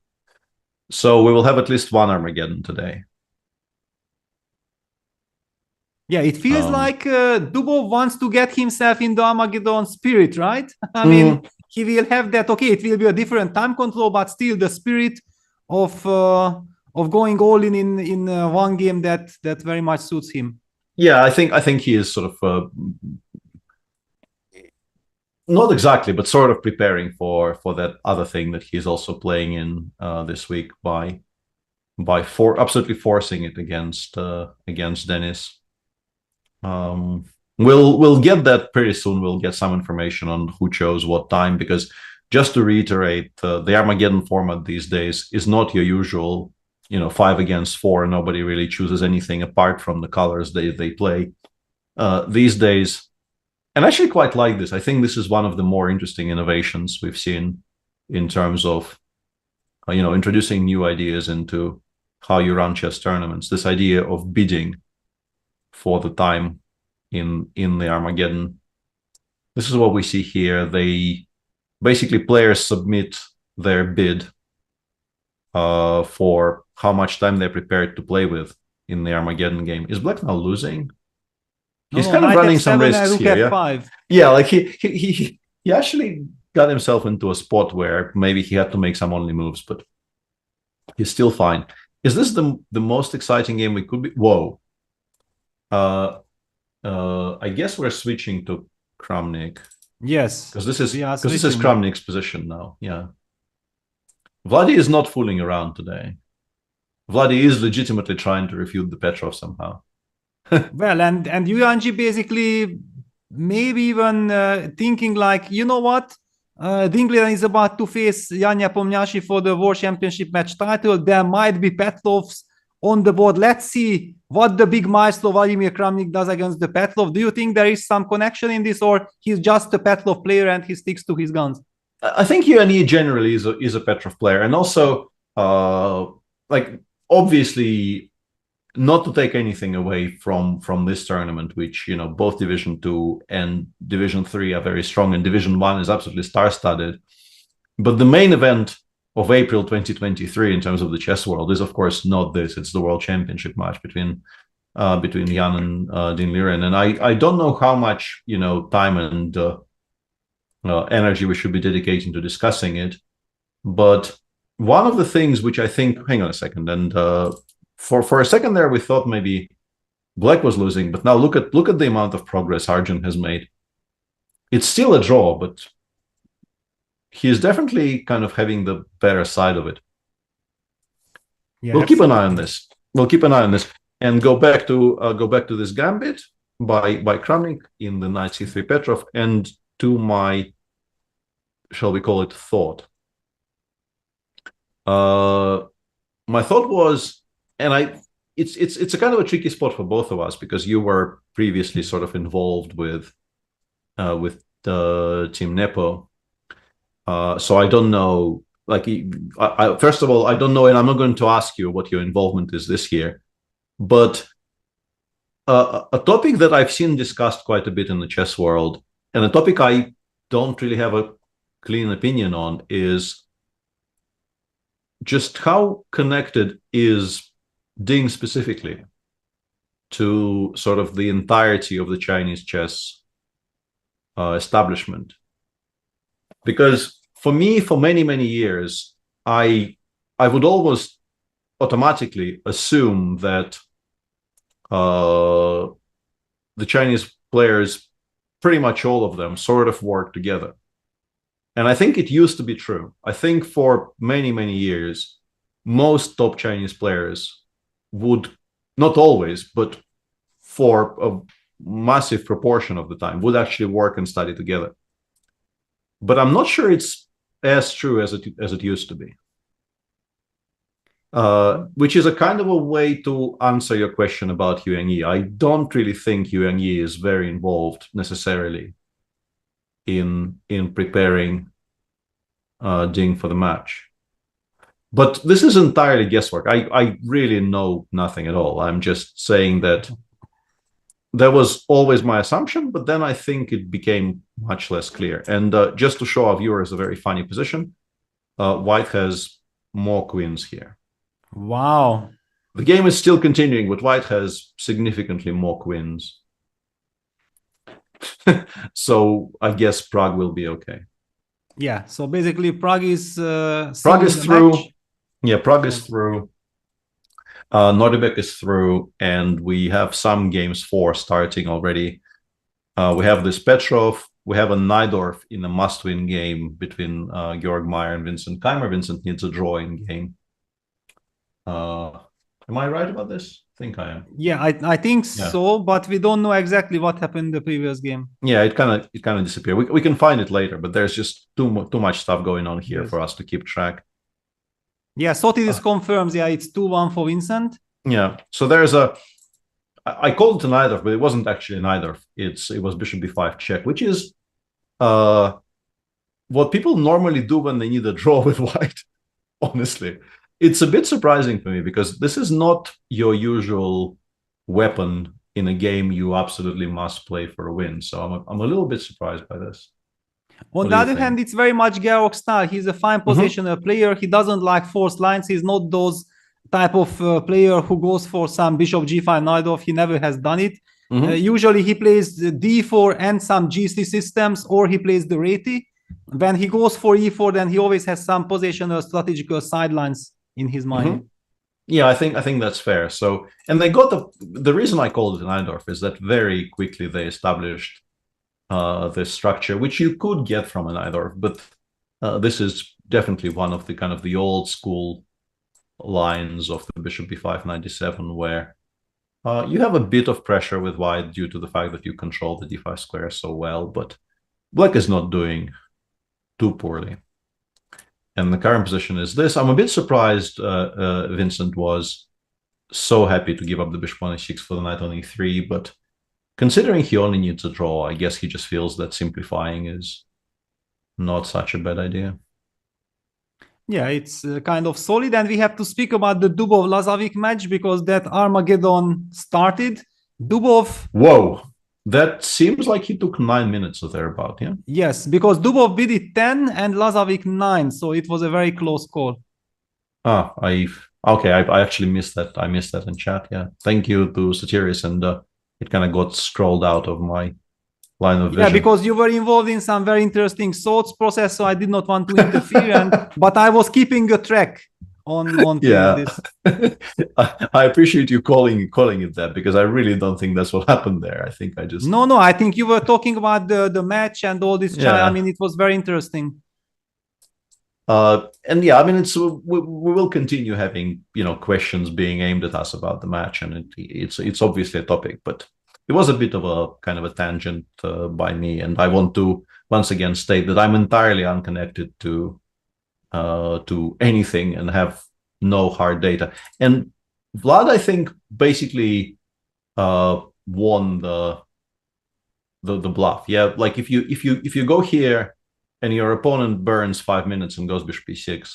So we will have at least one Armageddon today. Yeah, it feels like Dubov wants to get himself in the Armageddon spirit, right? I mean, he will have that. Okay, it will be a different time control, but still the spirit of going all in one game that very much suits him. Yeah, I think he is sort of not exactly, but sort of preparing for that other thing that he's also playing in this week by absolutely forcing it against Dennis. We'll get that pretty soon. We'll get some information on who chose what time, because just to reiterate, the Armageddon format these days is not your usual 5 against 4. Nobody really chooses anything apart from the colors they play these days. And I actually quite like this. I think this is one of the more interesting innovations we've seen in terms of introducing new ideas into how you run chess tournaments. This idea of bidding for the time in the Armageddon. This is what we see here. They basically, players submit their bid for how much time they're prepared to play with in the Armageddon game. Is Black now losing? He's kind of running some risks here. Yeah, like he actually got himself into a spot where maybe he had to make some only moves, but he's still fine. Is this the most exciting game we could be? Whoa. I guess we're switching to Kramnik. Yes, because this is Kramnik's position now. Yeah, Vladi is not fooling around today. Vladi is legitimately trying to refute the Petrov somehow. Well, and Yuanji basically maybe even thinking like, you know what? Dingley is about to face Jan Nepomniachtchi for the World Championship match title. There might be Petlovs on the board. Let's see what the big maestro Vladimir Kramnik does against the Petlov. Do you think there is some connection in this, or he's just a Petlov player and he sticks to his guns? I think UNE generally is a Petrov player, and also like obviously not to take anything away from this tournament, which, you know, both Division 2 and Division 3 are very strong, and Division 1 is absolutely star-studded. But the main event of April 2023 in terms of the chess world is, of course, not this. It's the World Championship match between Jan and Dean Liren. And I don't know how much, you know, time and energy we should be dedicating to discussing it. But one of the things which I think, hang on a second, and for a second there, we thought maybe Black was losing, but now look at the amount of progress Arjun has made. It's still a draw, but he is definitely kind of having the better side of it. Yeah, we'll keep an eye on this. We'll keep an eye on this and go back to this gambit by Kramnik in the knight c3 Petrov, and to my, shall we call it, thought. My thought was, and it's a kind of a tricky spot for both of us, because you were previously sort of involved with Team Nepo. So I don't know, like, first of all, I don't know, and I'm not going to ask you what your involvement is this year, but a topic that I've seen discussed quite a bit in the chess world, and a topic I don't really have a clean opinion on, is just how connected is Ding specifically to sort of the entirety of the Chinese chess establishment. Because for me, for many, many years, I would almost automatically assume that the Chinese players, pretty much all of them, sort of work together. And I think it used to be true. I think for many, many years, most top Chinese players would, not always, but for a massive proportion of the time, would actually work and study together. But I'm not sure it's as true as it used to be. Which is a kind of a way to answer your question about UNE. I don't really think UNE is very involved necessarily in preparing Ding for the match. But this is entirely guesswork. I really know nothing at all. I'm just saying that that was always my assumption, but then I think it became much less clear. And just to show our viewers a very funny position, White has more queens here. Wow. The game is still continuing, but White has significantly more queens. So I guess Prague will be okay. Yeah, so basically Prague is through. Match. Yeah, Prague is through. Nordebek is through, and we have some games 4 starting already. We have this Petrov. We have a Najdorf in a must-win game between Georg Meyer and Vincent Keimer. Vincent needs a drawing game. Am I right about this? I think I am. Yeah, I think so, but we don't know exactly what happened in the previous game. Yeah, it kind of disappeared. We can find it later, but there's just too much stuff going on here for us to keep track. Yeah, Sotiris confirms. Yeah, it's 2-1 for Vincent. Yeah, so there's I called it an Najdorf, but it wasn't actually an Najdorf. It was Bishop b5 check, which is what people normally do when they need a draw with White. Honestly, it's a bit surprising for me, because this is not your usual weapon in a game you absolutely must play for a win. So I'm a little bit surprised by this. On the other hand, it's very much Georg style. He's a fine positioner player. He doesn't like forced lines. He's not those type of player who goes for some Bishop g5 Najdorf. He never has done it. Usually he plays the d4 and some g3 systems, or he plays the Reti. When he goes for e4, then he always has some positional strategical sidelines in his mind. Yeah, I think that's fair. So, and they got the reason I called it an Najdorf is that very quickly they established the structure, which you could get from an Najdorf, but this is definitely one of the kind of the old school lines of the Bishop b5 97, where You have a bit of pressure with white due to the fact that you control the d5 square so well, but black is not doing too poorly. And the current position is this. I'm a bit surprised Vincent was so happy to give up the bishop on e6 for the knight on e3, but considering he only needs a draw, I guess he just feels that simplifying is not such a bad idea. Yeah, it's kind of solid, and we have to speak about the Dubov-Lazovic match because that Armageddon started. Dubov... Whoa, that seems like he took 9 minutes or thereabout, yeah? Yes, because Dubov bid it 10 and Lazovic 9, so it was a very close call. I actually missed that. I missed that in chat, yeah. Thank you to Satiris, and it kind of got scrolled out of my line of vision. Yeah, because you were involved in some very interesting thoughts process, so I did not want to interfere, but I was keeping a track on this. I appreciate you calling it that, because I really don't think that's what happened there. I think I just... No, I think you were talking about the match and all this. Yeah. I mean, it was very interesting. And yeah, I mean, we will continue having, questions being aimed at us about the match, and it's obviously a topic, but it was a bit of a kind of a tangent by me, and I want to once again state that I'm entirely unconnected to anything and have no hard data. And Vlad, I think, basically won the bluff. Yeah, like if you go here and your opponent burns 5 minutes and goes bishop e6,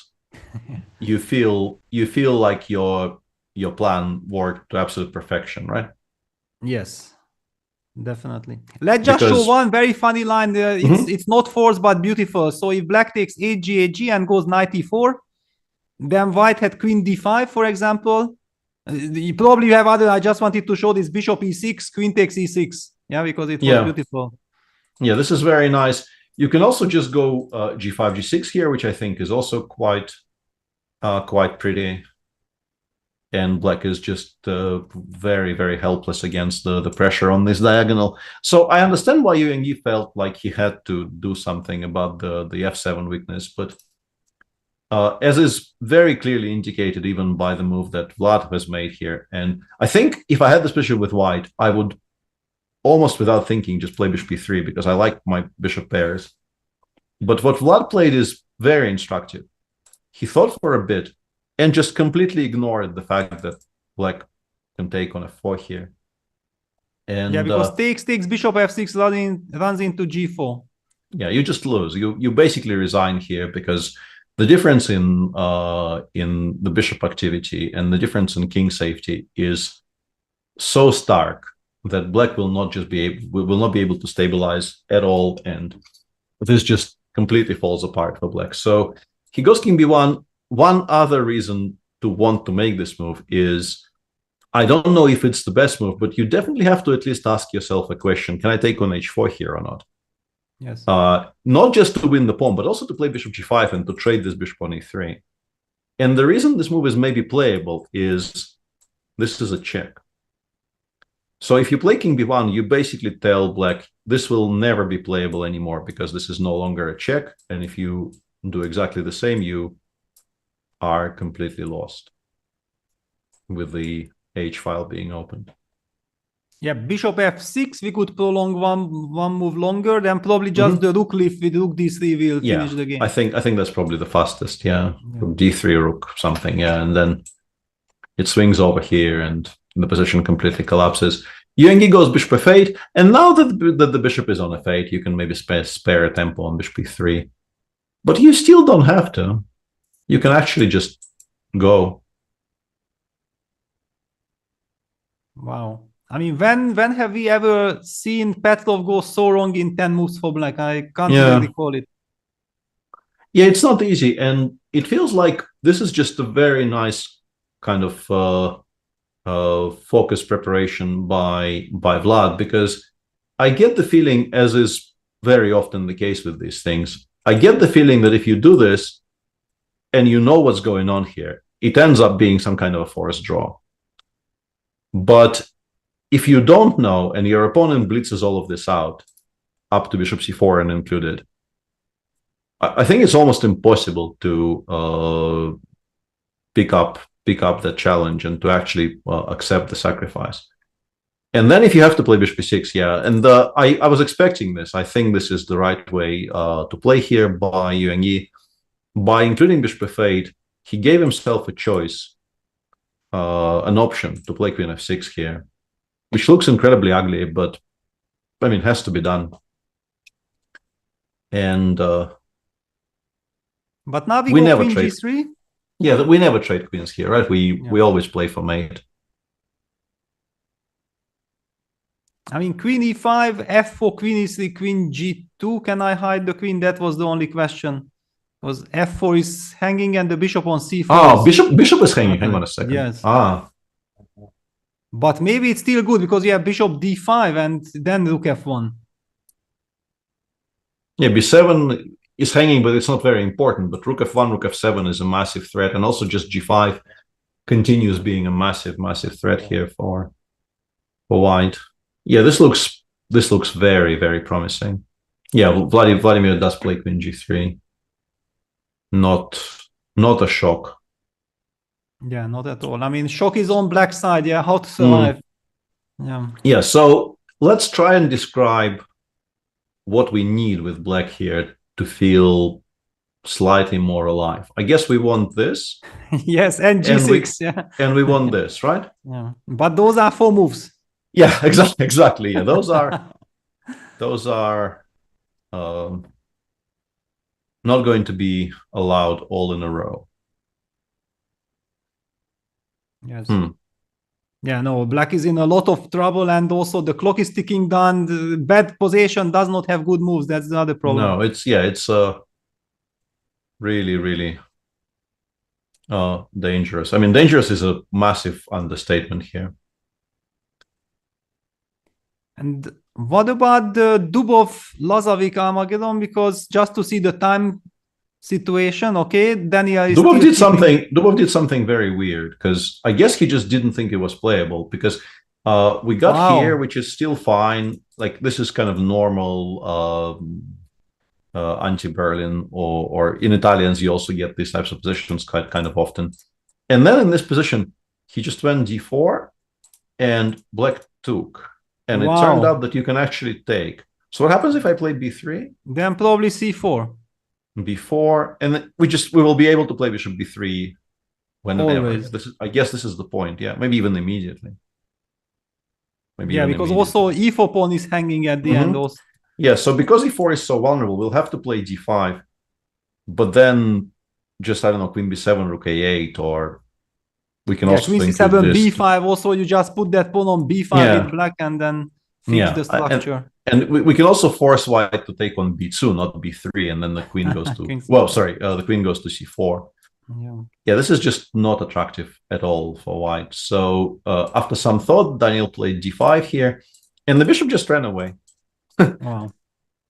you feel like your plan worked to absolute perfection, right? Yes. Definitely. Let's just show one very funny line. It's not forced but beautiful. So if black takes a g and goes knight e4, then white had queen d5, for example. You probably have other. I just wanted to show this bishop e6, queen takes e6. Yeah, because it was beautiful. Yeah, this is very nice. You can also just go g5, g6 here, which I think is also quite pretty. And black is just very, very helpless against the pressure on this diagonal. So I understand why Yuengi felt like he had to do something about the f7 weakness, but as is very clearly indicated even by the move that Vlad has made here, and I think if I had this bishop with white, I would almost without thinking just play bishop e3 because I like my bishop pairs. But what Vlad played is very instructive. He thought for a bit and just completely ignored the fact that black can take on f4 here. And yeah, because takes bishop f6 runs into g4. Yeah, you just lose. You basically resign here because the difference in the bishop activity and the difference in king safety is so stark that black will not be able to stabilize at all, and this just completely falls apart for black. So he goes king b1. One other reason to want to make this move is, I don't know if it's the best move, but you definitely have to at least ask yourself a question. Can I take on h4 here or not? Yes. Not just to win the pawn, but also to play bishop g5 and to trade this bishop on e3. And the reason this move is maybe playable is this is a check. So if you play king b1, you basically tell black, this will never be playable anymore because this is no longer a check. And if you do exactly the same, you are completely lost with the h file being opened. Yeah, bishop f6, we could prolong one move longer, then probably just the rook lift with rook d3 will finish the game. I think that's probably the fastest, d3 rook something, and then it swings over here and the position completely collapses. Yuengi goes bishop f8, and now that the bishop is on f8, you can maybe spare a tempo on bishop e3. But you still don't have to. You can actually just go. Wow. I mean, when have we ever seen Petrov go so wrong in 10 moves for black? I can't really recall it. Yeah, it's not easy. And it feels like this is just a very nice kind of focused preparation by Vlad, because I get the feeling, as is very often the case with these things, I get the feeling that if you do this, and you know what's going on here, it ends up being some kind of a forced draw. But if you don't know, and your opponent blitzes all of this out, up to bishop c4 and included, I think it's almost impossible to pick up the challenge and to actually accept the sacrifice. And then if you have to play bishop b6, yeah. And I was expecting this. I think this is the right way to play here by Yuan Yi. By including bishop f8, he gave himself a choice, an option to play queen f6 here, which looks incredibly ugly, but I mean, it has to be done. And but now we go never queen trade. g3. Yeah, we never trade queens here, right? We always play for mate. I mean, queen e5, f4, queen e3, queen g2. Can I hide the queen? That was the only question. Was f4 is hanging and the bishop on c4. Oh, bishop is hanging. Hang on a second. Yes. Ah. But maybe it's still good because you have bishop d5 and then rook f1. Yeah, b7 is hanging, but it's not very important. But rook f1, rook f7 is a massive threat. And also just g5 continues being a massive, massive threat here for white. Yeah, this looks very, very promising. Yeah, Vladimir does play queen g3. Not a shock. Yeah, not at all. I mean, shock is on black side. Yeah, how to survive. Yeah, so let's try and describe what we need with black here to feel slightly more alive. I guess we want this. Yes, and g6. And we want this, right? Yeah, but those are 4 moves. Yeah, exactly. Yeah, those are not going to be allowed all in a row. Yes. Yeah, no, black is in a lot of trouble, and also the clock is ticking down. The bad position does not have good moves. That's the other problem. No, it's really, really dangerous. I mean, dangerous is a massive understatement here. And what about the Dubov-Lazovic Armageddon? Because just to see the time situation, okay, Daniel is Dubov did something very weird, because I guess he just didn't think it was playable, because we got here, which is still fine. Like, this is kind of normal anti-Berlin, or in Italians you also get these types of positions kind of often. And then in this position he just went d4 and black took, and it turned out that you can actually take. So what happens if I play b3? Then probably c4. b4, and we will be able to play bishop b3 whenever. I guess this is the point. Yeah, maybe even immediately. Because also e4 pawn is hanging at the end also. Yeah, so because e4 is so vulnerable, we'll have to play d5, but then just, I don't know, queen b7, rook a8, or we can also queen think c7, b5. Also, you just put that pawn on b5 with black and then fix the structure. And we can also force white to take on b2, not b3, and then the queen goes to the queen goes to c4. Yeah, this is just not attractive at all for white. So after some thought, Daniel played d5 here, and the bishop just ran away. Wow.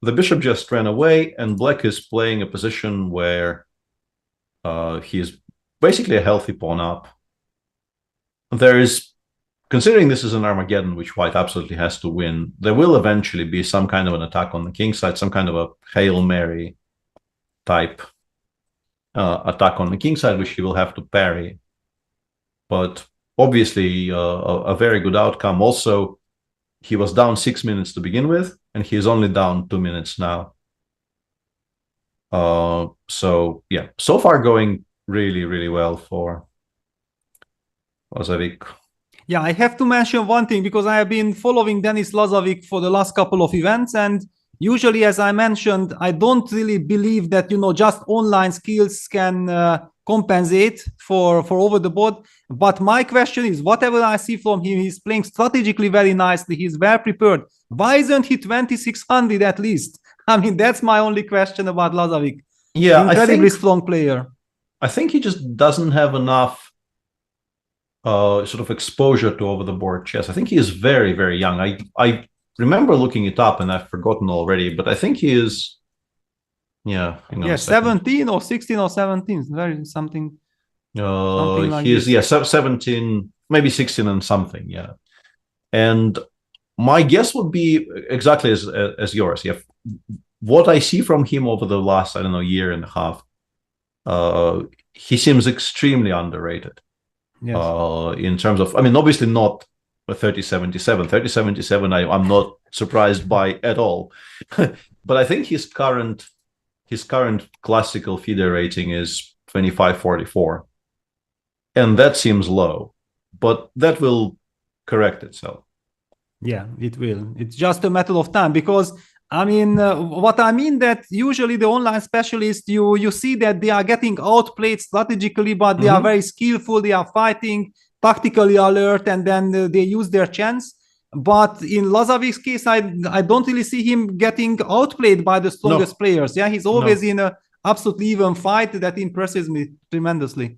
The bishop just ran away, and black is playing a position where he is basically a healthy pawn up. There is, considering this is an Armageddon, which white absolutely has to win, there will eventually be some kind of an attack on the king side, some kind of a Hail Mary type attack on the king side, which he will have to parry. But obviously a very good outcome. Also, he was down 6 minutes to begin with, and he is only down 2 minutes now. So yeah, so far going really, really well for Lazovic. Yeah, I have to mention one thing, because I have been following Denis Lazovic for the last couple of events, and usually, as I mentioned, I don't really believe that, just online skills can compensate for over the board. But my question is, whatever I see from him, he's playing strategically very nicely. He's well prepared. Why isn't he 2600 at least? I mean, that's my only question about Lazovic. Yeah, incredibly strong player. I think he just doesn't have enough sort of exposure to over the board chess. I think he is very, very young. I remember looking it up and I've forgotten already, but I think he is 17 or 16 or 17. Very something like he is this. 17, maybe 16 and something. Yeah. And my guess would be exactly as yours. Yeah. What I see from him over the last, I don't know, year and a half, he seems extremely underrated. Yes. In terms of, I mean, obviously not 3077. 3077 I'm not surprised by at all. But I think his current classical FIDE rating is 2544. And that seems low, but that will correct itself. Yeah, it will. It's just a matter of time, because what I mean that usually the online specialists, you see that they are getting outplayed strategically, but they are very skillful. They are fighting, tactically alert, and then they use their chance. But in Lazavic's case, I don't really see him getting outplayed by the strongest players. Yeah, he's always in a absolutely even fight that impresses me tremendously.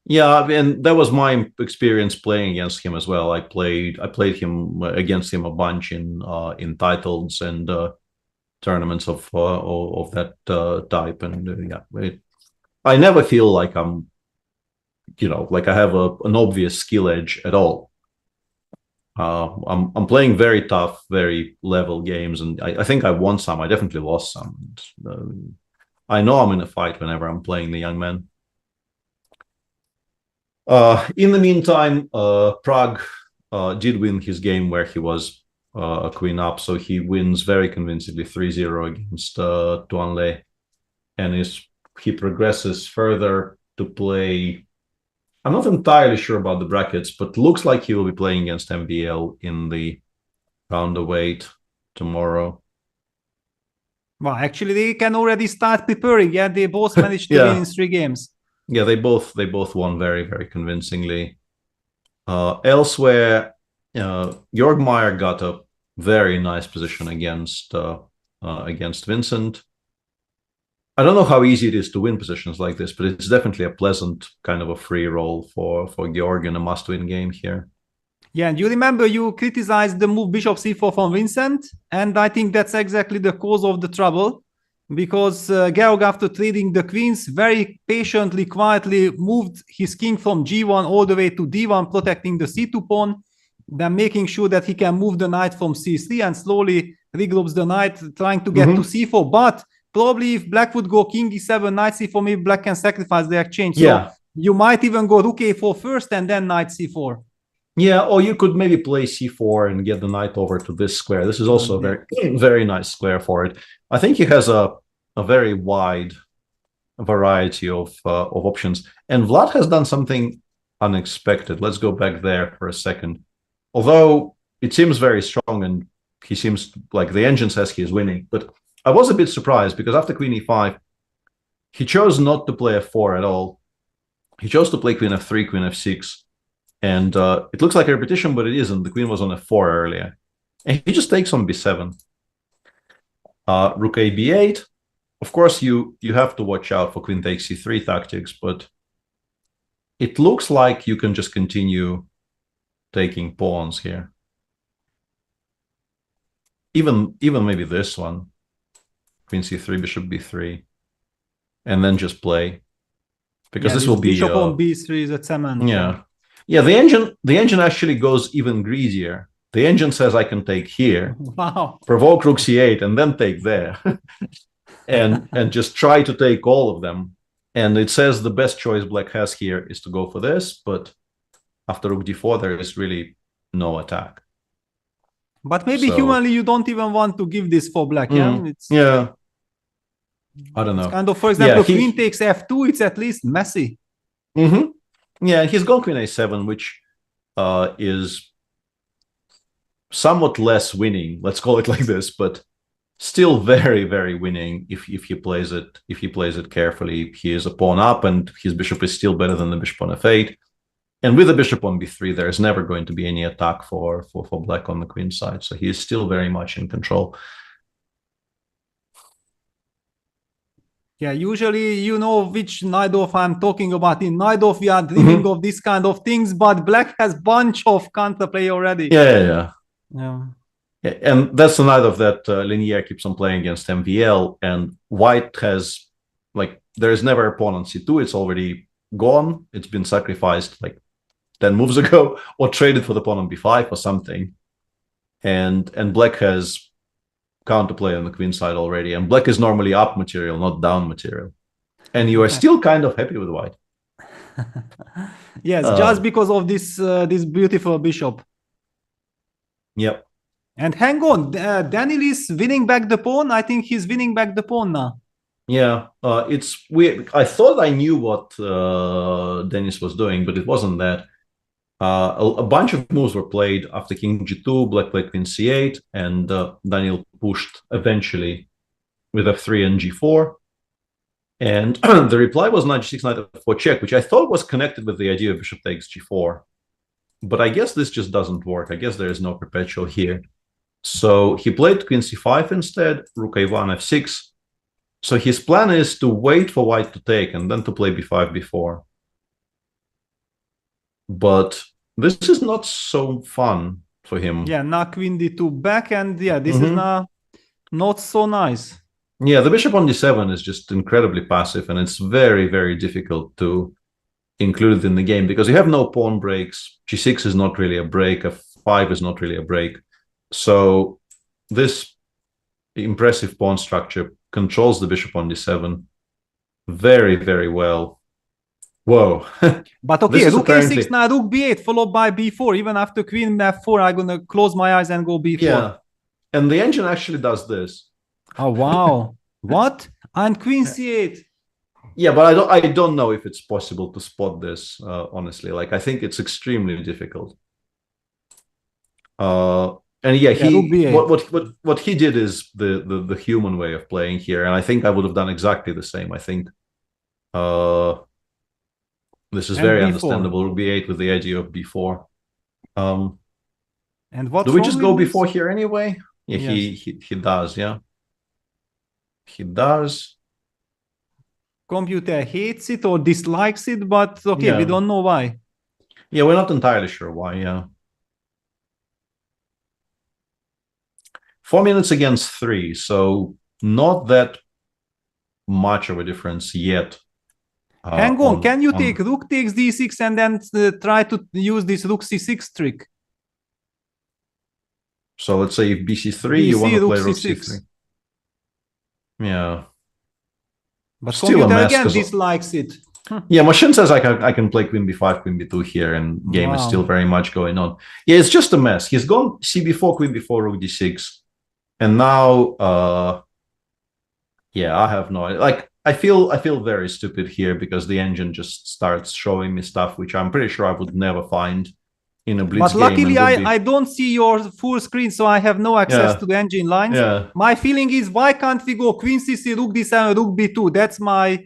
Yeah, and that was my experience playing against him as well. I played against him a bunch in titles and tournaments of that type, and I never feel like I'm, like I have an obvious skill edge at all. I'm playing very tough, very level games, and I think I won some. I definitely lost some. And, I know I'm in a fight whenever I'm playing the young man. In the meantime, Prague did win his game where he was a queen up, so he wins very convincingly 3-0 against Tuanle, and he progresses further to play. I'm not entirely sure about the brackets, but looks like he will be playing against MVL in the round of 8 tomorrow. Well, actually, they can already start preparing. Yeah, they both managed to win in 3 games. Yeah, they both won very, very convincingly. Elsewhere, Jörg Meyer got a very nice position against Vincent. I don't know how easy it is to win positions like this, but it's definitely a pleasant kind of a free roll for Georg in a must-win game here. Yeah, and you remember you criticized the move bishop c4 from Vincent, and I think that's exactly the cause of the trouble, because Georg, after trading the queens, very patiently, quietly moved his king from g1 all the way to d1, protecting the c2 pawn, then making sure that he can move the knight from c3 and slowly regroups the knight, trying to get to c4. But probably if black would go king e7, knight c4, maybe black can sacrifice the exchange. Yeah. So you might even go rook a4 first and then knight c4. Yeah, or you could maybe play c4 and get the knight over to this square. This is also a very, very nice square for it. I think he has a very wide variety of options. And Vlad has done something unexpected. Let's go back there for a second. Although it seems very strong and he seems like the engine says he is winning. But I was a bit surprised because after queen e5, he chose not to play f4 at all. He chose to play queen f3, queen f6. And it looks like a repetition, but it isn't. The queen was on f4 earlier. And he just takes on b7. Rook a b8. Of course, you have to watch out for queen takes c3 tactics, but it looks like you can just continue taking pawns here. Even maybe this one. Queen c3, bishop b3. And then just play. Because this will be... Bishop on b3 is a Tseman. Yeah. Yeah, the engine actually goes even greasier. The engine says I can take here, wow, provoke rook c8, and then take there, and just try to take all of them. And it says the best choice black has here is to go for this, but after rook d4, there is really no attack. But maybe humanly you don't even want to give this for black, yeah? Yeah. I don't know. It's kind of, for example, queen takes f2, it's at least messy. Mm-hmm. Yeah, he's gone queen a7, which is somewhat less winning, let's call it like this, but still very, very winning if he plays it carefully. He is a pawn up and his bishop is still better than the bishop on f8. And with the bishop on b3, there is never going to be any attack for black on the queen side. So he is still very much in control. Yeah, usually you know which Najdorf I'm talking about. In Najdorf, we are dreaming of this kind of things, but black has bunch of counterplay already. Yeah. And that's the Najdorf that Linier keeps on playing against MVL. And white has, like, there is never a pawn on c2. It's already gone. It's been sacrificed like 10 moves ago or traded for the pawn on b5 or something. And black has counterplay on the queen side already, and black is normally up material, not down material, and you are still kind of happy with white. Yes, just because of this this beautiful bishop. Yep. And hang on, Daniel is winning back the pawn. I think he's winning back the pawn now. Yeah, it's weird. I thought I knew what Dennis was doing, but it wasn't that. A bunch of moves were played after king g2, black played queen c8, and Daniel pushed eventually with f3 and g4. And the reply was knight g6, knight f4 check, which I thought was connected with the idea of bishop takes g4. But I guess this just doesn't work. I guess there is no perpetual here. So he played queen c5 instead, rook a1, f6. So his plan is to wait for white to take and then to play b5, b4. But this is not so fun for him. Yeah, now queen d2 back, and yeah, this is not so nice. Yeah, the bishop on d7 is just incredibly passive, and it's very, very difficult to include it in the game because you have no pawn breaks. g6 is not really a break, f5 is not really a break. So this impressive pawn structure controls the bishop on d7 very, very well. Whoa. But okay, rook a6 now, rook b8 followed by b4. Even after queen f4, I'm gonna close my eyes and go b4. Yeah, and the engine actually does this. Oh wow. What? And queen c8. Yeah, but I don't know if it's possible to spot this, honestly. Like, I think it's extremely difficult. And yeah, what he did is the human way of playing here, and I think I would have done exactly the same. I think this is very understandable. Rook b8 with the idea of b4. And what do we just go before here anyway? Yeah, yes. he does. Yeah, he does. Computer hates it or dislikes it, but okay, we don't know why. Yeah, we're not entirely sure why. Yeah. 4 minutes against 3, so not that much of a difference yet. Hang on, can you take rook takes d6 and then try to use this rook c6 trick? So let's say if bc3, you want to play rook c3. Yeah. But still computer again dislikes it. Yeah, machine says I can play queen b5, queen b2 here, and game is still very much going on. Yeah, it's just a mess. He's gone cb4, queen b4, rook d6. And now, yeah, I have no, like, I feel very stupid here because the engine just starts showing me stuff which I'm pretty sure I would never find in a blitz game. But luckily, I don't see your full screen, so I have no access to the engine lines. Yeah. My feeling is, why can't we go queen c6, rook d7, rook b2? That's my...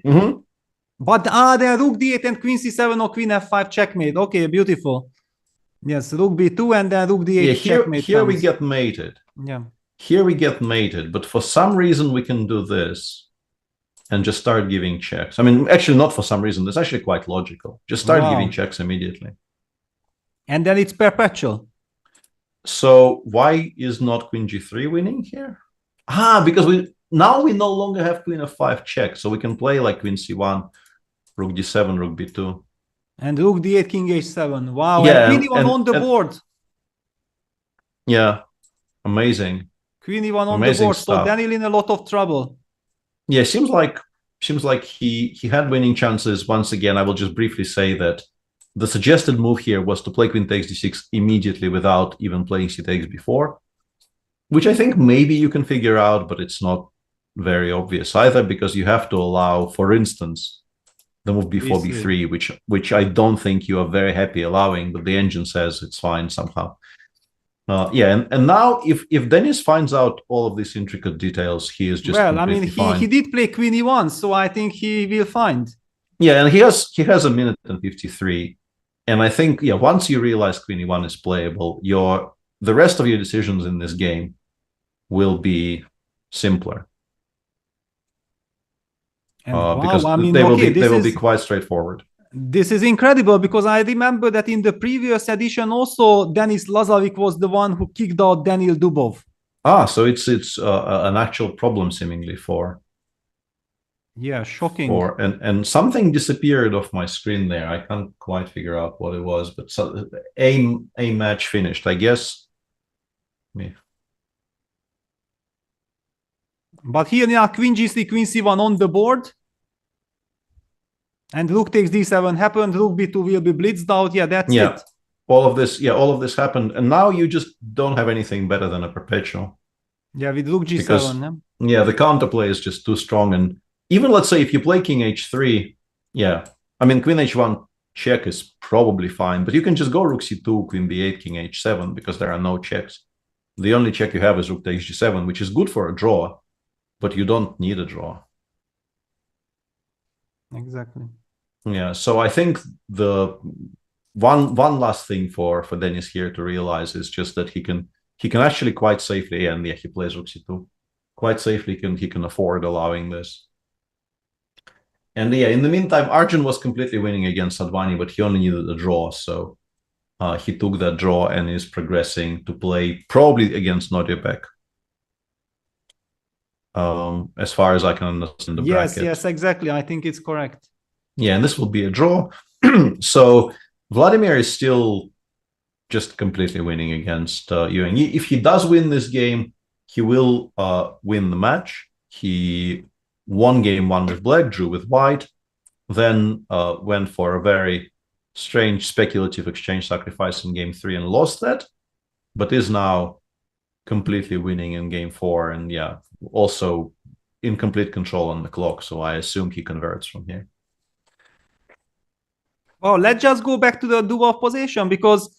But then rook d8 and queen c7 or queen f5 checkmate. Okay, beautiful. Yes, rook b2 and then rook d8 checkmate. Here we get mated. Yeah. Here we get mated, but for some reason we can do this and just start giving checks. I mean, actually not for some reason. That's actually quite logical. Just start giving checks immediately. And then it's perpetual. So why is not queen g3 winning here? Because we no longer have queen f5 check, so we can play like queen c1, rook d7, rook b2. And rook d8, king h7. Wow, yeah, and queen e1 on the board. Yeah, amazing. Queen e1 on the board, so Daniel in a lot of trouble. Yeah, seems like he had winning chances. Once again, I will just briefly say that the suggested move here was to play queen takes d6 immediately without even playing c takes before, which I think maybe you can figure out, but it's not very obvious either because you have to allow, for instance, the move b4, b3, which I don't think you are very happy allowing, but the engine says it's fine somehow. Yeah, and now if Dennis finds out all of these intricate details, he is just he did play queen e1, so I think he will find. Yeah, and he has a minute and 53, and I think once you realize queen e1 is playable, the rest of your decisions in this game will be simpler. Because they will be quite straightforward. This is incredible because I remember that in the previous edition also Denis Lazovic was the one who kicked out Daniil Dubov. So it's an actual problem seemingly for. Yeah, shocking. And something disappeared off my screen there. I can't quite figure out what it was, but a match finished, I guess. Yeah. But here now queen g3, queen c1 on the board. And rook takes d7 happened, rook b2 will be blitzed out. Yeah, that's it. all of this happened, and now you just don't have anything better than a perpetual. Yeah, with rook g7. Because, the counterplay is just too strong. And even, let's say, if you play king h3, I mean, queen h1 check is probably fine, but you can just go rook c2, queen b8, king h7, because there are no checks. The only check you have is rook takes g7, which is good for a draw, but you don't need a draw. Exactly. Yeah, so I think the one last thing for Denis here to realize is just that he can actually quite safely, and he plays rook c2, quite safely he can afford allowing this. And in the meantime, Arjun was completely winning against Advani, but he only needed a draw, so he took that draw and is progressing to play probably against Nodiabek. As far as I can understand the bracket. Yes, exactly. I think it's correct. Yeah, and this will be a draw. So Vladimir is still just completely winning against Yuan. If he does win this game, he will win the match. He won game 1 with black, drew with white, then went for a very strange speculative exchange sacrifice in game 3 and lost that, but is now completely winning in game 4 and also in complete control on the clock. So I assume he converts from here. Oh, let's just go back to the duel of possession, because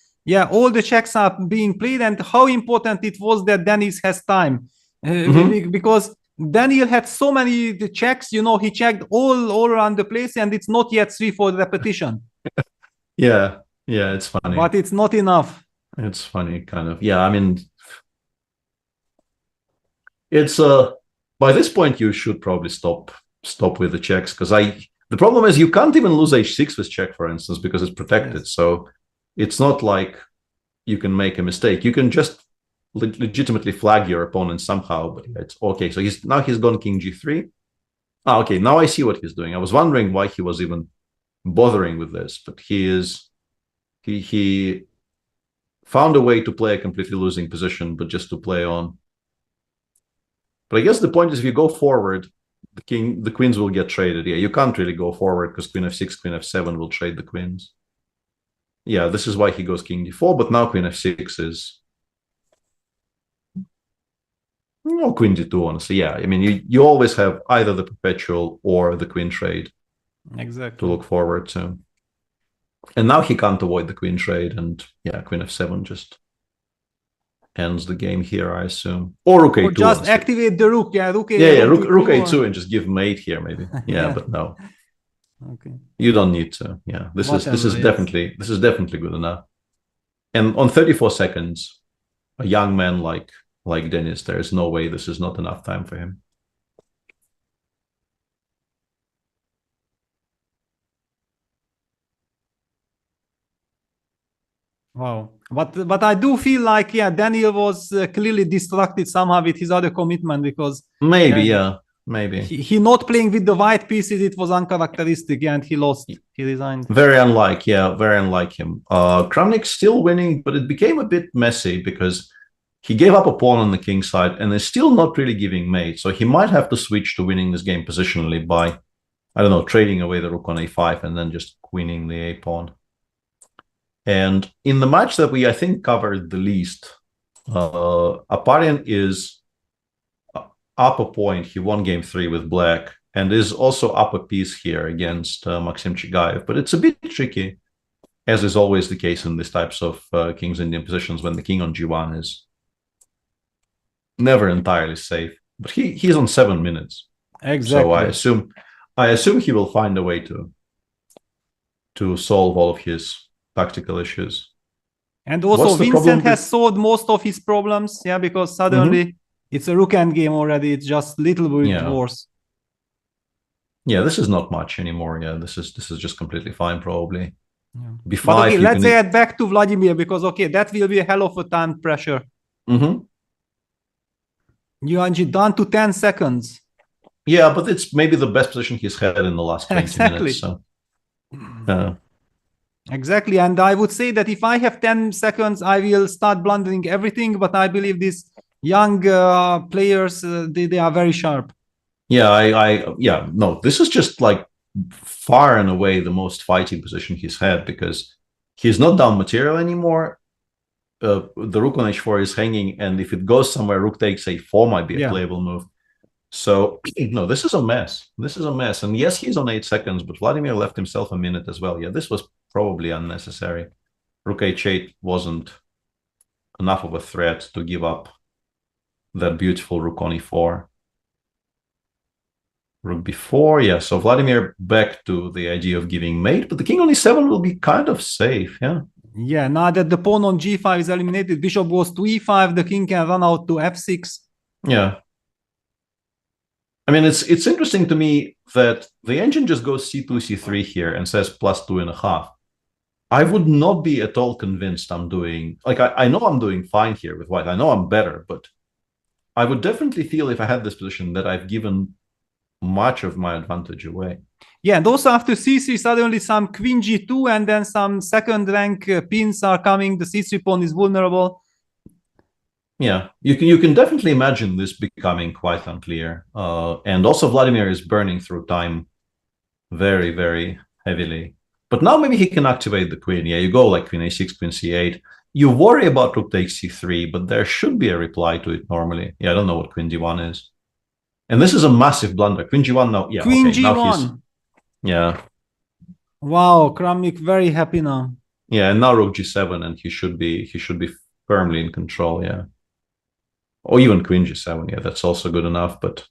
all the checks are being played, and how important it was that Denis has time, because Daniel had so many checks. He checked all around the place, and it's not yet 3 for the repetition. Yeah, it's funny, but it's not enough. It's funny, kind of. I mean, it's by this point you should probably stop with the checks, because the problem is you can't even lose h6 with check, for instance, because it's protected. Yes. So it's not like you can make a mistake. You can just legitimately flag your opponent somehow, but it's okay. So he's gone king g3. Okay, now I see what he's doing. I was wondering why he was even bothering with this, but he found a way to play a completely losing position, but just to play on. But I guess the point is, if you go forward, the queens will get traded. You can't really go forward because queen f6, queen f7 will trade the queens. This is why he goes king d4, but now queen f6 is queen d2, honestly. I mean, you always have either the perpetual or the queen trade to look forward to. And now he can't avoid the queen trade, and queen f7 just ends the game here, I assume. Or rook a2. Or just activate the rook. Rook a2 and just give mate here, maybe. But no. Okay. You don't need to. This is definitely good enough. And on 34 seconds, a young man like Denis, there is no way this is not enough time for him. Wow. But I do feel like, Daniel was clearly distracted somehow with his other commitment, because maybe. He not playing with the white pieces, it was uncharacteristic, and he lost. He resigned. Very unlike him. Kramnik's still winning, but it became a bit messy because he gave up a pawn on the king side and is still not really giving mate. So he might have to switch to winning this game positionally by, I don't know, trading away the rook on a5 and then just queening the a pawn. And in the match that we, I think, covered the least, Aparin is up a point. He won game 3 with black and is also up a piece here against Maxim Chigayev. But it's a bit tricky, as is always the case in these types of King's Indian positions, when the king on g1 is never entirely safe. But he's on 7 minutes. Exactly. So I assume he will find a way to solve all of his tactical issues. And also Vincent has solved most of his problems, because suddenly it's a rook end game already. It's just little bit worse. This is not much anymore. This is just completely fine, probably. B5. But okay, let's add back to Vladimir, because that will be a hell of a time pressure. Yuanji down to 10 seconds. But it's maybe the best position he's had in the last 20 minutes. So. Exactly, and I would say that if I have 10 seconds, I will start blundering everything, but I believe these young players, they are very sharp. No, this is just like far and away the most fighting position he's had, because he's not down material anymore. The rook on h4 is hanging, and if it goes somewhere, rook takes a4 might be a playable move. So, no, this is a mess. This is a mess. And yes, he's on 8 seconds, but Vladimir left himself a minute as well. Yeah, this was probably unnecessary. Rook h8 wasn't enough of a threat to give up that beautiful rook on e4. Rook b4, yeah. So Vladimir back to the idea of giving mate, but the king on e7 will be kind of safe, yeah. Yeah, now that the pawn on g5 is eliminated, bishop goes to e5, the king can run out to f6. Yeah. I mean, it's interesting to me that the engine just goes c2, c3 here and says plus 2.5. I would not be at all convinced I'm doing, like, I know I'm doing fine here with white. I know I'm better, but I would definitely feel if I had this position that I've given much of my advantage away. Yeah, and also after c3, suddenly some queen g2 and then some second rank pins are coming. The c3 pawn is vulnerable. Yeah, you can definitely imagine this becoming quite unclear. And also Vladimir is burning through time very, very heavily. But now maybe he can activate the queen. Yeah, you go like queen a6, queen c8. You worry about rook takes c3, but there should be a reply to it normally. Yeah, I don't know what queen d1 is. And this is a massive blunder. Queen g1 now. Yeah, queen okay, g1. Now yeah. Wow, Kramnik very happy now. Yeah, and now rook g7, and he should be firmly in control. Yeah. Or even queen g7. Yeah, that's also good enough. But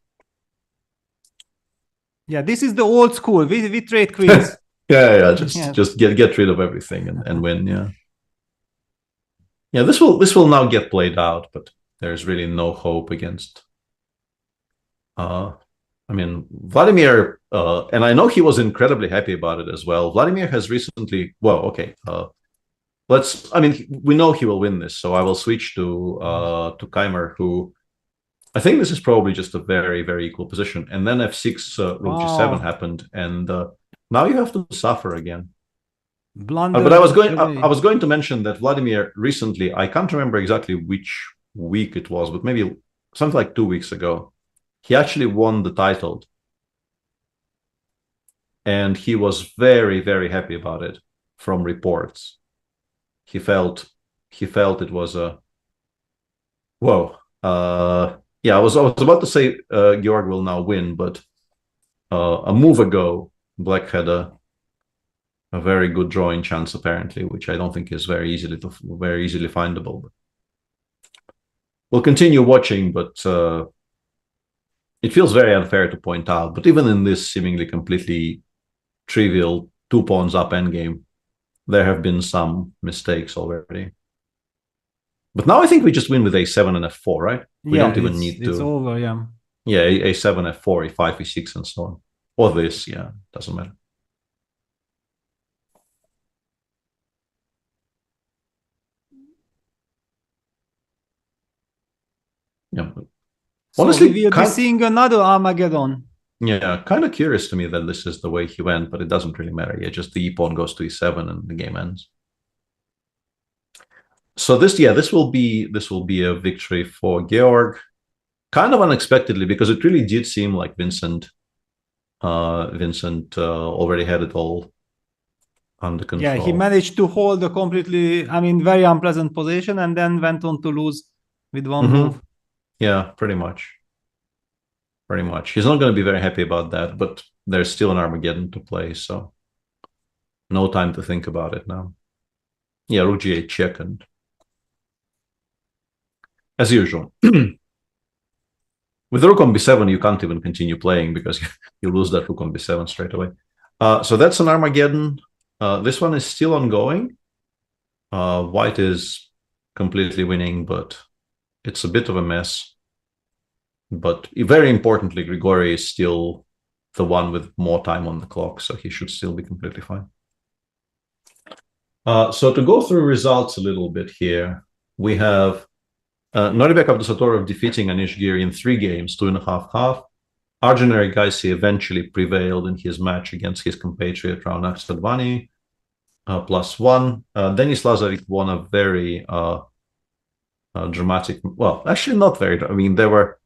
yeah, this is the old school. We trade queens. yeah. Just get rid of everything and win. Yeah. Yeah, this will now get played out, but there's really no hope against. I mean, Vladimir, and I know he was incredibly happy about it as well. Vladimir has recently, well, okay, we know he will win this, so I will switch to Keimer, who I think this is probably just a very, very equal position. And then f6, rook g7 happened, and now you have to suffer again. But I was going to mention that Vladimir recently, I can't remember exactly which week it was, but maybe something like 2 weeks ago, he actually won the title. And he was very, very happy about it from reports. He felt it was a whoa. Yeah, I was about to say Georg will now win, but a move ago, Black had a very good drawing chance apparently, which I don't think is very easily findable. We'll continue watching, but it feels very unfair to point out. But even in this seemingly completely trivial 2 pawns up endgame, there have been some mistakes already. But now I think we just win with a7 and f4, right? We don't even need to. It's over, yeah. Yeah, a7, f4, e5, e6, and so on. Or this, yeah, doesn't matter. Yeah. Honestly, we will be seeing another Armageddon. Yeah, kind of curious to me that this is the way he went, but it doesn't really matter. Yeah, just the e-pawn goes to e7 and the game ends. So this will be a victory for Georg, kind of unexpectedly, because it really did seem like Vincent already had it all under control. Yeah, he managed to hold a completely, very unpleasant position and then went on to lose with one move. Yeah, pretty much. Pretty much. He's not going to be very happy about that, but there's still an Armageddon to play, so no time to think about it now. Yeah, rook g8 check, and as usual. With rook on b7, you can't even continue playing because you lose that rook on b7 straight away. So that's an Armageddon. This one is still ongoing. White is completely winning, but it's a bit of a mess. But very importantly, Grigori is still the one with more time on the clock, so he should still be completely fine. So to go through results a little bit here, we have Noribek Abdusatorov defeating Anish Giri in 3 games, 2.5-half. Arjun Erigaisi eventually prevailed in his match against his compatriot Raunak Sadvani, +1. Denis Lazarik won a very dramatic, well, actually not very, there were,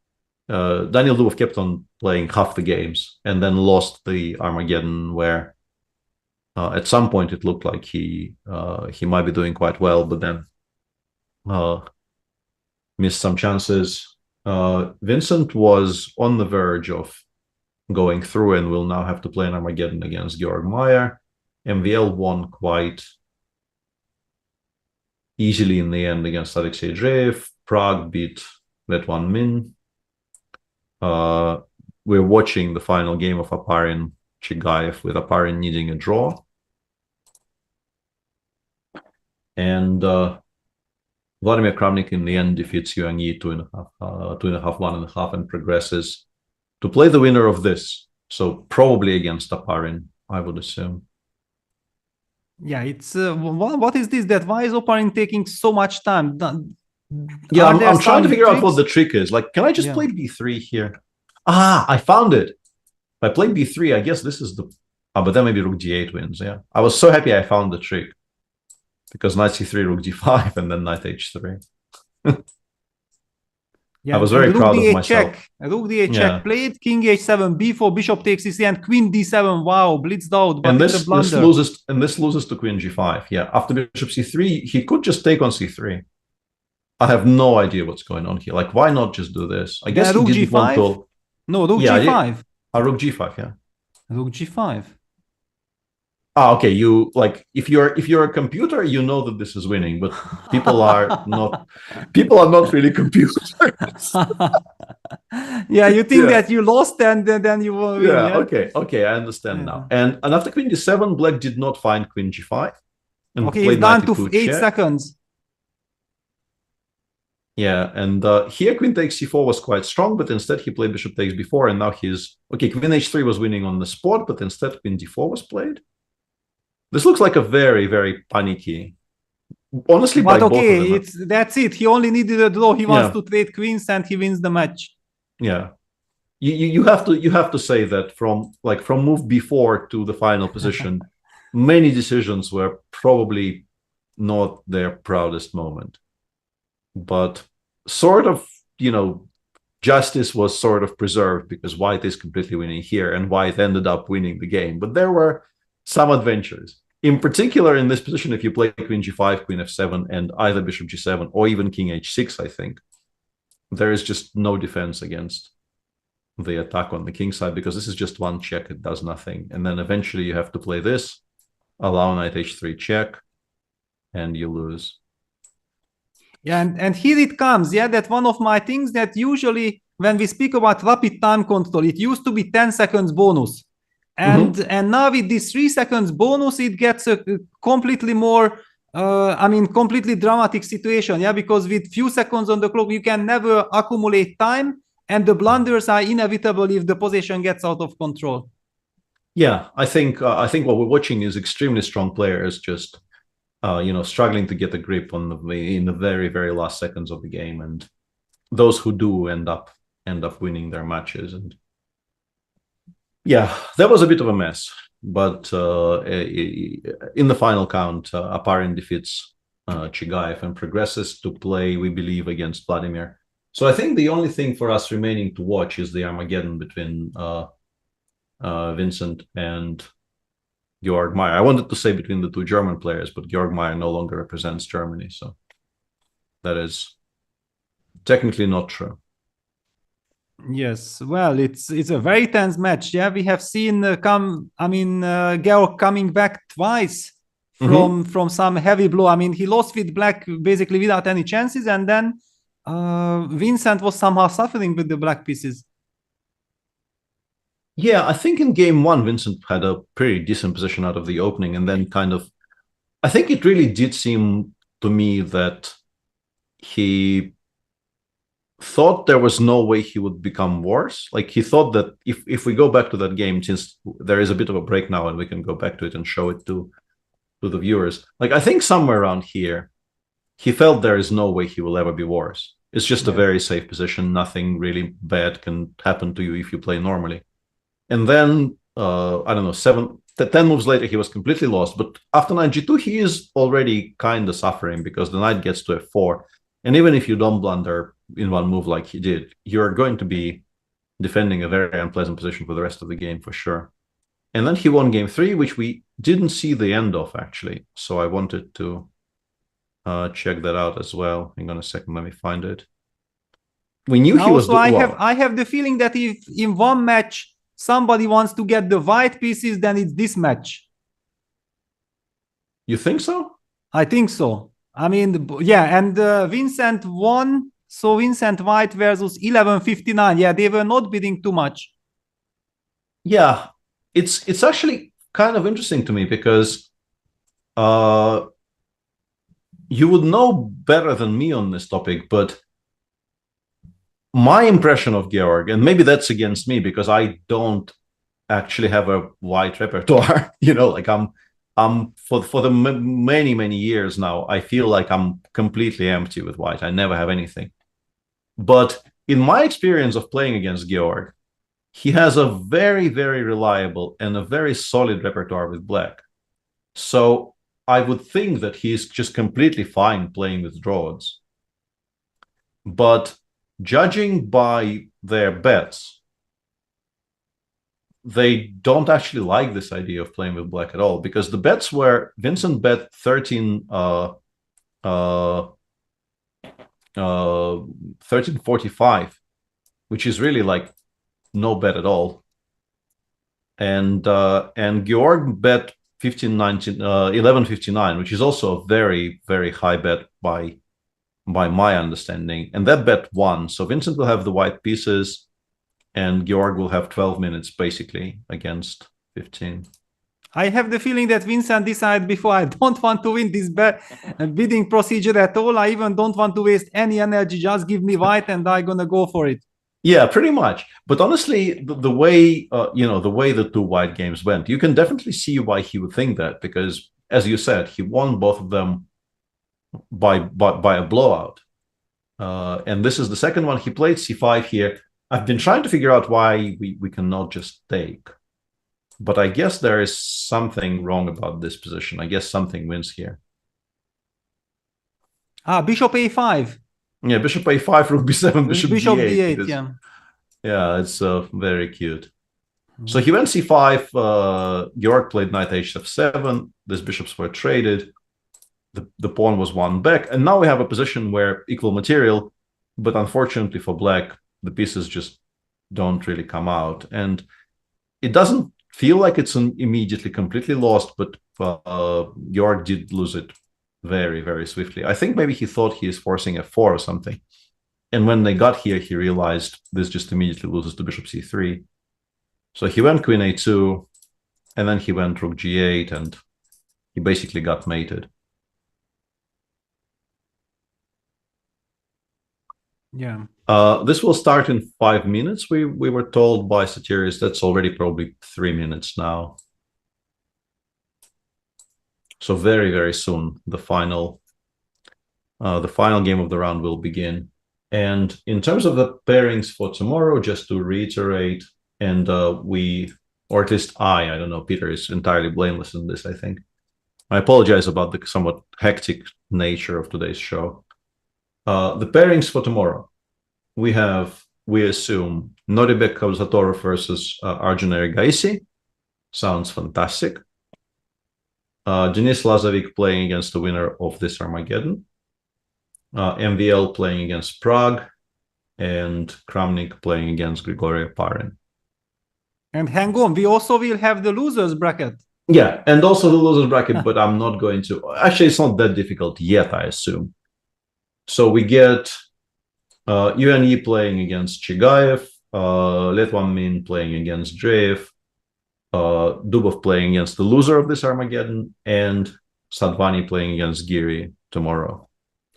Daniel Dubov kept on playing half the games and then lost the Armageddon where At some point, it looked like he might be doing quite well, but then missed some chances. Vincent was on the verge of going through and will now have to play an Armageddon against Georg Meyer. MVL won quite easily in the end against Alexei Dreyev. Prague beat Letwan Min. We're watching the final game of Aparin Chigaev, with Aparin needing a draw. And Vladimir Kramnik in the end defeats Yuan Yi 2.5, 2.5, 1.5, and progresses to play the winner of this. So probably against Aparin, I would assume. Yeah, it's what is this? That why is Oparin taking so much time? Yeah, I'm trying to figure out what the trick is. Like, can I just play b3 here? Ah, I found it. If I play b3, I guess this is the... Oh, but then maybe rook d8 wins, yeah. I was so happy I found the trick. Because knight c3, rook d5, and then knight h3. Yeah, I was very proud of myself. Check. Rook d8 check played, king h7, b4, bishop takes c3, and queen d7. Wow, blitzed out, but And it's a blunder. this loses to queen g5. Yeah, after bishop c3, he could just take on c3. I have no idea what's going on here. Like, why not just do this? I guess rook he didn't g5? want to... No, rook g5. Rook g5, yeah. Rook g5. Ah, okay. You like if you're a computer, you know that this is winning, but people are not really computers. Yeah, you think that you lost and then you will win. Yeah, okay, I understand now. And after queen d7, black did not find queen g5. And okay, he's down to 8 seconds. Yeah, and here queen takes c4 was quite strong, but instead he played bishop takes b4, and now he's... Okay, queen h3 was winning on the spot, but instead queen d4 was played. This looks like a very, very panicky... Honestly, but okay, that's it. He only needed a draw. He wants to trade queens and he wins the match. Yeah. You have to say that from move b4 to the final position, many decisions were probably not their proudest moment. But sort of, justice was sort of preserved because white is completely winning here and white ended up winning the game. But there were some adventures. In particular, in this position, if you play queen g5, queen f7, and either bishop g7 or even king h6, I think, there is just no defense against the attack on the king side because this is just one check. It does nothing. And then eventually you have to play this, allow knight h3 check, and you lose. Yeah, and here it comes. Yeah, that's one of my things that usually when we speak about rapid time control, it used to be 10 seconds bonus. And now with this 3 seconds bonus, it gets a completely more, completely dramatic situation. Yeah, because with few seconds on the clock, you can never accumulate time, and the blunders are inevitable if the position gets out of control. Yeah, I think what we're watching is extremely strong players just, struggling to get a grip on in the very, very last seconds of the game, and those who do end up winning their matches. And yeah, that was a bit of a mess, but in the final count, Aparin defeats Chigaev and progresses to play, we believe, against Vladimir. So I think the only thing for us remaining to watch is the Armageddon between Vincent and Georg Meyer. I wanted to say between the two German players, but Georg Meyer no longer represents Germany, so that is technically not true. Yes, well, it's a very tense match. Yeah, we have seen Georg coming back twice from some heavy blow. I mean, he lost with black basically without any chances, and then Vincent was somehow suffering with the black pieces. Yeah, I think in game one, Vincent had a pretty decent position out of the opening, and then I think it really did seem to me that he thought there was no way he would become worse. Like, he thought that if we go back to that game, since there is a bit of a break now and we can go back to it and show it to the viewers, like, I think somewhere around here, he felt there is no way he will ever be worse. It's just a very safe position. Nothing really bad can happen to you if you play normally. And then, 10 moves later, he was completely lost. But after knight g2, he is already kind of suffering because the knight gets to f4. And even if you don't blunder in one move like he did, you're going to be defending a very unpleasant position for the rest of the game for sure. And then he won game 3, which we didn't see the end of, actually. So I wanted to check that out as well. Hang on a second, let me find it. We knew he was. I have the feeling that if in one match somebody wants to get the white pieces, then it's this match. You think so? I think so. I mean, yeah, and Vincent won. So Vincent White versus 11:59. Yeah, they were not bidding too much. Yeah, it's actually kind of interesting to me because you would know better than me on this topic, but my impression of Georg, and maybe that's against me because I don't actually have a white repertoire. Like I'm for the many years now, I feel like I'm completely empty with white. I never have anything. But in my experience of playing against Georg, he has a very, very reliable and a very solid repertoire with black. So I would think that he's just completely fine playing with draws. But judging by their bets, they don't actually like this idea of playing with black at all, because the bets were Vincent bet 1345, which is really like no bet at all. And Georg bet 1159, which is also a very, very high bet by my understanding. And that bet won. So Vincent will have the white pieces and Georg will have 12 minutes basically against 15. I have the feeling that Vincent decided before, I don't want to win this bidding procedure at all. I even don't want to waste any energy. Just give me white and I'm going to go for it. Yeah, pretty much. But honestly, the way the two white games went, you can definitely see why he would think that, because as you said, he won both of them by a blowout. And this is the second one. He played c5 here. I've been trying to figure out why we cannot just take. But I guess there is something wrong about this position. I guess something wins here. Bishop a5. Yeah, bishop a5, rook b7, bishop d8. D8, yeah. Yeah, it's very cute. So he went c5. Georg played knight h7. These bishops were traded. The pawn was won back. And now we have a position where equal material, but unfortunately for black, the pieces just don't really come out. And it doesn't feel like it's immediately completely lost, but Georg did lose it very, very swiftly. I think maybe he thought he is forcing f4 or something. And when they got here, he realized this just immediately loses to bishop c3. So he went queen a2, and then he went rook g8, and he basically got mated. Yeah. This will start in 5 minutes. We were told by Satiris. That's already probably 3 minutes now. So very, very soon, the final game of the round will begin. And in terms of the pairings for tomorrow, just to reiterate, and or at least I don't know, Peter is entirely blameless in this, I think. I apologize about the somewhat hectic nature of today's show. The pairings for tomorrow, we assume Noribek Kavzatorov versus Arjun Erigaisi. Sounds fantastic. Denis Lazovic playing against the winner of this Armageddon. MVL playing against Prague, and Kramnik playing against Grigory Parin. And hang on, we also will have the losers bracket. Yeah, and also the losers bracket, but I'm not going to. Actually, it's not that difficult yet, I assume. So we get UNE playing against Chigayev, Letwan Min playing against Dreyev, Dubov playing against the loser of this Armageddon, and Sadvani playing against Giri tomorrow.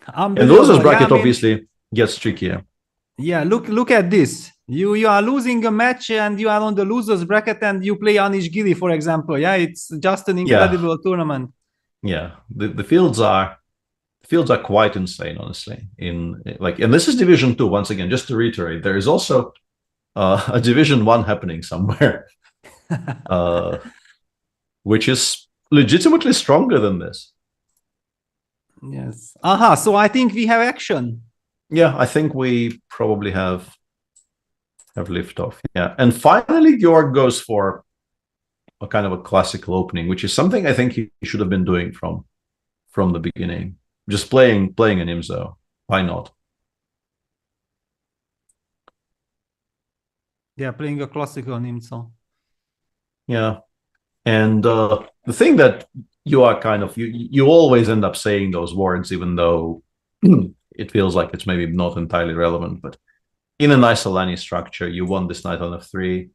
And the losers bracket obviously gets trickier. Yeah, look at this. You are losing a match and you are on the losers bracket and you play Anish Giri, for example. Yeah, it's just an incredible tournament. Yeah, the fields are quite insane, honestly. And this is Division 2. Once again, just to reiterate, there is also a Division 1 happening somewhere, which is legitimately stronger than this. Yes. So I think we have action. Yeah, I think we probably have liftoff. Yeah, and finally Georg goes for a kind of a classical opening, which is something I think he should have been doing from the beginning. Just playing an IMSO. Why not? Yeah, playing a classical Nimzo. Yeah. And the thing that you are kind of you always end up saying those words, even though it feels like it's maybe not entirely relevant. But in an isolani structure, you want this knight on f3.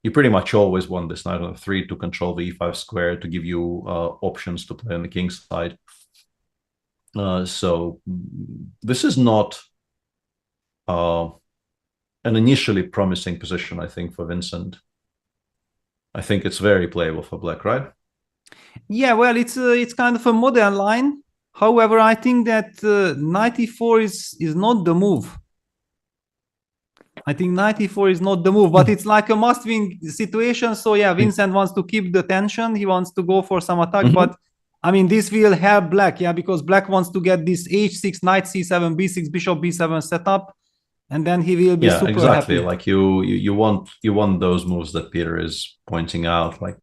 You pretty much always want this knight on f3 to control the e5 square, to give you options to play on the king's side. So this is not an initially promising position, I think, for Vincent. I think it's very playable for black, right? Yeah, well, it's kind of a modern line. However, I think that knight e4 is not the move. I think knight e4 is not the move, but it's like a must-win situation. So yeah, Vincent wants to keep the tension. He wants to go for some attack, but I mean, this will help black, yeah, because black wants to get this h6, knight c7, b6, bishop b7 setup, and then he will be super exactly happy. like you want those moves that Peter is pointing out, like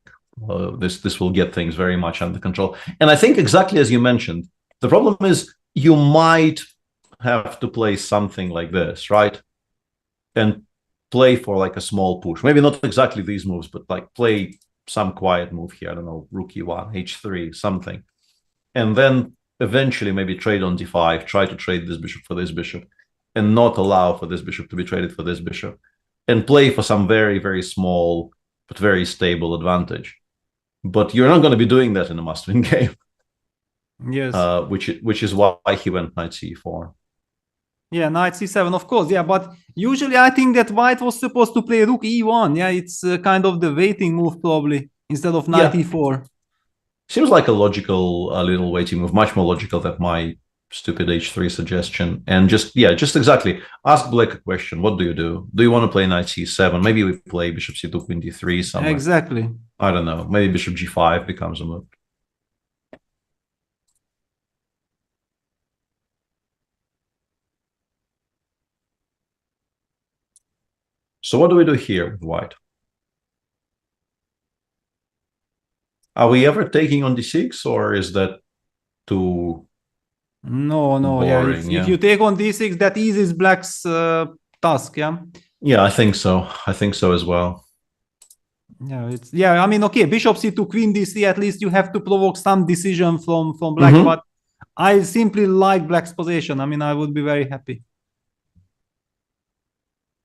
this will get things very much under control. And I think exactly as you mentioned, the problem is you might have to play something like this, right? And play for like a small push, maybe not exactly these moves, but like play some quiet move here, I don't know, rook e1, h3, something, and then eventually maybe trade on d5, try to trade this bishop for this bishop, and not allow for this bishop to be traded for this bishop, and play for some very, very small but very stable advantage. But you're not going to be doing that in a must-win game. Yes. Which is why he went knight c4. Yeah, knight c7, of course. Yeah, but usually I think that white was supposed to play rook e1. Yeah, it's kind of the waiting move probably instead of knight e4. Seems like a logical little waiting move, much more logical than my stupid h3 suggestion. And just exactly ask black a question. What do? Do you want to play knight c7? Maybe we play bishop c2 queen d3 somewhere. Exactly. I don't know. Maybe bishop g5 becomes a move. So what do we do here with white? Are we ever taking on d6, or is that too No, boring? If you take on d6, that eases black's task, yeah? Yeah, I think so. I think so as well. Yeah, I mean, okay, bishop c2, queen d3, at least you have to provoke some decision from black, but I simply like black's position. I mean, I would be very happy.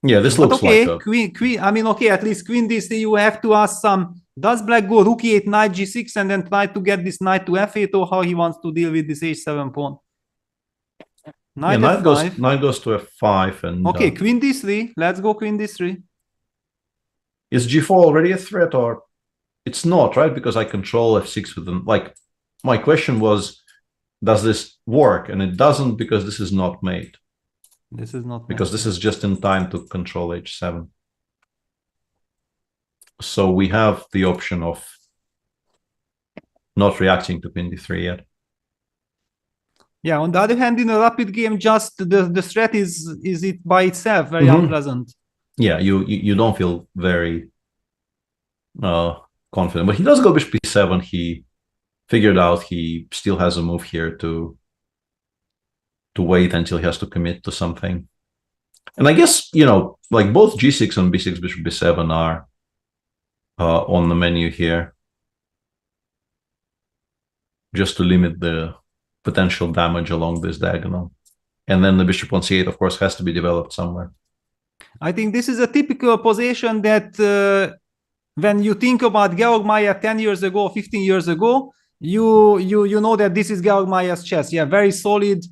Yeah, this looks okay, like a... queen. I mean, okay, at least queen d3, you have to ask some. Does black go rook e8, knight g6, and then try to get this knight to f8, or how he wants to deal with this h7 pawn? Knight f5. Knight goes to f5, and okay, queen d3. Let's go queen d3. Is g4 already a threat, or it's not, right? Because I control f6 with them. Like, my question was, does this work? And it doesn't, because this is not mate. This is not because this is just in time to control h7. So we have the option of not reacting to queen d3 yet. Yeah, on the other hand, in a rapid game, just the threat is it by itself very unpleasant. Yeah, you don't feel very confident. But he does go bishop b7. He figured out he still has a move here to wait until he has to commit to something. And I guess, like both g6 and b6, bishop b7 are on the menu here, just to limit the potential damage along this diagonal. And then the bishop on c8, of course, has to be developed somewhere. I think this is a typical position that when you think about Georg Mayer 10 years ago, 15 years ago, you know that this is Georg Mayer's chess. Yeah, very solid,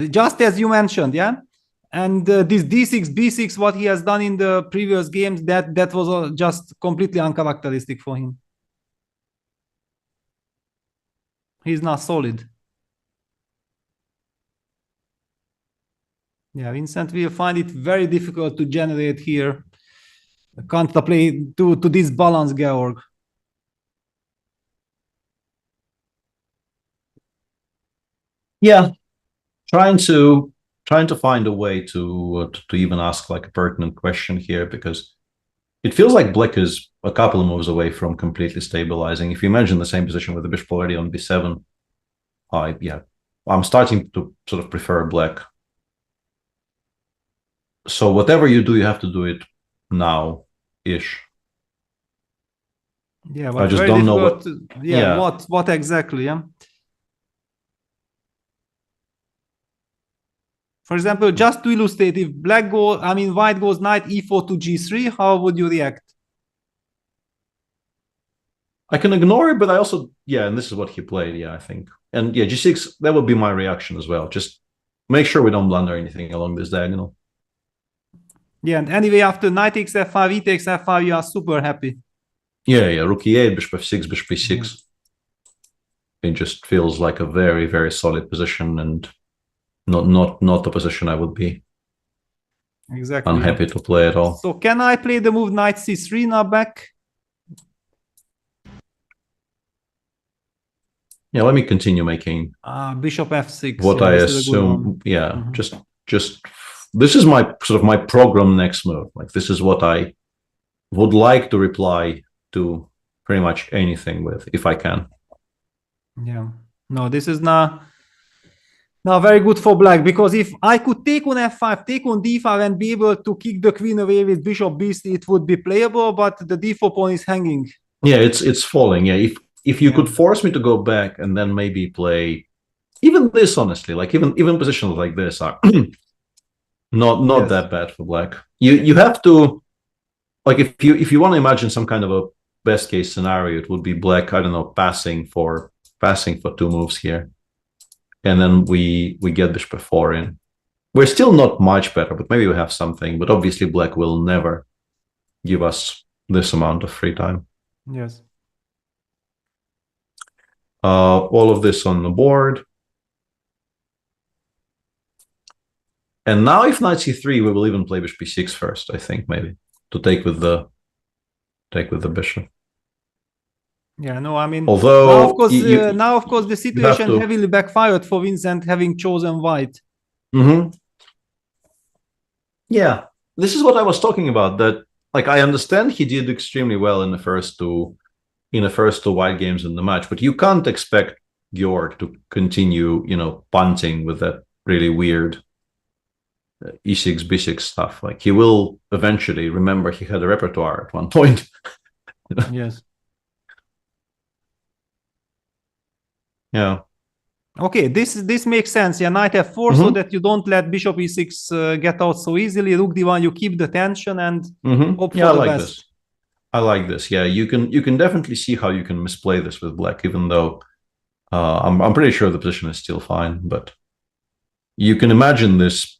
just as you mentioned, yeah. And this d6, b6, what he has done in the previous games, that was just completely uncharacteristic for him. He's not solid. Yeah, Vincent will find it very difficult to generate here counterplay to this balance, Georg. Yeah, trying to find a way to even ask like a pertinent question here, because it feels like black is a couple of moves away from completely stabilizing. If you imagine the same position with the bishop already on b7, I'm starting to sort of prefer black. So whatever you do, you have to do it now-ish. Yeah, I just don't know what. What exactly? Yeah. For example, just to illustrate, if white goes knight e4 to g3, how would you react? I can ignore it, but I also, and this is what he played, I think. And g6, that would be my reaction as well. Just make sure we don't blunder anything along this diagonal. Yeah, and anyway, after knight takes f5, e takes f5, you are super happy. Yeah, rook e8, bishop f6, bishop e6. It just feels like a very, very solid position, and not the position I would be unhappy to play at all. So can I play the move knight c3 now back? Yeah, let me continue making bishop f6. What I assume, just this is my sort of my program next move. Like, this is what I would like to reply to pretty much anything with, if I can. Yeah. No, this is now very good for black, because if I could take on f5, take on d5, and be able to kick the queen away with bishop b3, it would be playable, but the d4 pawn is hanging. Yeah, it's falling. Yeah, if you could force me to go back and then maybe play even this, honestly, like even positions like this are not that bad for black. You have to, like, if you want to imagine some kind of a best case scenario, it would be black, I don't know, passing for 2 moves here, and then we get bishop f4 in. We're still not much better, but maybe we have something. But obviously black will never give us this amount of free time. Yes. All of this on the board. And now if knight c3, we will even play bishop b6 first, I think, maybe, to take with the bishop. Yeah, no, I mean, although now of course the situation heavily backfired for Vincent, having chosen white. Yeah, this is what I was talking about, that, like, I understand he did extremely well in the first two white games in the match, but you can't expect Georg to continue, punting with that really weird e6, b6 stuff. Like, he will eventually remember he had a repertoire at one point. Yes. Yeah. Okay, this makes sense. Yeah, knight f4, so that you don't let bishop e6 get out so easily. Rook d1, you keep the tension and hope for the best. I like this. Yeah, you can definitely see how you can misplay this with black, even though I'm pretty sure the position is still fine. But you can imagine this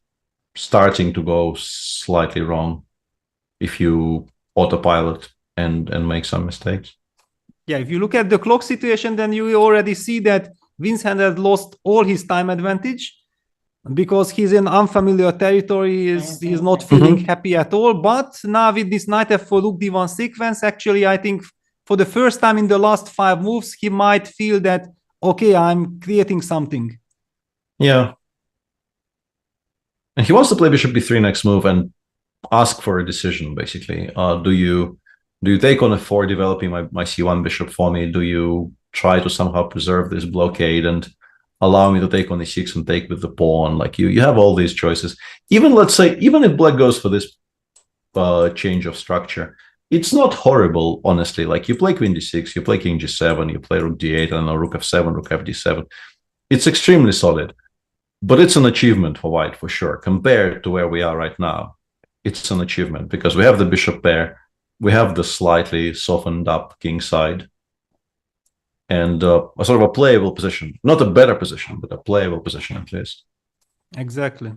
starting to go slightly wrong if you autopilot and make some mistakes. Yeah, if you look at the clock situation, then you already see that Vincent has lost all his time advantage, because he's in unfamiliar territory. He's not feeling happy at all. But now with this knight f4 rook d1 sequence, actually, I think for the first time in the last 5 moves, he might feel that, okay, I'm creating something. Yeah. And he wants to play bishop b3 next move and ask for a decision, basically. Do you take on f4, developing my c1 bishop for me? Do you try to somehow preserve this blockade and allow me to take on e6 and take with the pawn? Like, you have all these choices. Even, let's say, even if black goes for this change of structure, it's not horrible, honestly. Like, you play queen d6, you play king g7, you play rook d8, I don't know, rook f7, rook fd7. It's extremely solid. But it's an achievement for white, for sure. Compared to where we are right now, it's an achievement, because we have the bishop pair, we have the slightly softened up king side, and a sort of a playable position. Not a better position, but a playable position at least. Exactly.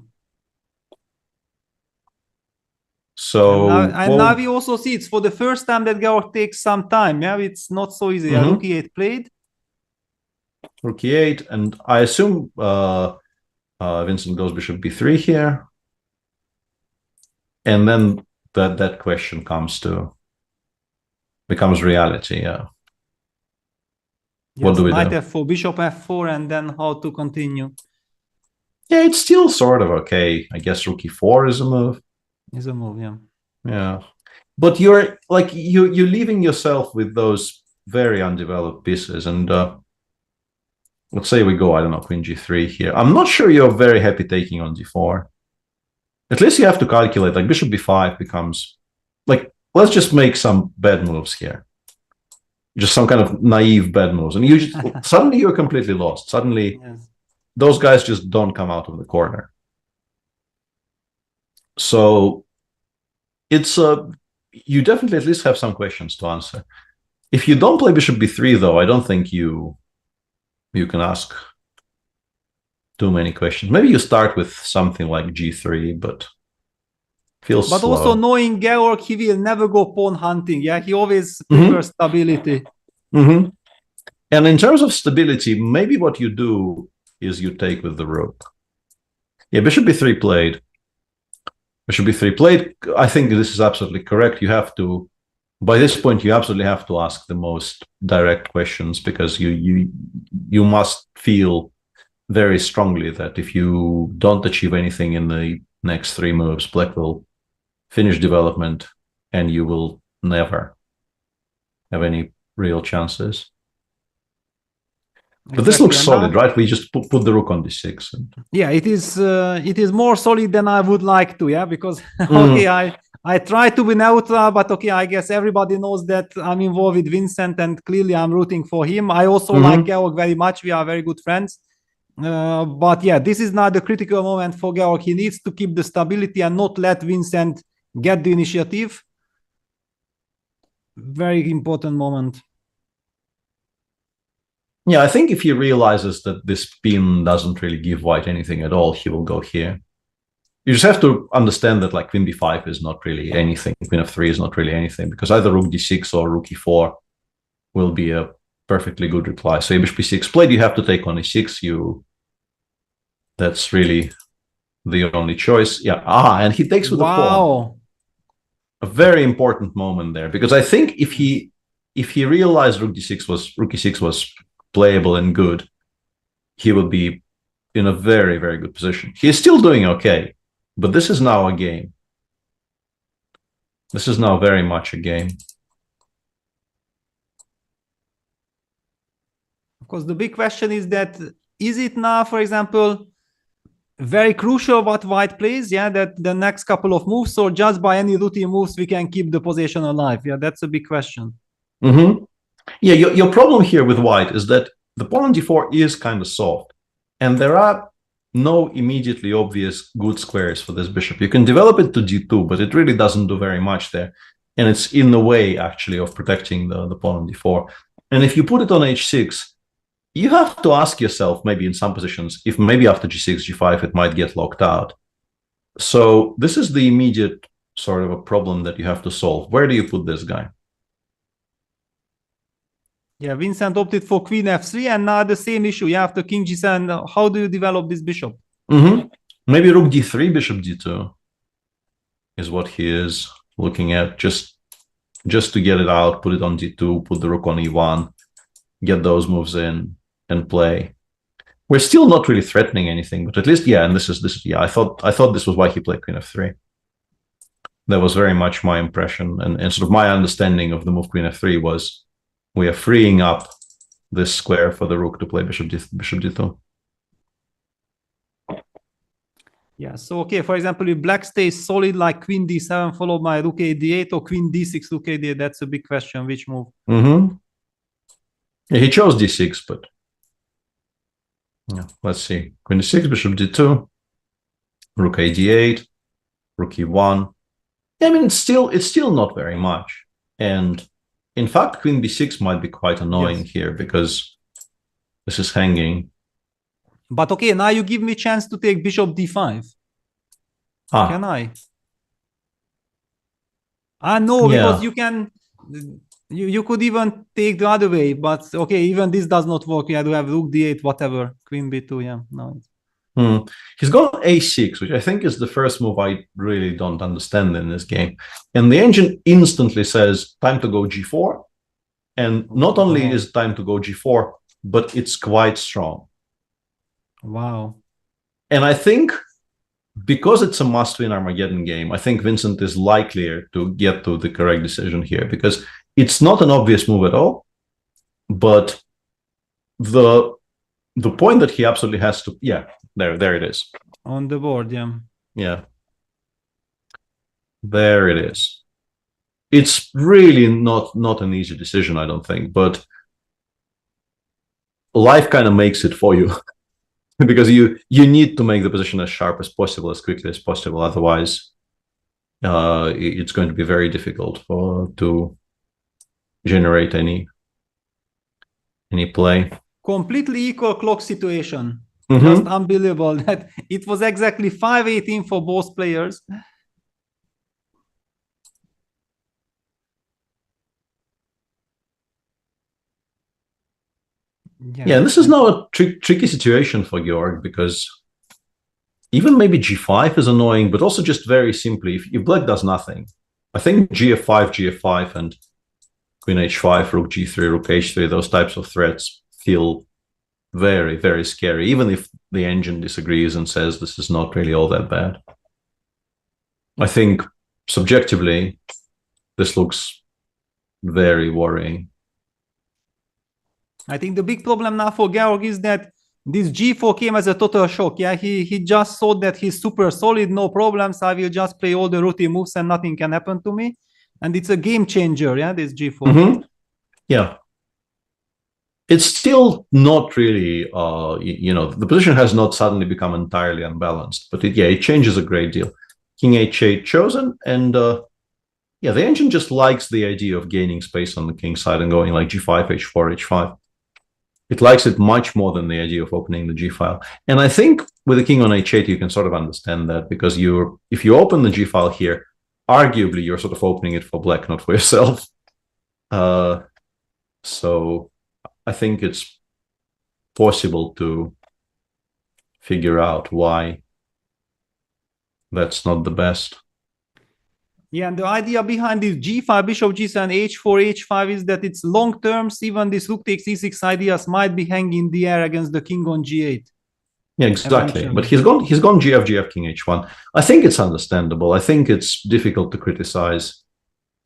So now we also see it's for the first time that Georg takes some time. Yeah, it's not so easy. Rook e8 played. Rook e8, and I assume Vincent goes bishop b3 here, and then that question becomes reality. Yeah. Yes, what do we do? Knight f4, bishop f4, and then how to continue. Yeah, it's still sort of okay. I guess rook e4 is a move. Is a move, yeah. Yeah. But you're like you're leaving yourself with those very undeveloped pieces. And let's say we go, I don't know, queen g3 here. I'm not sure you're very happy taking on d4. At least you have to calculate, like bishop b5 becomes, like, let's just make some bad moves here. Just some kind of naive bad moves. And you just, suddenly you're completely lost. Suddenly those guys just don't come out of the corner. So it's you definitely at least have some questions to answer. If you don't play bishop b3, though, I don't think you can ask too many questions. Maybe you start with something like g3, but feels But slow. also knowing Georg, he will never go pawn hunting. Yeah, he always prefers stability. And in terms of stability, maybe what you do is you take with the rook. Yeah, bishop b3 played. Bishop b3 played. I think this is absolutely correct. You have to, by this point, you absolutely have to ask the most direct questions, because you must feel very strongly that if you don't achieve anything in the next 3 moves, black will finish development and you will never have any real chances. But this looks solid, right? We just put the rook on d6. Yeah, it is more solid than I would like to, yeah, because okay, I try to be neutral, but okay, I guess everybody knows that I'm involved with Vincent and clearly I'm rooting for him. I also like Georg very much. We are very good friends. But yeah, this is not the critical moment for Georg. He needs to keep the stability and not let Vincent get the initiative. Very important moment. Yeah, I think if he realizes that this pin doesn't really give white anything at all, he will go here. You just have to understand that like queen b5 is not really anything, queen f3 is not really anything, because either rook d6 or rook e4 will be a perfectly good reply. So bishop b6 played, you have to take on e6. That's really the only choice. Yeah, and he takes with the pawn. A very important moment there, because I think if he realized rook e6 was playable and good, he would be in a very, very good position. He is still doing okay, but this is now a game. This is now very much a game. Of course, the big question is that, is it now, for example, very crucial what white plays, yeah, that the next couple of moves, or just by any routine moves we can keep the position alive? Yeah, that's a big question. Yeah, your problem here with white is that the pawn on d4 is kind of soft, and there are no immediately obvious good squares for this bishop. You can develop it to d2, but it really doesn't do very much there, and it's in the way actually of protecting the pawn on d4. And if you put it on h6, you have to ask yourself, maybe in some positions, if maybe after g6, g5 it might get locked out. So this is the immediate sort of a problem that you have to solve. Where do you put this guy? Yeah, Vincent opted for queen f3, and now the same issue. You have the king g7. How do you develop this bishop? Maybe rook d3, bishop d2 is what he is looking at, just to get it out, put it on d2, put the rook on e1, get those moves in and play. We're still not really threatening anything, but at least, yeah, and this is yeah, I thought this was why he played queen f3. That was very much my impression, and sort of my understanding of the move queen f3 was, we are freeing up this square for the rook to play bishop d2. Yeah, so okay, for example, if black stays solid like queen d7 followed by rook a d8 or queen d6, rook a d8, that's a big question. Which move? Yeah, he chose d6, but yeah, let's see. Queen d6, bishop d2, rook a d8, rook e1. Yeah, I mean, it's still not very much. And in fact, queen b6 might be quite annoying here, because this is hanging. But okay, now you give me chance to take bishop d5. Can I? No, because you can. You could even take the other way, but okay, even this does not work. You have to have rook d8, whatever, queen b2. Yeah, no. He's gone a6, which I think is the first move I really don't understand in this game. And the engine instantly says, time to go g4. And not only is time to go g4, but it's quite strong. Wow. And I think because it's a must-win Armageddon game, I think Vincent is likelier to get to the correct decision here, because it's not an obvious move at all, but the point that he absolutely has to, there it is. On the board, yeah. Yeah. There it is. It's really not an easy decision, I don't think, but life kind of makes it for you. Because you need to make the position as sharp as possible, as quickly as possible. Otherwise, it's going to be very difficult to generate any play. Completely equal clock situation. Mm-hmm. Just unbelievable that it was exactly 5:18 for both players. Yeah, this is now a tricky situation for Georg, because even maybe g5 is annoying, but also just very simply, if black does nothing, I think gf5, and queen h5, rook g3, rook h3, those types of threats feel very, very scary, even if the engine disagrees and says this is not really all that bad. I think subjectively, this looks very worrying. I think the big problem now for Georg is that this g4 came as a total shock. Yeah, he just thought that he's super solid, no problems. I will just play all the routine moves and nothing can happen to me. And it's a game changer, yeah, this g4. Mm-hmm. Yeah. It's still not really, the position has not suddenly become entirely unbalanced, but it changes a great deal. King h8 chosen, and the engine just likes the idea of gaining space on the king side and going like g5, h4, h5. It likes it much more than the idea of opening the g file. And I think with the king on h8, you can sort of understand that, because if you open the g file here, arguably you're sort of opening it for black, not for yourself. So I think it's possible to figure out why that's not the best. Yeah, and the idea behind this g5, bishop g7, h4, h5 is that it's long terms. Even this rook takes e6 ideas might be hanging in the air against the king on g8. Yeah, exactly. But he's gone gf, king h1. I think it's understandable. I think it's difficult to criticize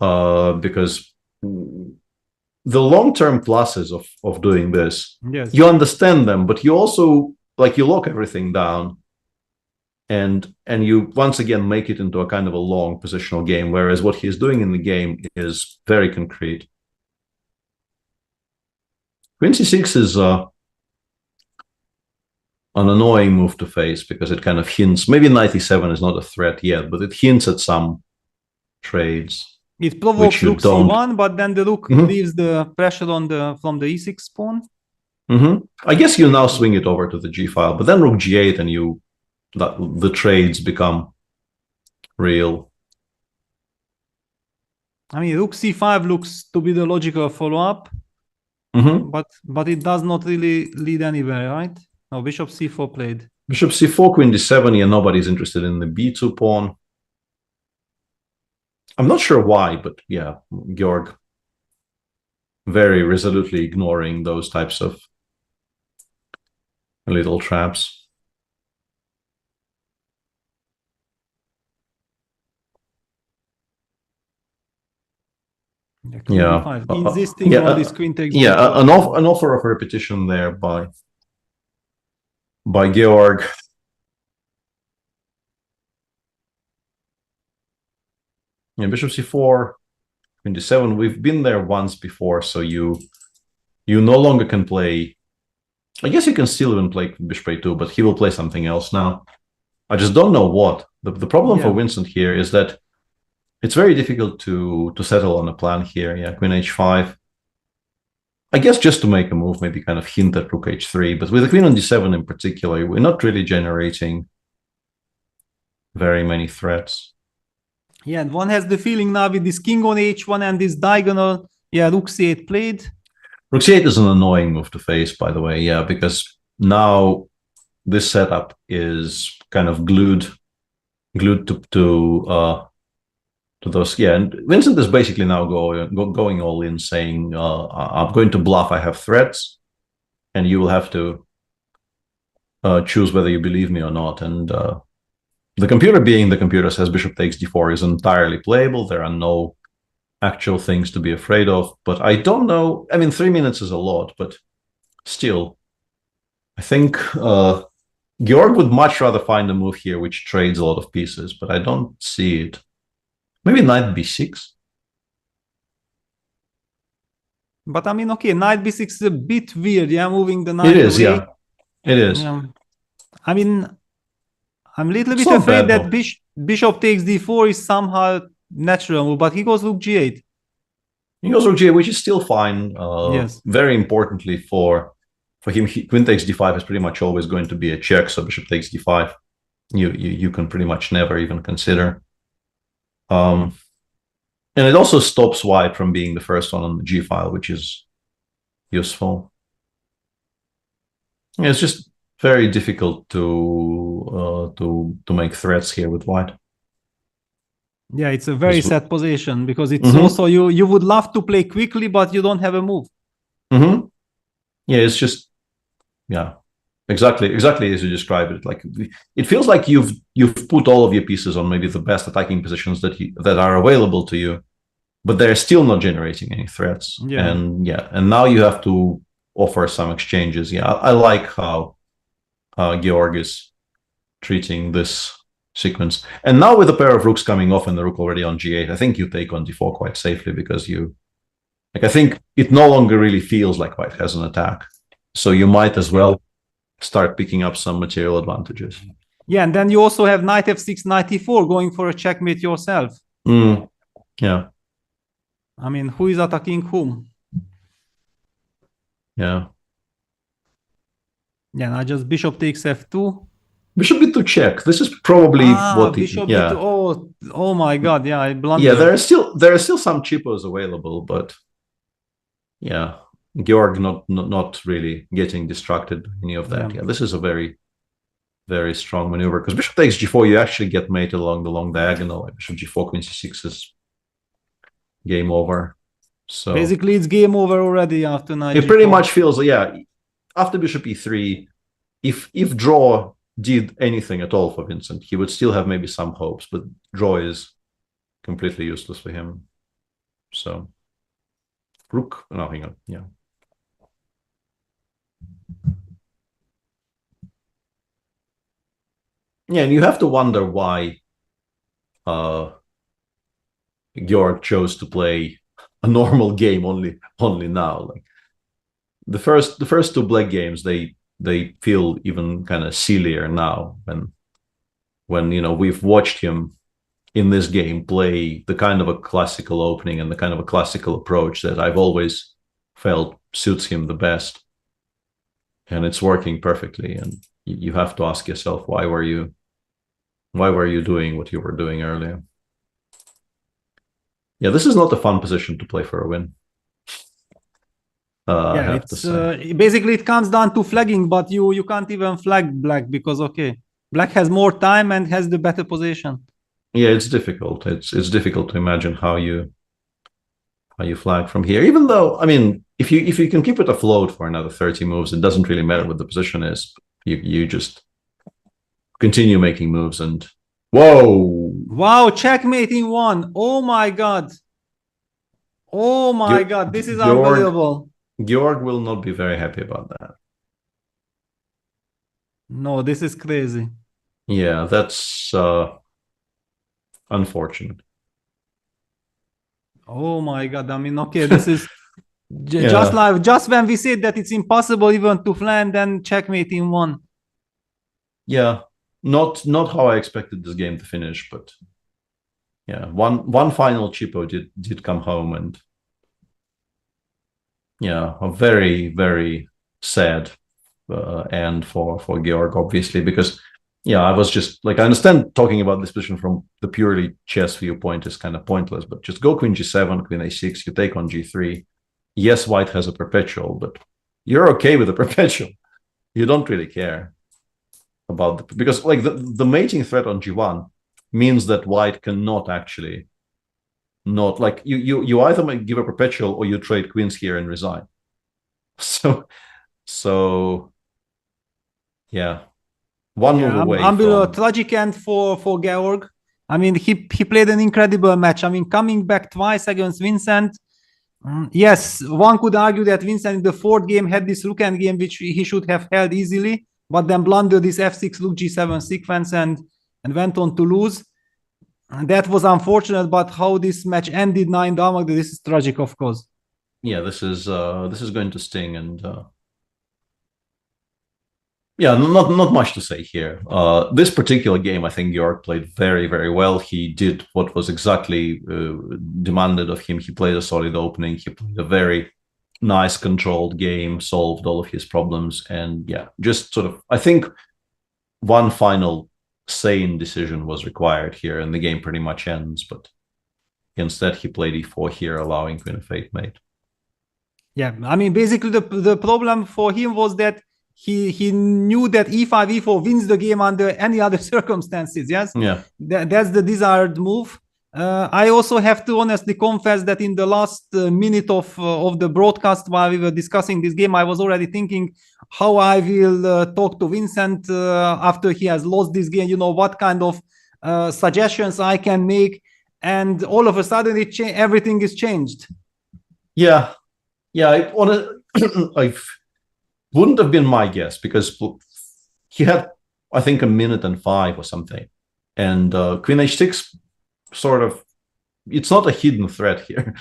because the long-term pluses of doing this, yes, you understand them, but you also you lock everything down. And you once again make it into a kind of a long positional game, whereas what he's doing in the game is very concrete. Queen c6 is an annoying move to face, because it kind of hints, maybe knight e7 is not a threat yet, but it hints at some trades. It provokes rook c1, but then the rook leaves the pressure from the e6 pawn. I guess you now swing it over to the g file, but then rook g8 and the trades become real. I mean, rook c5 looks to be the logical follow-up, but it does not really lead anywhere, right? No, bishop c4 played. Bishop c4, queen d7, yeah, nobody's interested in the b2 pawn. I'm not sure why, but yeah, Georg very resolutely ignoring those types of little traps. Yeah, insisting on this queen takes. Yeah, an offer of repetition there by Georg. Yeah, bishop c4, queen d7. We've been there once before, so you no longer can play. I guess you can still even play bishop a2, but he will play something else now. I just don't know what. The problem for Vincent here is that it's very difficult to settle on a plan here. Yeah, queen h5. I guess just to make a move, maybe kind of hint at rook h3. But with the queen on d7 in particular, we're not really generating very many threats. Yeah, and one has the feeling now with this king on h1 and this diagonal. Yeah, rook c8 played. Rook c8 is an annoying move to face, by the way. Yeah, because now this setup is kind of glued to those. Yeah, and Vincent is basically now going all in, saying, I'm going to bluff, I have threats, and you will have to choose whether you believe me or not. And the computer, being the computer, says bishop takes d4 is entirely playable. There are no actual things to be afraid of. But I don't know. I mean, 3 minutes is a lot, but still, I think Georg would much rather find a move here which trades a lot of pieces, but I don't see it. Maybe knight b6. But I mean, okay, knight b6 is a bit weird, yeah, moving the knight It is, away. yeah. It is. Yeah. I mean, I'm a little It's bit not afraid bad, that though. bishop takes d4 is somehow natural move, but he goes rook g8. He goes rook g8, which is still fine. Yes. Very importantly for him, queen takes d5 is pretty much always going to be a check. So bishop takes d5, you can pretty much never even consider. And it also stops white from being the first one on the g file, which is useful. Yeah, it's just very difficult to make threats here with white. Yeah, it's a very sad position because it's Mhm. also you would love to play quickly, but you don't have a move. Mm-hmm. Yeah, it's just, yeah, exactly as you described it. Like, it feels like you've put all of your pieces on maybe the best attacking positions that are available to you, but they're still not generating any threats. Yeah. And now you have to offer some exchanges. Yeah, I like how Georg is treating this sequence. And now with a pair of rooks coming off and the rook already on g8, I think you take on d4 quite safely because I think it no longer really feels like white has an attack. So you might as well start picking up some material advantages. Yeah, and then you also have knight f6, knight e4 going for a checkmate yourself. Yeah. I mean, who is attacking whom? Yeah. Yeah, now just bishop takes f2. Bishop b2 check. This is probably what he, bishop yeah. b2. Oh my god, yeah, I blundered. Yeah, there are still some cheapos available, but yeah, Georg not really getting distracted by any of that. Yeah, this is a very, very strong maneuver because bishop takes g4, you actually get mated along the long diagonal. Like bishop g4, queen c6 is game over. So basically, it's game over already after knight it g4. pretty much feels, yeah, after bishop e3, if draw did anything at all for Vincent, he would still have maybe some hopes, but draw is completely useless for him. So rook, no, hang on, yeah. Yeah, and you have to wonder why Georg chose to play a normal game only now. Like the first two black games, they feel even kind of sillier now when we've watched him in this game play the kind of a classical opening and the kind of a classical approach that I've always felt suits him the best, and it's working perfectly. And you have to ask yourself, why were you doing what you were doing earlier? Yeah, this is not a fun position to play for a win. I have to say. Basically it comes down to flagging, but you can't even flag black because black has more time and has the better position. Yeah, it's difficult. It's difficult to imagine how you flag from here. Even though, I mean, if you can keep it afloat for another 30 moves, it doesn't really matter what the position is. You just continue making moves and wow, checkmating one. Oh my god. Oh my god, this is unbelievable. Georg will not be very happy about that. No, this is crazy. Yeah, that's unfortunate. Oh my god, I mean, okay, this is just when we said that it's impossible even to flank, then checkmating one. Yeah, not how I expected this game to finish, but yeah, one final cheapo did come home, and yeah, a very, very sad end for Georg, obviously, because yeah, I was just like, I understand talking about this position from the purely chess viewpoint is kind of pointless, but just go queen g7, queen a6, you take on g3. Yes, white has a perpetual, but you're okay with a perpetual. You don't really care about because like the mating threat on g1 means that white cannot actually not like you either might give a perpetual or you trade queens here and resign. So yeah, One move away from... tragic end for Georg. I mean, he played an incredible match. I mean, coming back twice against Vincent. Yes, one could argue that Vincent in the fourth game had this rook end game, which he should have held easily, but then blundered this f6 rook g7 sequence and went on to lose. And that was unfortunate, but how this match ended 9 down, this is tragic, of course. Yeah, this is going to sting, and yeah, not much to say here. This particular game, I think Georg played very, very well. He did what was exactly demanded of him. He played a solid opening. He played a very nice, controlled game, solved all of his problems, and yeah, just sort of, I think one final sane decision was required here, and the game pretty much ends. But instead, he played e4 here, allowing Queen of 8 mate. Yeah, I mean, basically the problem for him was that he knew that e5, e4 wins the game under any other circumstances. Yes, yeah, that's the desired move. I also have to honestly confess that in the last minute of the broadcast, while we were discussing this game, I was already thinking how I will talk to Vincent after he has lost this game. You know, what kind of suggestions I can make, and all of a sudden everything is changed. Yeah. I wouldn't have been my guess, because he had, I think, 1:05 or something, and Queen h6 sort of, it's not a hidden threat here.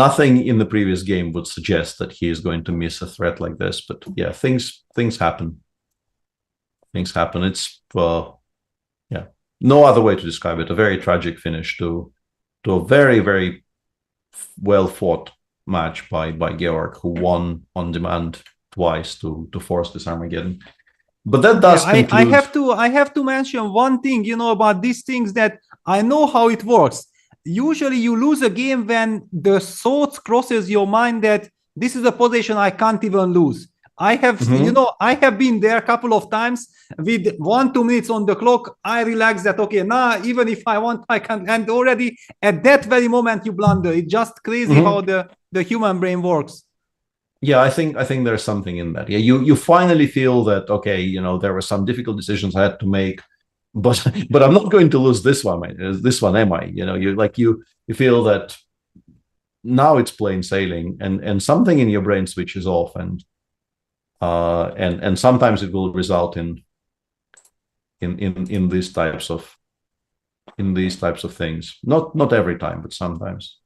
Nothing in the previous game would suggest that he is going to miss a threat like this. But yeah, things happen. Things happen. It's no other way to describe it. A very tragic finish to a very, very well fought match by Georg, who won on demand twice to force this Armageddon. But that does conclude... I have to mention one thing, you know, about these things, that I know how it works. Usually you lose a game when the thought crosses your mind that this is a position I can't even lose. I have, you know, I have been there a couple of times with 1-2 minutes on the clock. I relax that, okay, now even if I want, I can. And already at that very moment you blunder. It's just crazy how the human brain works. Yeah, I think there's something in that. Yeah, you finally feel that, okay, you know, there were some difficult decisions I had to make, but I'm not going to lose this one. This one, am I? You know, you feel that now it's plain sailing, and something in your brain switches off, and sometimes it will result in these types of things. Not every time, but sometimes.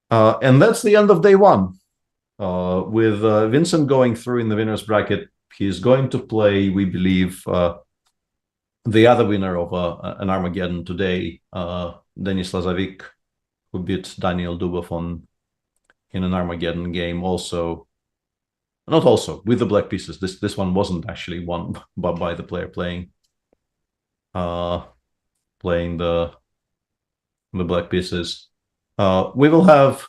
And that's the end of day one. With Vincent going through in the winner's bracket, he's going to play, we believe, the other winner of an Armageddon today, Denis Lazovic, who beat Daniel Dubov in an Armageddon game. Not also with the black pieces. This one wasn't actually won by the player playing the black pieces. We will have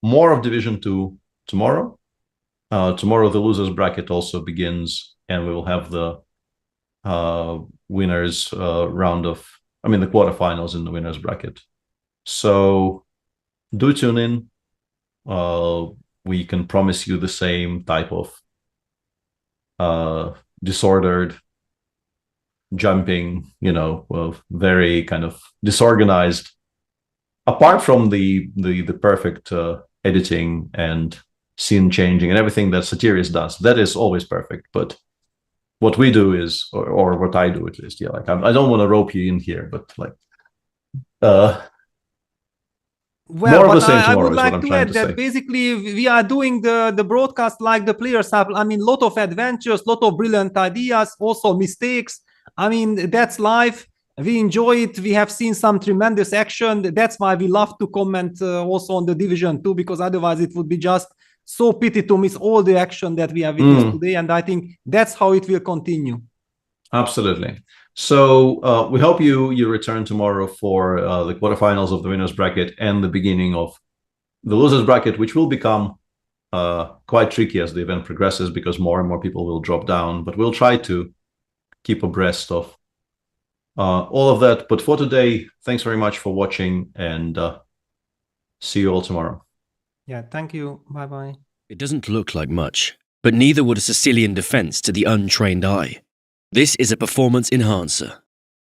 more of Division 2 tomorrow. Tomorrow the losers bracket also begins, and we will have the winners round of, the quarterfinals in the winners bracket. So do tune in. We can promise you the same type of disordered jumping, very kind of disorganized, apart from the perfect editing and scene changing and everything that Satiris does. That is always perfect. But what we do is, or what I do at least, I don't want to rope you in here, but well, more of the same I tomorrow would is like what I'm to trying add to that say. basically we are doing the broadcast like the players have. Lot of adventures, lot of brilliant ideas, also mistakes. That's life. We enjoy it. We have seen some tremendous action. That's why we love to comment also on the Division 2, because otherwise it would be just so pity to miss all the action that we have witnessed today. And I think that's how it will continue. Absolutely. So we hope you return tomorrow for the quarterfinals of the winners bracket and the beginning of the losers bracket, which will become quite tricky as the event progresses, because more and more people will drop down. But we'll try to keep abreast of all of that. But for today, thanks very much for watching, and see you all tomorrow. Yeah, thank you. Bye-bye. It doesn't look like much, but neither would a Sicilian defense to the untrained eye. This is a performance enhancer.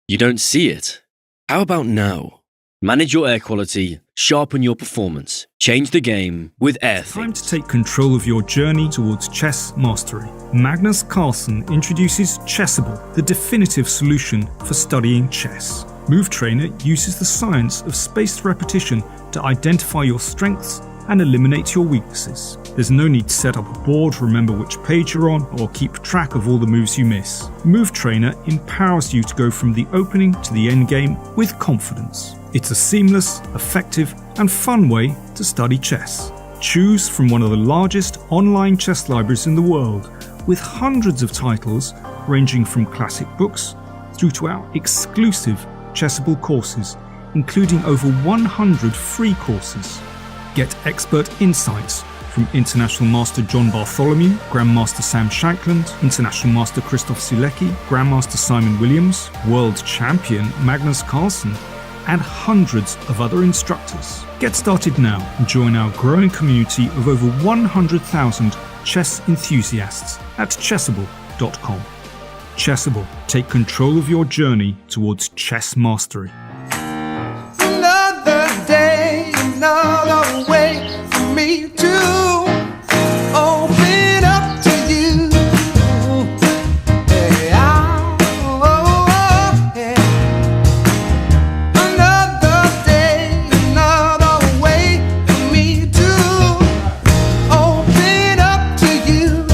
You don't see it. How about now? Manage your air quality, sharpen your performance, change the game with AirThings. Time to take control of your journey towards chess mastery. Magnus Carlsen introduces Chessable, the definitive solution for studying chess. Move Trainer uses the science of spaced repetition to identify your strengths and eliminate your weaknesses. There's no need to set up a board, remember which page you're on, or keep track of all the moves you miss. Move Trainer empowers you to go from the opening to the end game with confidence. It's a seamless, effective, and fun way to study chess. Choose from one of the largest online chess libraries in the world, with hundreds of titles ranging from classic books through to our exclusive Chessable courses, including over 100 free courses. Get expert insights from International Master John Bartholomew, Grandmaster Sam Shankland, International Master Christoph Sielecki, Grandmaster Simon Williams, World Champion Magnus Carlsen, and hundreds of other instructors. Get started now and join our growing community of over 100,000 chess enthusiasts at chessable.com. Chessable, take control of your journey towards chess mastery. Another day, another way for me to open up to you. Yeah, yeah. Another day, another way for me to open up to you.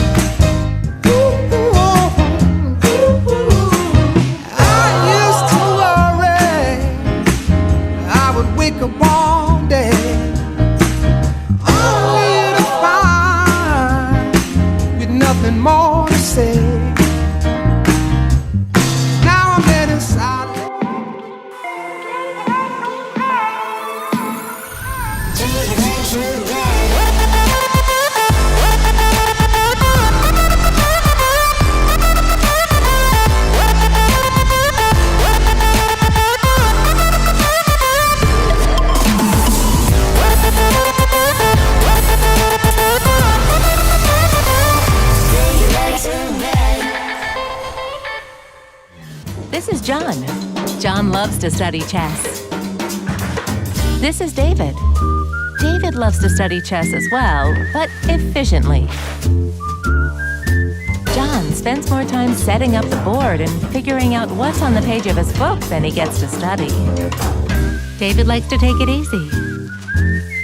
I used to worry I would wake up one day only to find with nothing more to say. Now I'm dead inside. This is John. John loves to study chess. This is David. David loves to study chess as well, but efficiently. John spends more time setting up the board and figuring out what's on the page of his book than he gets to study. David likes to take it easy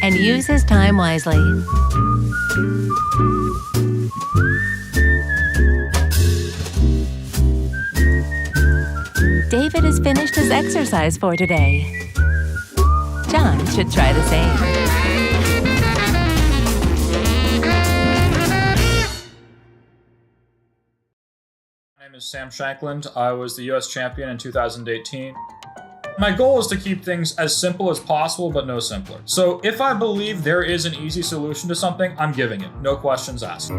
and use his time wisely. David has finished his exercise for today. John should try the same. My name is Sam Shankland. I was the US champion in 2018. My goal is to keep things as simple as possible, but no simpler. So if I believe there is an easy solution to something, I'm giving it. No questions asked.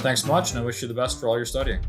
Thanks much, and I wish you the best for all your studying.